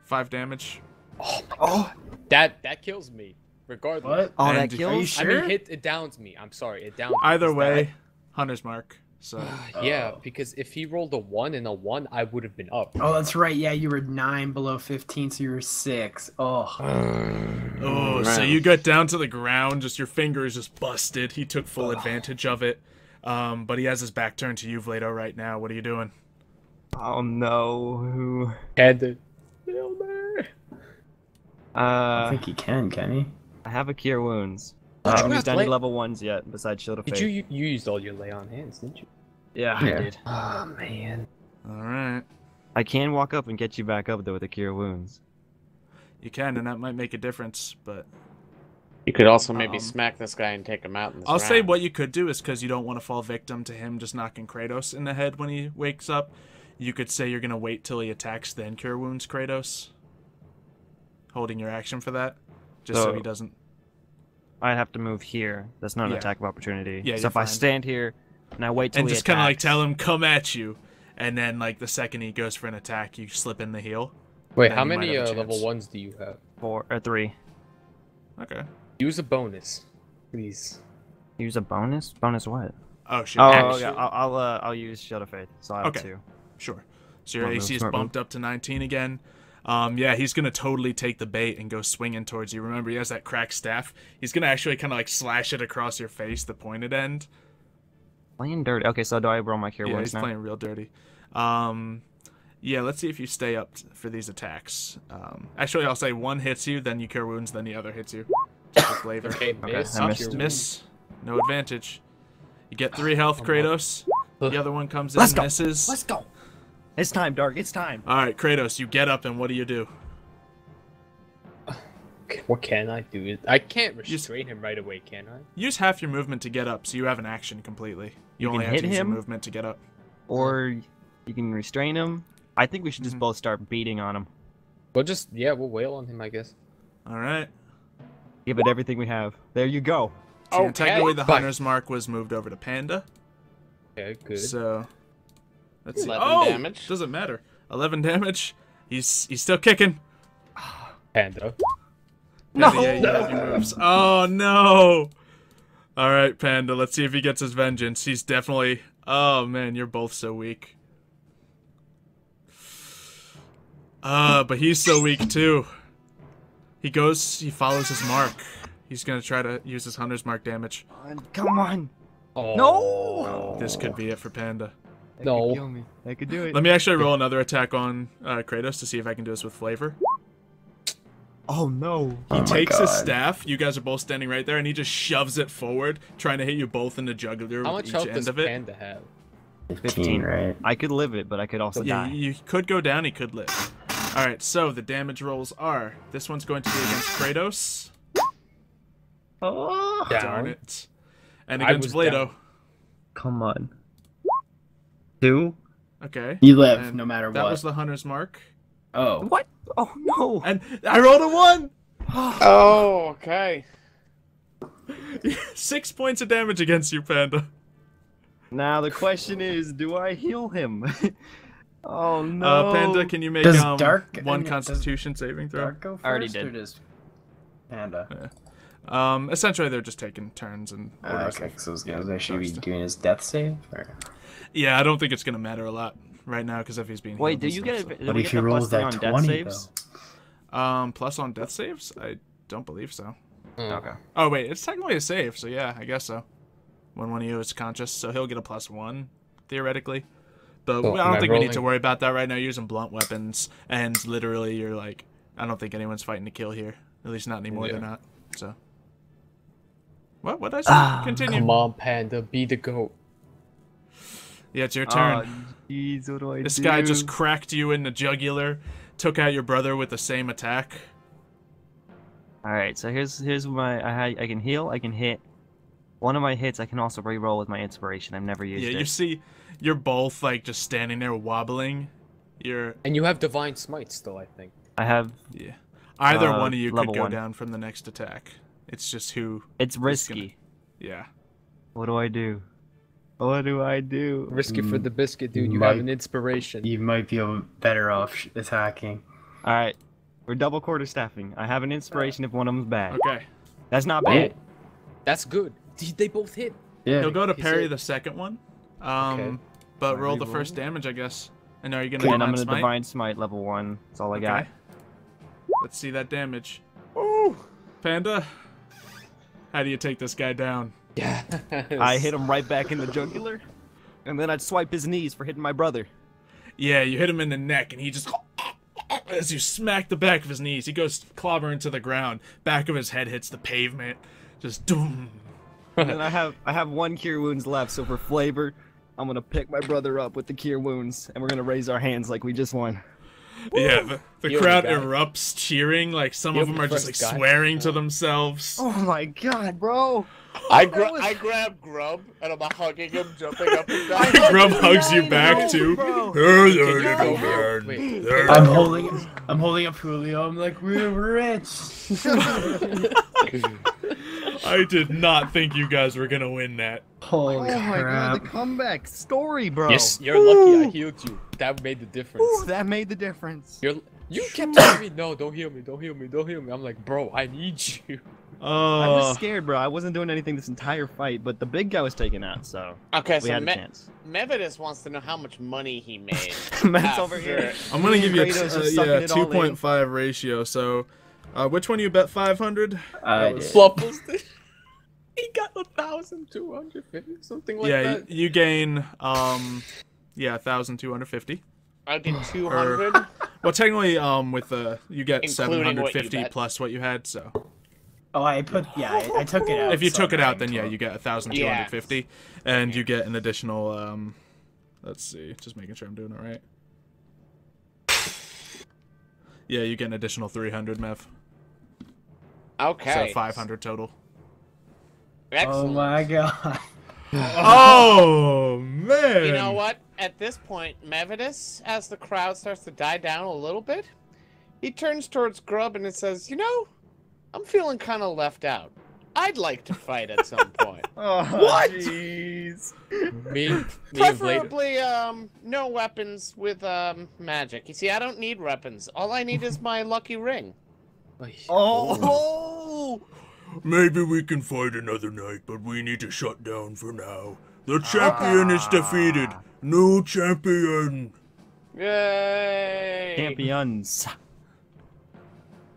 5 damage. Oh my god. That kills me. Regardless. What? Oh, And that kills? Are you sure? I mean, it downs me. I'm sorry, it downs me. Either way, hunter's mark. So yeah, because if he rolled a 1 and a 1, I would have been up. Oh, that's right. Yeah, you were 9 below 15, so you were 6. Oh. Oh, so you got down to the ground, just your finger is just busted. He took full advantage of it. But he has his back turned to you, Vlado, right now. What are you doing? oh no, who? Head. I think he can he? I have a cure wounds. Did I you haven't have used any lay- level 1s yet, besides Shield of Faith. Did you used all your lay on hands, didn't you? Yeah, I did. Oh man. Alright. I can walk up and get you back up though with a cure wounds. You can, and that might make a difference, but You could also maybe smack this guy and take him out in this I'll say round. what you could do is, because you don't want to fall victim to him just knocking Kratos in the head when he wakes up, you could say you're going to wait till he attacks, then cure wounds Kratos. Holding your action for that, just so he doesn't... I'd have to move here. That's not an Yeah. attack of opportunity. Yeah, so you're if I fine. stand here and I wait till And he just kind of like attacks- tell him, come at you, and then like the second he goes for an attack, you slip in the heal. Wait, Then how you might many have a level chance. 1s do you have? 4 or 3. Okay. Use a bonus, please. Use a bonus? Bonus what? Oh, shit. Oh, Actually- okay. I'll use Shield of Faith. So I have Okay. 2. Sure. So your Smart move, AC is smart move. bumped up to 19 again. Yeah, he's going to totally take the bait and go swinging towards you. Remember, he has that cracked staff. He's going to actually kind of like slash it across your face, the pointed end. Playing dirty. Okay, so do I roll my cure Yeah, wounds he's now? playing real dirty. Yeah, let's see if you stay up for these attacks. Actually, I'll say one hits you, then you cure wounds, then the other hits you. Just with flavor. Okay, miss. I Oh, missed. miss. No advantage. You get 3 health, Kratos. The other one comes in, Let's go. misses. Let's go. It's time, Dark. It's time. All right, Kratos, you get up, and what do you do? What can I do? I can't restrain him right away, can I? Use half your movement to get up, so you have an action completely. You You only can have hit to use your him? movement to get up. Or you can restrain him. I think we should just both start beating on him. We'll just, we'll wail on him, I guess. All right. Give it everything we have. There you go. So technically, the Bye. hunter's mark was moved over to Panda. Okay, good. So let's see. 11 damage. Doesn't matter. 11 damage. He's still kicking. Panda. Panda, yeah, you have your moves. Oh no! All right, Panda. Let's see if he gets his vengeance. He's definitely. Oh man, you're both so weak. But he's so weak too. He follows his mark. He's gonna try to use his hunter's mark damage. Come on. Oh. No! This could be it for Panda. That No. could kill me. That could do it. Let me actually roll another attack on Kratos to see if I can do this with flavor. Oh no. He takes his staff. You guys are both standing right there, and he just shoves it forward, trying to hit you both in the jugular How with much each health end does of it. Panda have? 15, right? I could live it, but I could also Yeah, die. you could go down. He could live. All right. So the damage rolls are: this one's going to be against Kratos. Oh. Darn it. And I against was Vlado. down. Come on. 2. Okay. You live And no matter that what. was the hunter's mark. Oh. What? Oh no. And I rolled a 1. Oh, okay. 6 points of damage against you, Panda. Now the question is, do I heal him? Oh no. Panda, can you make Does Dark- one does Constitution saving throw? Dark go first, I already or did. does Panda? Essentially, they're just taking turns and orders. Okay, of- so yeah, they should be first. doing his death save? Or... Yeah, I don't think it's gonna matter a lot right now because if he's being Wait, do healed you and get stuff, a, What do we if get he the rolls +3 that on death 20, saves? so. Plus on death saves? I don't believe so. Okay. Oh wait, it's technically a save, so yeah, I guess so. When one of you is conscious, so he'll get a +1 theoretically. But Cool. I Am don't I think we need to rolling? worry about that right now. You're using blunt weapons, and literally, you're like, I don't think anyone's fighting to kill here. At least not anymore. Yeah. They're not. So What? What did I say? Continue. Come on, Panda, be the goat. Yeah, it's your turn. Oh, jeez, what do I do? This guy just cracked you in the jugular, took out your brother with the same attack. All right, so here's my I can heal, I can hit. One of my hits I can also re-roll with my inspiration. I've never used it. Yeah, you see, you're both like just standing there wobbling. And you have divine smite still, I think. I have. Yeah. Either one of you could level go 1. down from the next attack. It's just who. It's risky. Yeah. What do I do? What do I do? Risky for the biscuit, dude. You might- have an inspiration. You might be better off attacking. All right, we're double quarterstaffing. I have an inspiration if one of them's bad. Okay. That's not bad. That's good. They both hit. Yeah. He'll go to He's parry hit. the second one. Okay. But I roll the re-roll? first damage, I guess. And are you gonna? And I'm Divine gonna Smite? divine smite level 1. That's all I got. Okay. Let's see that damage. Panda, how do you take this guy down? Yeah. I hit him right back in the jugular, and then I'd swipe his knees for hitting my brother. Yeah, you hit him in the neck, and he just as you smack the back of his knees, he goes clobbering to the ground. Back of his head hits the pavement. Just doom. And then I have 1 cure wounds left, so for flavor, I'm gonna pick my brother up with the cure wounds, and we're gonna raise our hands like we just won. Yeah, the You're crowd the guy. erupts, cheering. Like some You're of them the are just like first guy. swearing to themselves. Oh my god, bro! I grab Grub and I'm hugging him, jumping up and down. Grub hugs you back too. Wait. I'm holding up Julio. I'm like, we're rich. I did not think you guys were gonna win that. Holy Oh my crap. god, the comeback story, bro! Yes, you're lucky I healed you. That made the difference. Ooh, that made the difference. You kept telling me, no, don't heal me, don't heal me, don't heal me. I'm like, bro, I need you. I was scared, bro. I wasn't doing anything this entire fight, but the big guy was taken out, so Okay, we so had a chance. Mevidus wants to know how much money he made. Matt's over here. I'm gonna give you a Kratos is sucking it all in. 2.5 ratio. So, which one you bet 500? I did. Fluffles did. He got 1,250, something like Yeah, that. you gain 1,250. I did 200. Well, technically, with you get Including what you 750 bet. plus what you had. So, Oh, I took it out. if you so took it I'm out, then yeah, you get 1,250, and you get an additional. Let's see, just making sure I'm doing it right. Yeah, you get an additional 300 Mev. Okay. So 500 total. Excellent. Oh my god. Oh man! You know what? At this point, Mevidus, as the crowd starts to die down a little bit, he turns towards Grub and it says, "You know, I'm feeling kind of left out. I'd like to fight at some point. Oh, What? Jeez. Me and Vlad. Preferably, no weapons with magic. You see, I don't need weapons. All I need is my lucky ring." Oh! Maybe we can fight another night, but we need to shut down for now. The champion is defeated. New champion. Yay! Champions.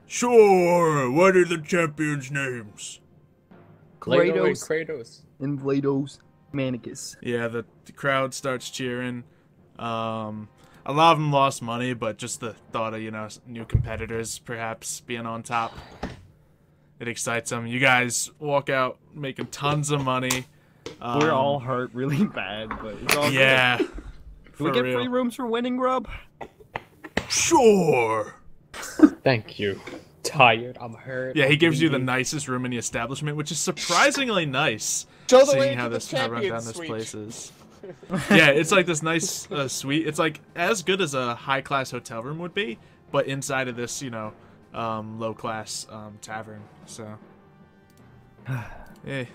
Sure. What are the champions' names? Kratos. And Vlados Manicus. Yeah, the crowd starts cheering. A lot of them lost money, but just the thought of, new competitors perhaps being on top, it excites them. You guys walk out making tons of money. We're all hurt really bad, but it's all Yeah. good. Do we for get real. free rooms for winning, Grub? Sure. Thank you. Tired. I'm hurt. Yeah, he I'm gives you the bleeding. nicest room in the establishment, which is surprisingly nice. Show the way Seeing how to the this how run down champion this suite. place is. Yeah, it's like this nice suite. It's like as good as a high-class hotel room would be, but inside of this, low-class tavern. So, yeah, you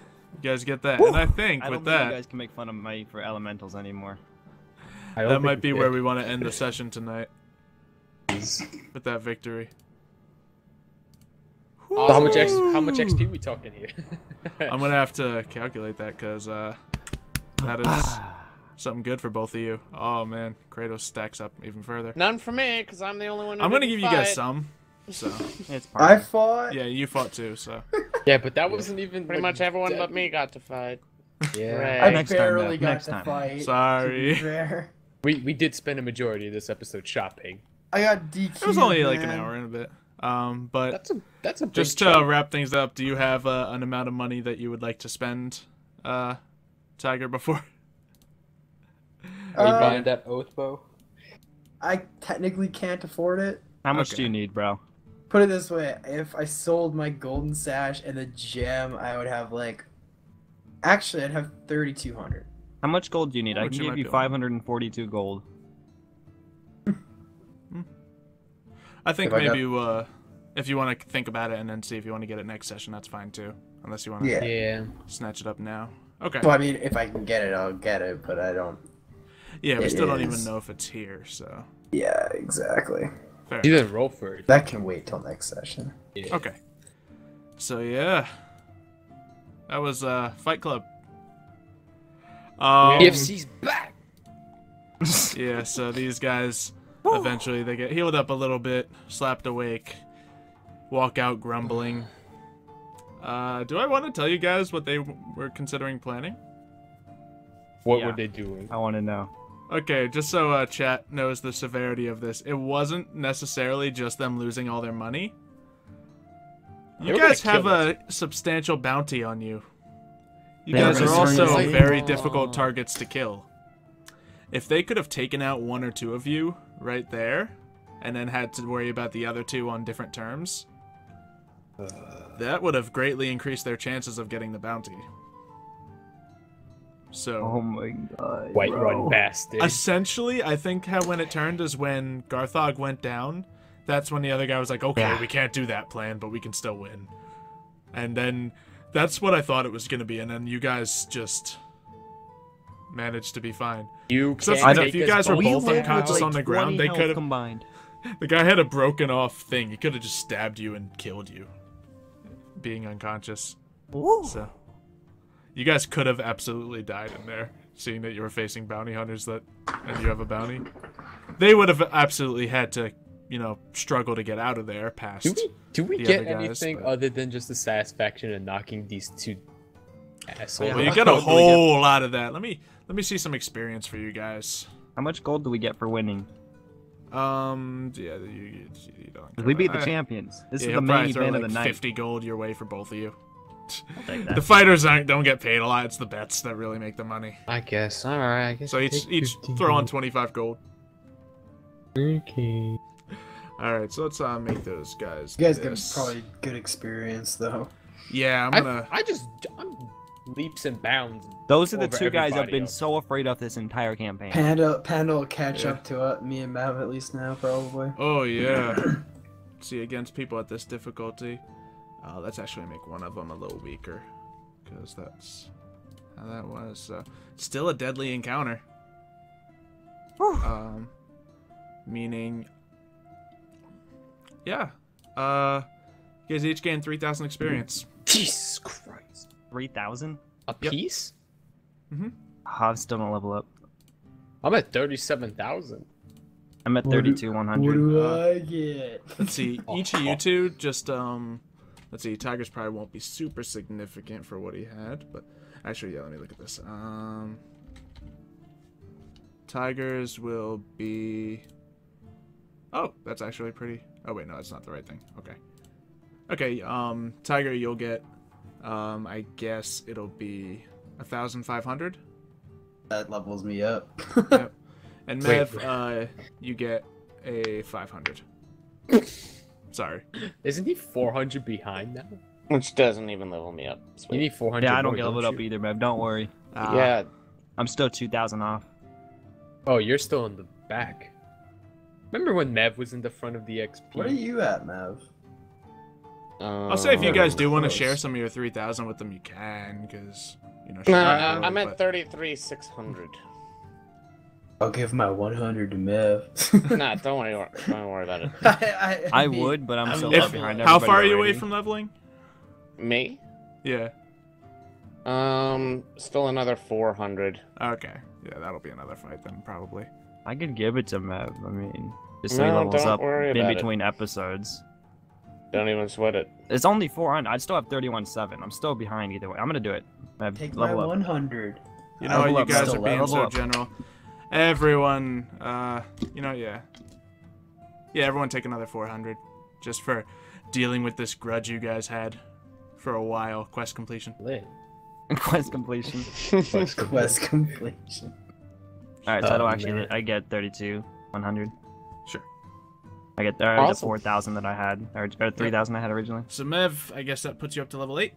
guys get that. And I think I don't with think you that, guys can make fun of me for elementals anymore. I don't that think might be we where did. we want to end the session tonight. With that victory. So how much XP we talking here? I'm gonna have to calculate that because that is something good for both of you. Oh man, Kratos stacks up even further. None for me, because I'm the only one who I'm gonna didn't give you guys fight. some. So It's I part fought. yeah, you fought too. So Yeah, but that wasn't even Pretty like, much everyone that- but me got to fight. Yeah. Hooray. I Next time, barely Matt, got next to time. fight. to be sorry. fair. We did spend a majority of this episode shopping. I got DQ. It was only like an man. hour and a bit. But that's a big just to chunk. wrap things up, do you have an amount of money that you would like to spend, Tiger, before? Are you buying that oath bow? I technically can't afford it. How much Okay. do you need, bro? Put it this way, if I sold my golden sash and the gem, I would have like... Actually, I'd have 3,200. How much gold do you need? I Which can you give might you be able- 542 gold. I think If I maybe if you want to think about it and then see if you want to get it next session, that's fine too. Unless you want to Yeah. Yeah. snatch it up now. Okay. Well, I mean, if I can get it, I'll get it, but I don't... Yeah, we it still don't even is. know if it's here, so. Yeah, exactly. Fair. You didn't roll for it. That can wait till next session. Yeah. Okay. So yeah, that was Fight Club. PFC's back. Yeah. So these guys eventually they get healed up a little bit, slapped awake, walk out grumbling. Do I want to tell you guys what they were considering planning? What Yeah. were they doing? I want to know. Okay, just so chat knows the severity of this, it wasn't necessarily just them losing all their money. They You were gonna guys have kill us. a substantial bounty on you. You They were guys are gonna also turn you very in. difficult targets to kill. If they could have taken out one or two of you right there, and then had to worry about the other two on different terms, that would have greatly increased their chances of getting the bounty. So, Oh my god. White bro. run bastard. essentially, I think how when it turned is when Garthog went down. That's when the other guy was like, okay, Yeah. we can't do that plan, but we can still win. And then that's what I thought it was going to be. And then you guys just managed to be fine. You So can't if you take guys us were both both unconscious on the ground, they could have. combined. The guy had a broken off thing. He could have just stabbed you and killed you, being unconscious. So, you guys could have absolutely died in there, seeing that you were facing bounty hunters and you have a bounty. They would have absolutely had to, struggle to get out of there past. Do we the get other guys, anything but- other than just the satisfaction of knocking these two assholes? Well, you out? get a whole lot of that. Let me see some experience for you guys. How much gold do we get for winning? Yeah, you don't. 'Cause we beat the I- champions. This yeah, is he'll the probably main throw, event of like, the night. 50 gold your way for both of you. I'll take that. The fighters don't get paid a lot. It's the bets that really make the money. I guess. All right. I guess So each throw on 25 gold. Okay. All right, so let's make those guys. You guys get this. probably good experience, though. Yeah, I'm I'm leaps and bounds. Those are the over two guys I've everybody been else. so afraid of this entire campaign. Panda will catch Yeah. up to me and Mav at least now, probably. Oh yeah. See, against people at this difficulty, let's actually make one of them a little weaker, because that's how that was. Still a deadly encounter. Meaning, yeah. You guys each gain 3,000 experience. Jesus Christ. 3,000? A Yep. piece? I'm still gonna level up. I'm at 37,000. I'm at What do- 32,100. What do I get? Let's see. Each of you two just let's see. Tiger's probably won't be super significant for what he had, but actually, yeah. Let me look at this. Tigers will be. Oh, that's actually pretty. Oh wait, no, that's not the right thing. Okay. Okay. Tiger, you'll get. I guess it'll be 1,500. That levels me up. Yep. And Wait. Mev, you get a 500. Sorry. Isn't he 400 behind now? Which doesn't even level me up. You Sweet. need 400. Yeah, I don't more, get leveled up you? either, man. Don't worry. Yeah, I'm still 2,000 off. Oh, you're still in the back. Remember when Mev was in the front of the XP? What are you at, Mav? I'll say if you guys do want to close. share some of your 3,000 with them, you can, because No, share I'm but- at 33,600. I'll give my 100 to Mav. Nah, don't worry about it. I would, but I'm so If- far behind How everybody far are you already. away from leveling? Me? Yeah. Still another 400. Okay. Yeah, that'll be another fight then, probably. I could give it to Mev. I mean, just so he No, levels don't up worry in about it. between episodes. Don't even sweat it. It's only 400. I'd still have 31.7. I'm still behind either way. I'm gonna do it. Mev, Take my level up. 100. You know, Level you up, guys still are being level so up. general. Everyone, yeah. Yeah, everyone take another 400. just for dealing with this grudge you guys had for a while. Quest completion. Lit. Quest completion. Quest completion. Alright, so man. I get 32,100. Sure. I get the Awesome. 4,000 that I had, or 3,000 I had originally. So Mev, I guess that puts you up to level 8.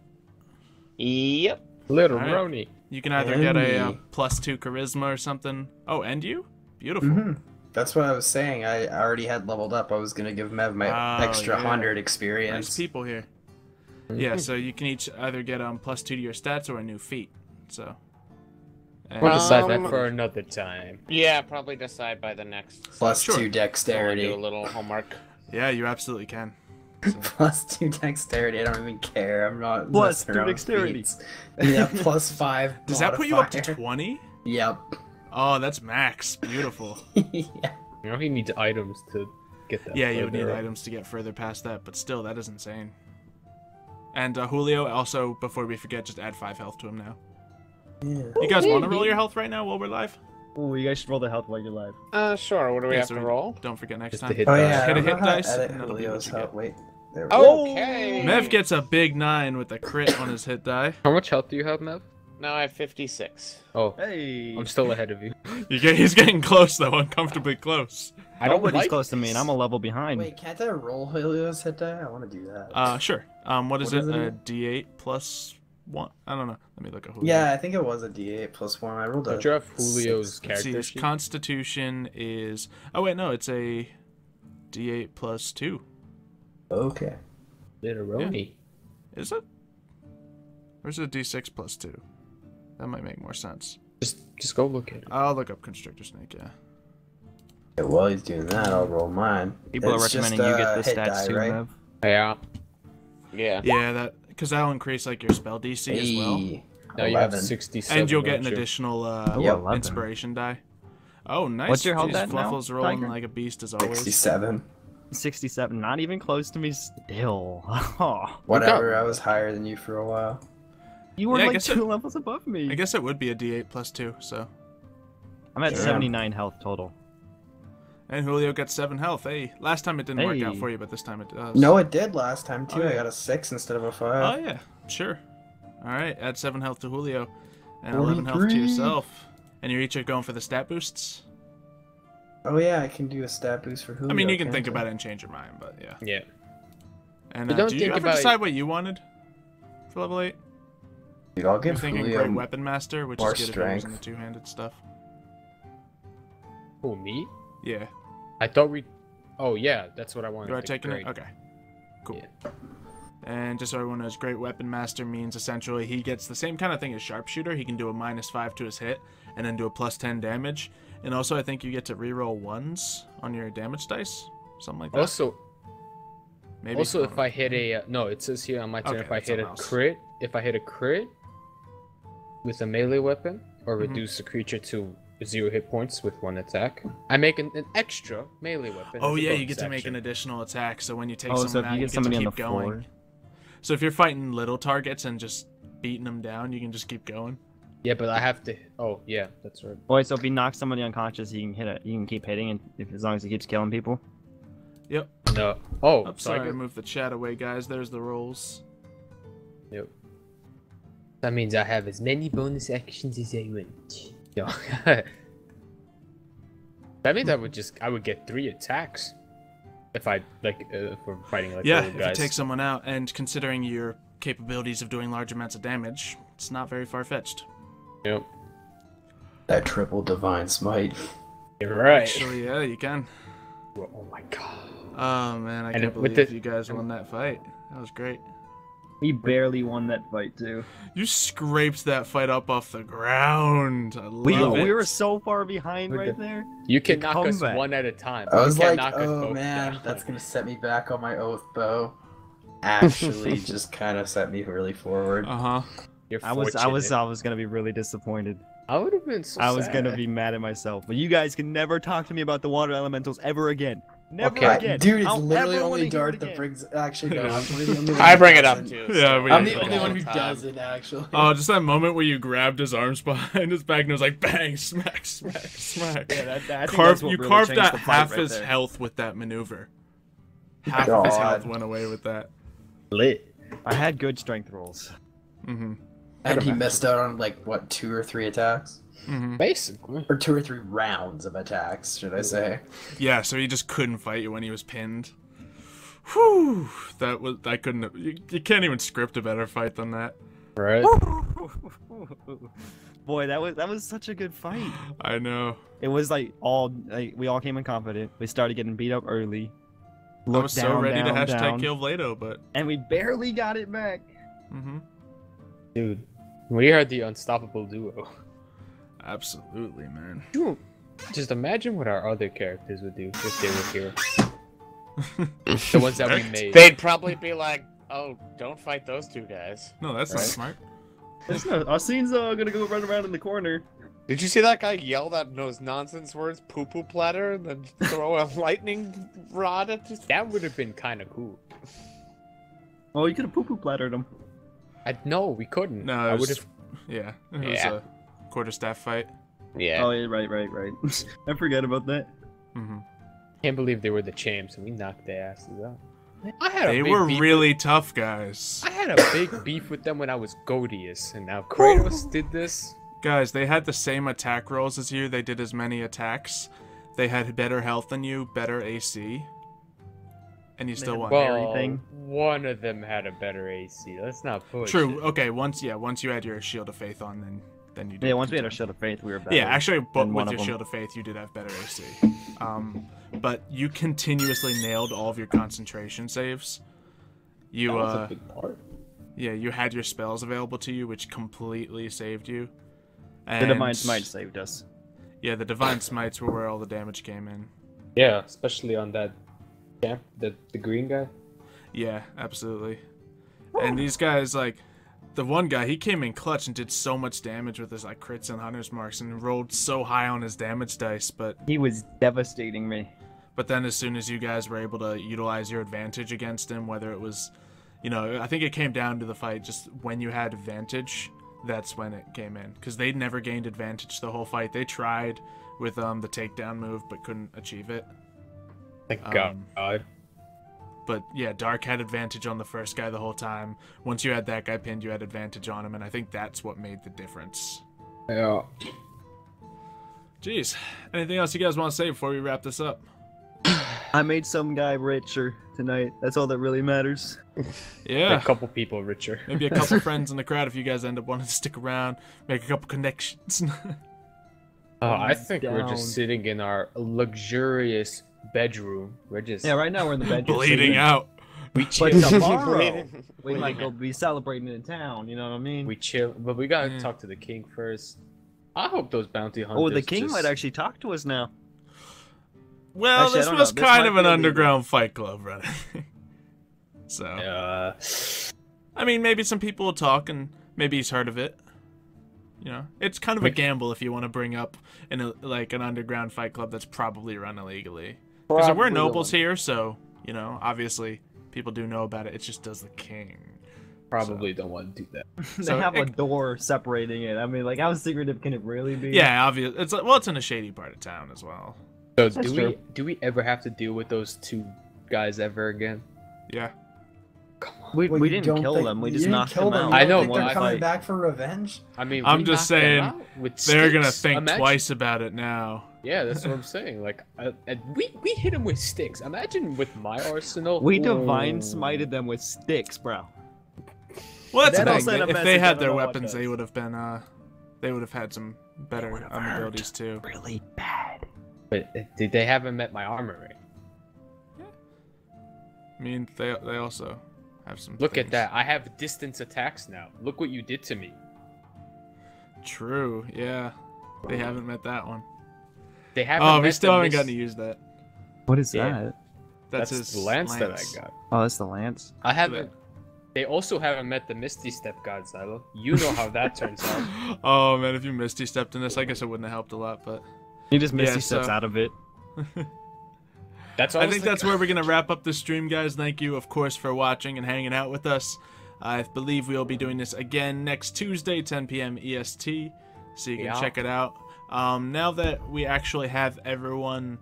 Yep. Little Alright. Roni. You can either get a Andy. +2 charisma or something. Oh, and you? Beautiful. Mm-hmm. That's what I was saying. I already had leveled up. I was gonna give Mev my Oh, extra yeah. 100 Nice experience. people here. Yeah, so you can each either get +2 to your stats or a new feat. So. And- We'll decide that for another time. Yeah, probably decide by the next. Plus Sure. 2 Do a dexterity. little homework. Yeah, you absolutely can. Plus 2 dexterity. I don't even care. I'm not. Plus messing 2 around with dexterity. feats. Yeah, plus 5. Does that put you up to modifier. 20? Yep. Oh, that's max. Beautiful. Yeah. You know, he needs items to get that. Yeah, you would need further. items to get further past that, but still, that is insane. And Julio, also, before we forget, just add 5 health to him now. You guys want to roll your health right now while we're live? Ooh, you guys should roll the health while you're live. Sure. What do we Yeah, have so to roll? Don't forget next Just to time. hit Oh die. yeah. I Hit a don't know hit how to dice, edit and that'll be what Julio's you health. get. Wait. There we go. Okay. Mev gets a big 9 with a crit on his hit die. How much health do you have, Mev? Now I have 56. Oh, Hey! I'm still ahead of you. He's getting close, though, uncomfortably close. I don't Nobody's like close to me, and I'm a level behind. Wait, can't I roll Julio's hit die? I want to do that. Sure. What is What it? is it A again? D8 plus 1? I don't know. Let me look at Julio. Yeah, I think it was a D8 plus 1. I rolled a. Don't you have Julio's 6. Let's see, character his sheet? Constitution is... Oh, wait, no, it's a D8 plus 2. Okay. Literally. Is it? Or is it a D6 plus 2? That might make more sense. Just go look at it. I'll look up Constrictor Snake, yeah. Yeah, while he's doing that, I'll roll mine. People are It's just, recommending you get the hit stats die, too, right? Mev. Yeah. Yeah. Yeah, because that'll increase, like, your spell DC as well. Hey, Now you have 11. 67. And you'll get an don't you? additional Yep. 11. inspiration die. Oh, nice. What's your health Jeez, at now, Fluffles rolling Tiger? like a beast as always. 67. 67, not even close to me still. Oh, Whatever, I was higher than you for a while. you were Yeah, I like guess 2 levels above me. I guess it would be a D8 plus 2, so. I'm at Sure. 79 health total. And Julio gets 7 health. Hey, last time it didn't work out Hey. for you, but this time it does. No, it did last time too. Oh, yeah. I got a 6 instead of a 5. Oh, yeah, sure. Alright, add 7 health to Julio. And 11 health to 43. yourself. And you're each going for the stat boosts? Oh yeah, I can do a stat boost for Julio. I mean, you can think about it and change your mind, but yeah. Yeah. And But don't do you think ever about- decide what you wanted for level 8? Dude, I'll You're give thinking Julio Great Weapon Master, which is more good if you're using strength. the two-handed stuff. Who, me? Yeah. I thought we... Oh, yeah, that's what I wanted. You are to taking grade. it? Okay. Cool. Yeah. And just so everyone knows, Great Weapon Master means essentially he gets the same kind of thing as Sharpshooter. He can do a -5 to his hit, and then do a +10 damage. And also, I think you get to reroll 1s on your damage dice. Something like that. Also, Maybe. also, I if don't I hit a... no, it says here on my turn, Okay, if I that's hit a something else. crit... If I hit a crit with a melee weapon, or Mhm. reduce the creature to 0 hit points with 1 attack, I make an extra melee weapon. Oh as a yeah, you bonus get to make action. an additional attack. So when you take Oh, so someone if out, you you get get to somebody on keep the going. floor. So if you're fighting little targets and just beating them down, you can just keep going. Yeah, but I have to... Oh, yeah, that's right. Wait, so if he knocks somebody unconscious, you can hit it. You can keep hitting, and as long as he keeps killing people. Yep. No. Oh, I'm so I sorry, get- move the chat away, guys. There's the rolls. Yep. That means I have as many bonus actions as I want. Yo. That means I would get 3 attacks if I if we're fighting like Yeah, little if you guys. take someone out, and considering your capabilities of doing large amounts of damage, it's not very far-fetched. Yep. that triple divine smite. You're right. Actually, yeah, you can. Oh my god. Oh man, I And can't with believe the- you guys won that fight. That was great. He barely won that fight too. You scraped that fight up off the ground. I We love it. we were so far behind Look right at- there. You can The knock us comeback. one at a time. I was you can't like, knock us oh both man, down. that's gonna set me back on my oath bow. Actually, just kind of set me really forward. Uh-huh. You're I was gonna be really disappointed. I would have been so I was sad. gonna be mad at myself. But you guys can never talk to me about the water elementals ever again. Never Okay. again. Dude, it's I'll literally never only wanna hear Dart it that again. brings. Actually, no, I'm really the only one I who bring it up doesn't. too. Yeah, so we- I'm we the bring only it one all who the time. doesn't actually. Oh, just that moment where you grabbed his arms behind his back and it was like bang, smack, smack, smack. Yeah, I think Carved, that's what you really carved changed out the fight half right his there. health with that maneuver. Half of his health went away with that. Lit. I had good strength rolls. Mm-hmm. And he missed out on like what, 2 or 3 attacks? Mm-hmm. Basically. Or 2 or 3 rounds of attacks, should I say? Yeah, so he just couldn't fight you when he was pinned. Whew, I couldn't. You can't even script a better fight than that. Right. Boy, that was such a good fight. I know. It was like we all came in confident. We started getting beat up early. I was so ready to hashtag kill Vlado, but and we barely got it back. Mm-hmm. Dude, we are the unstoppable duo. Absolutely, man. Dude, just imagine what our other characters would do if they were here. The ones that we made. They'd probably be like, "Oh, don't fight those two guys." No, that's not smart. Asin's gonna go run around in the corner. Did you see that guy yell those nonsense words, poo-poo platter, and then throw a lightning rod at us? That would have been kind of cool. Oh, you could have poo-poo plattered him. No, we couldn't. No, I would have. Yeah, it was a quarterstaff fight. Yeah. Oh, yeah, right. I forget about that. Mm-hmm. Can't believe they were the champs and we knocked their asses out. They were really tough guys. I had a big beef with them when I was Godius, and now Kratos did this. Guys, they had the same attack rolls as you. They did as many attacks. They had better health than you, better AC. And you still won. Well, one of them had a better AC. Let's not push. True. Okay, once you had your Shield of Faith on, then you did. Yeah, once we had our Shield of Faith, we were better. Yeah, actually, but with your them. Shield of Faith, you did have better AC. But you continuously nailed all of your concentration saves. You That was a big part. Yeah, you had your spells available to you, which completely saved you. And The Divine Smite saved us. Yeah, the Divine Smites were where all the damage came in. Yeah, especially on that champ, the green guy. Yeah, absolutely. And these guys, like, the one guy, he came in clutch and did so much damage with his like crits and hunter's marks and rolled so high on his damage dice, but he was devastating me. But then as soon as you guys were able to utilize your advantage against him, whether it was, you know, I think it came down to the fight, just when you had advantage, that's when it came in. Because they never gained advantage the whole fight. They tried with the takedown move, but couldn't achieve it. Thank God. But yeah, Dark had advantage on the first guy the whole time. Once you had that guy pinned, you had advantage on him, and I think that's what made the difference. Yeah. Jeez. Anything else you guys want to say before we wrap this up? I made some guy richer tonight. That's all that really matters. Yeah. A couple people richer. Maybe a couple friends in the crowd if you guys end up wanting to stick around, make a couple connections. I think we're just sitting in our luxurious bedroom. We're just right now we're in the bedroom bleeding out. We chill. But tomorrow we might go be celebrating in town. You know what I mean? We chill, but we gotta talk to the king first. I hope those bounty hunters. Oh, the king might actually talk to us now. Well, Actually, this was kind of an underground illegal. fight club running. So, I mean, maybe some people will talk, and maybe he's heard of it. You know, it's kind of a gamble if you want to bring up an underground fight club that's probably run illegally. Because we're nobles here, so you know, obviously people do know about it. It just does the king. Probably don't want to do that. They have a door separating it. I mean, like, how secretive can it really be? Yeah, obvious. It's it's in a shady part of town as well. So do we ever have to deal with those two guys ever again? Yeah. We didn't kill them. We just knocked them out. I know, Think but they're I coming fight. back for revenge. I mean, I'm we just knocked them saying out with they're gonna sticks. think Imagine- twice about it now. Yeah, that's what I'm saying. Like, we hit them with sticks. Imagine with my arsenal. We divine smited them with sticks, bro. Well, that's Then the I'll thing. send a If they message, I had don't their know what weapons, does. they would have been they would have had some better abilities too. Really bad. But they haven't met my armor rate. I mean, they also have some. Look at things. that. I have distance attacks now. Look what you did to me. True. Yeah. They haven't met that one. They haven't. Oh, we met still the haven't gotten to use that. What is Yeah. that? That's That's his the lance that I got. Oh, that's the lance. I haven't. They also haven't met the Misty Step God, Xylo. You know how that turns out. Oh man, if you Misty stepped in this, I guess it wouldn't have helped a lot, but He just misty Yeah, steps so- out of it. That's all I think that's where we're gonna wrap up this stream, guys. Thank you, of course, for watching and hanging out with us. I believe we'll be doing this again next Tuesday, 10 p.m. EST, so you can check it out. Now that we actually have everyone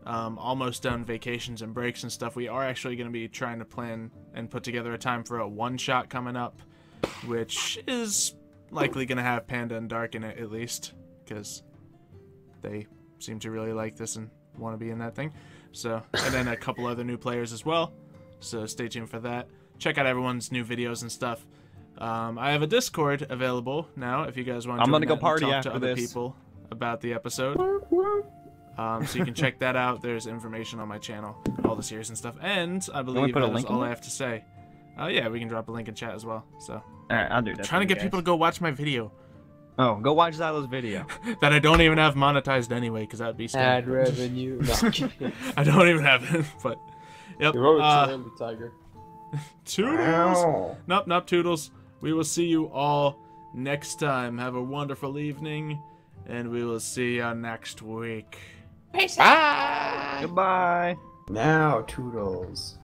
almost done vacations and breaks and stuff, we are actually going to be trying to plan and put together a time for a one-shot coming up, which is likely going to have Panda and Dark in it, at least, because they seem to really like this and want to be in that thing. So, and then a couple other new players as well, so stay tuned for that. Check out everyone's new videos and stuff. I have a Discord available now if you guys want to I'm gonna go party talk after to other this. people about the episode. So you can check that out. There's information on my channel, all the series and stuff. And I believe put a that is link in all I there? have to say. Yeah, we can drop a link in chat as well. So Alright, I'll do that. trying to get people to go watch my video Oh, go watch Xylo's video. that I don't even have monetized anyway, because that'd be scary. Ad revenue. No, I'm kidding. I don't even have it, but yep. You're always early, Tiger. Toodles. Nope, Toodles. We will see you all next time. Have a wonderful evening, and we will see you next week. Bye. Goodbye. Now, Toodles.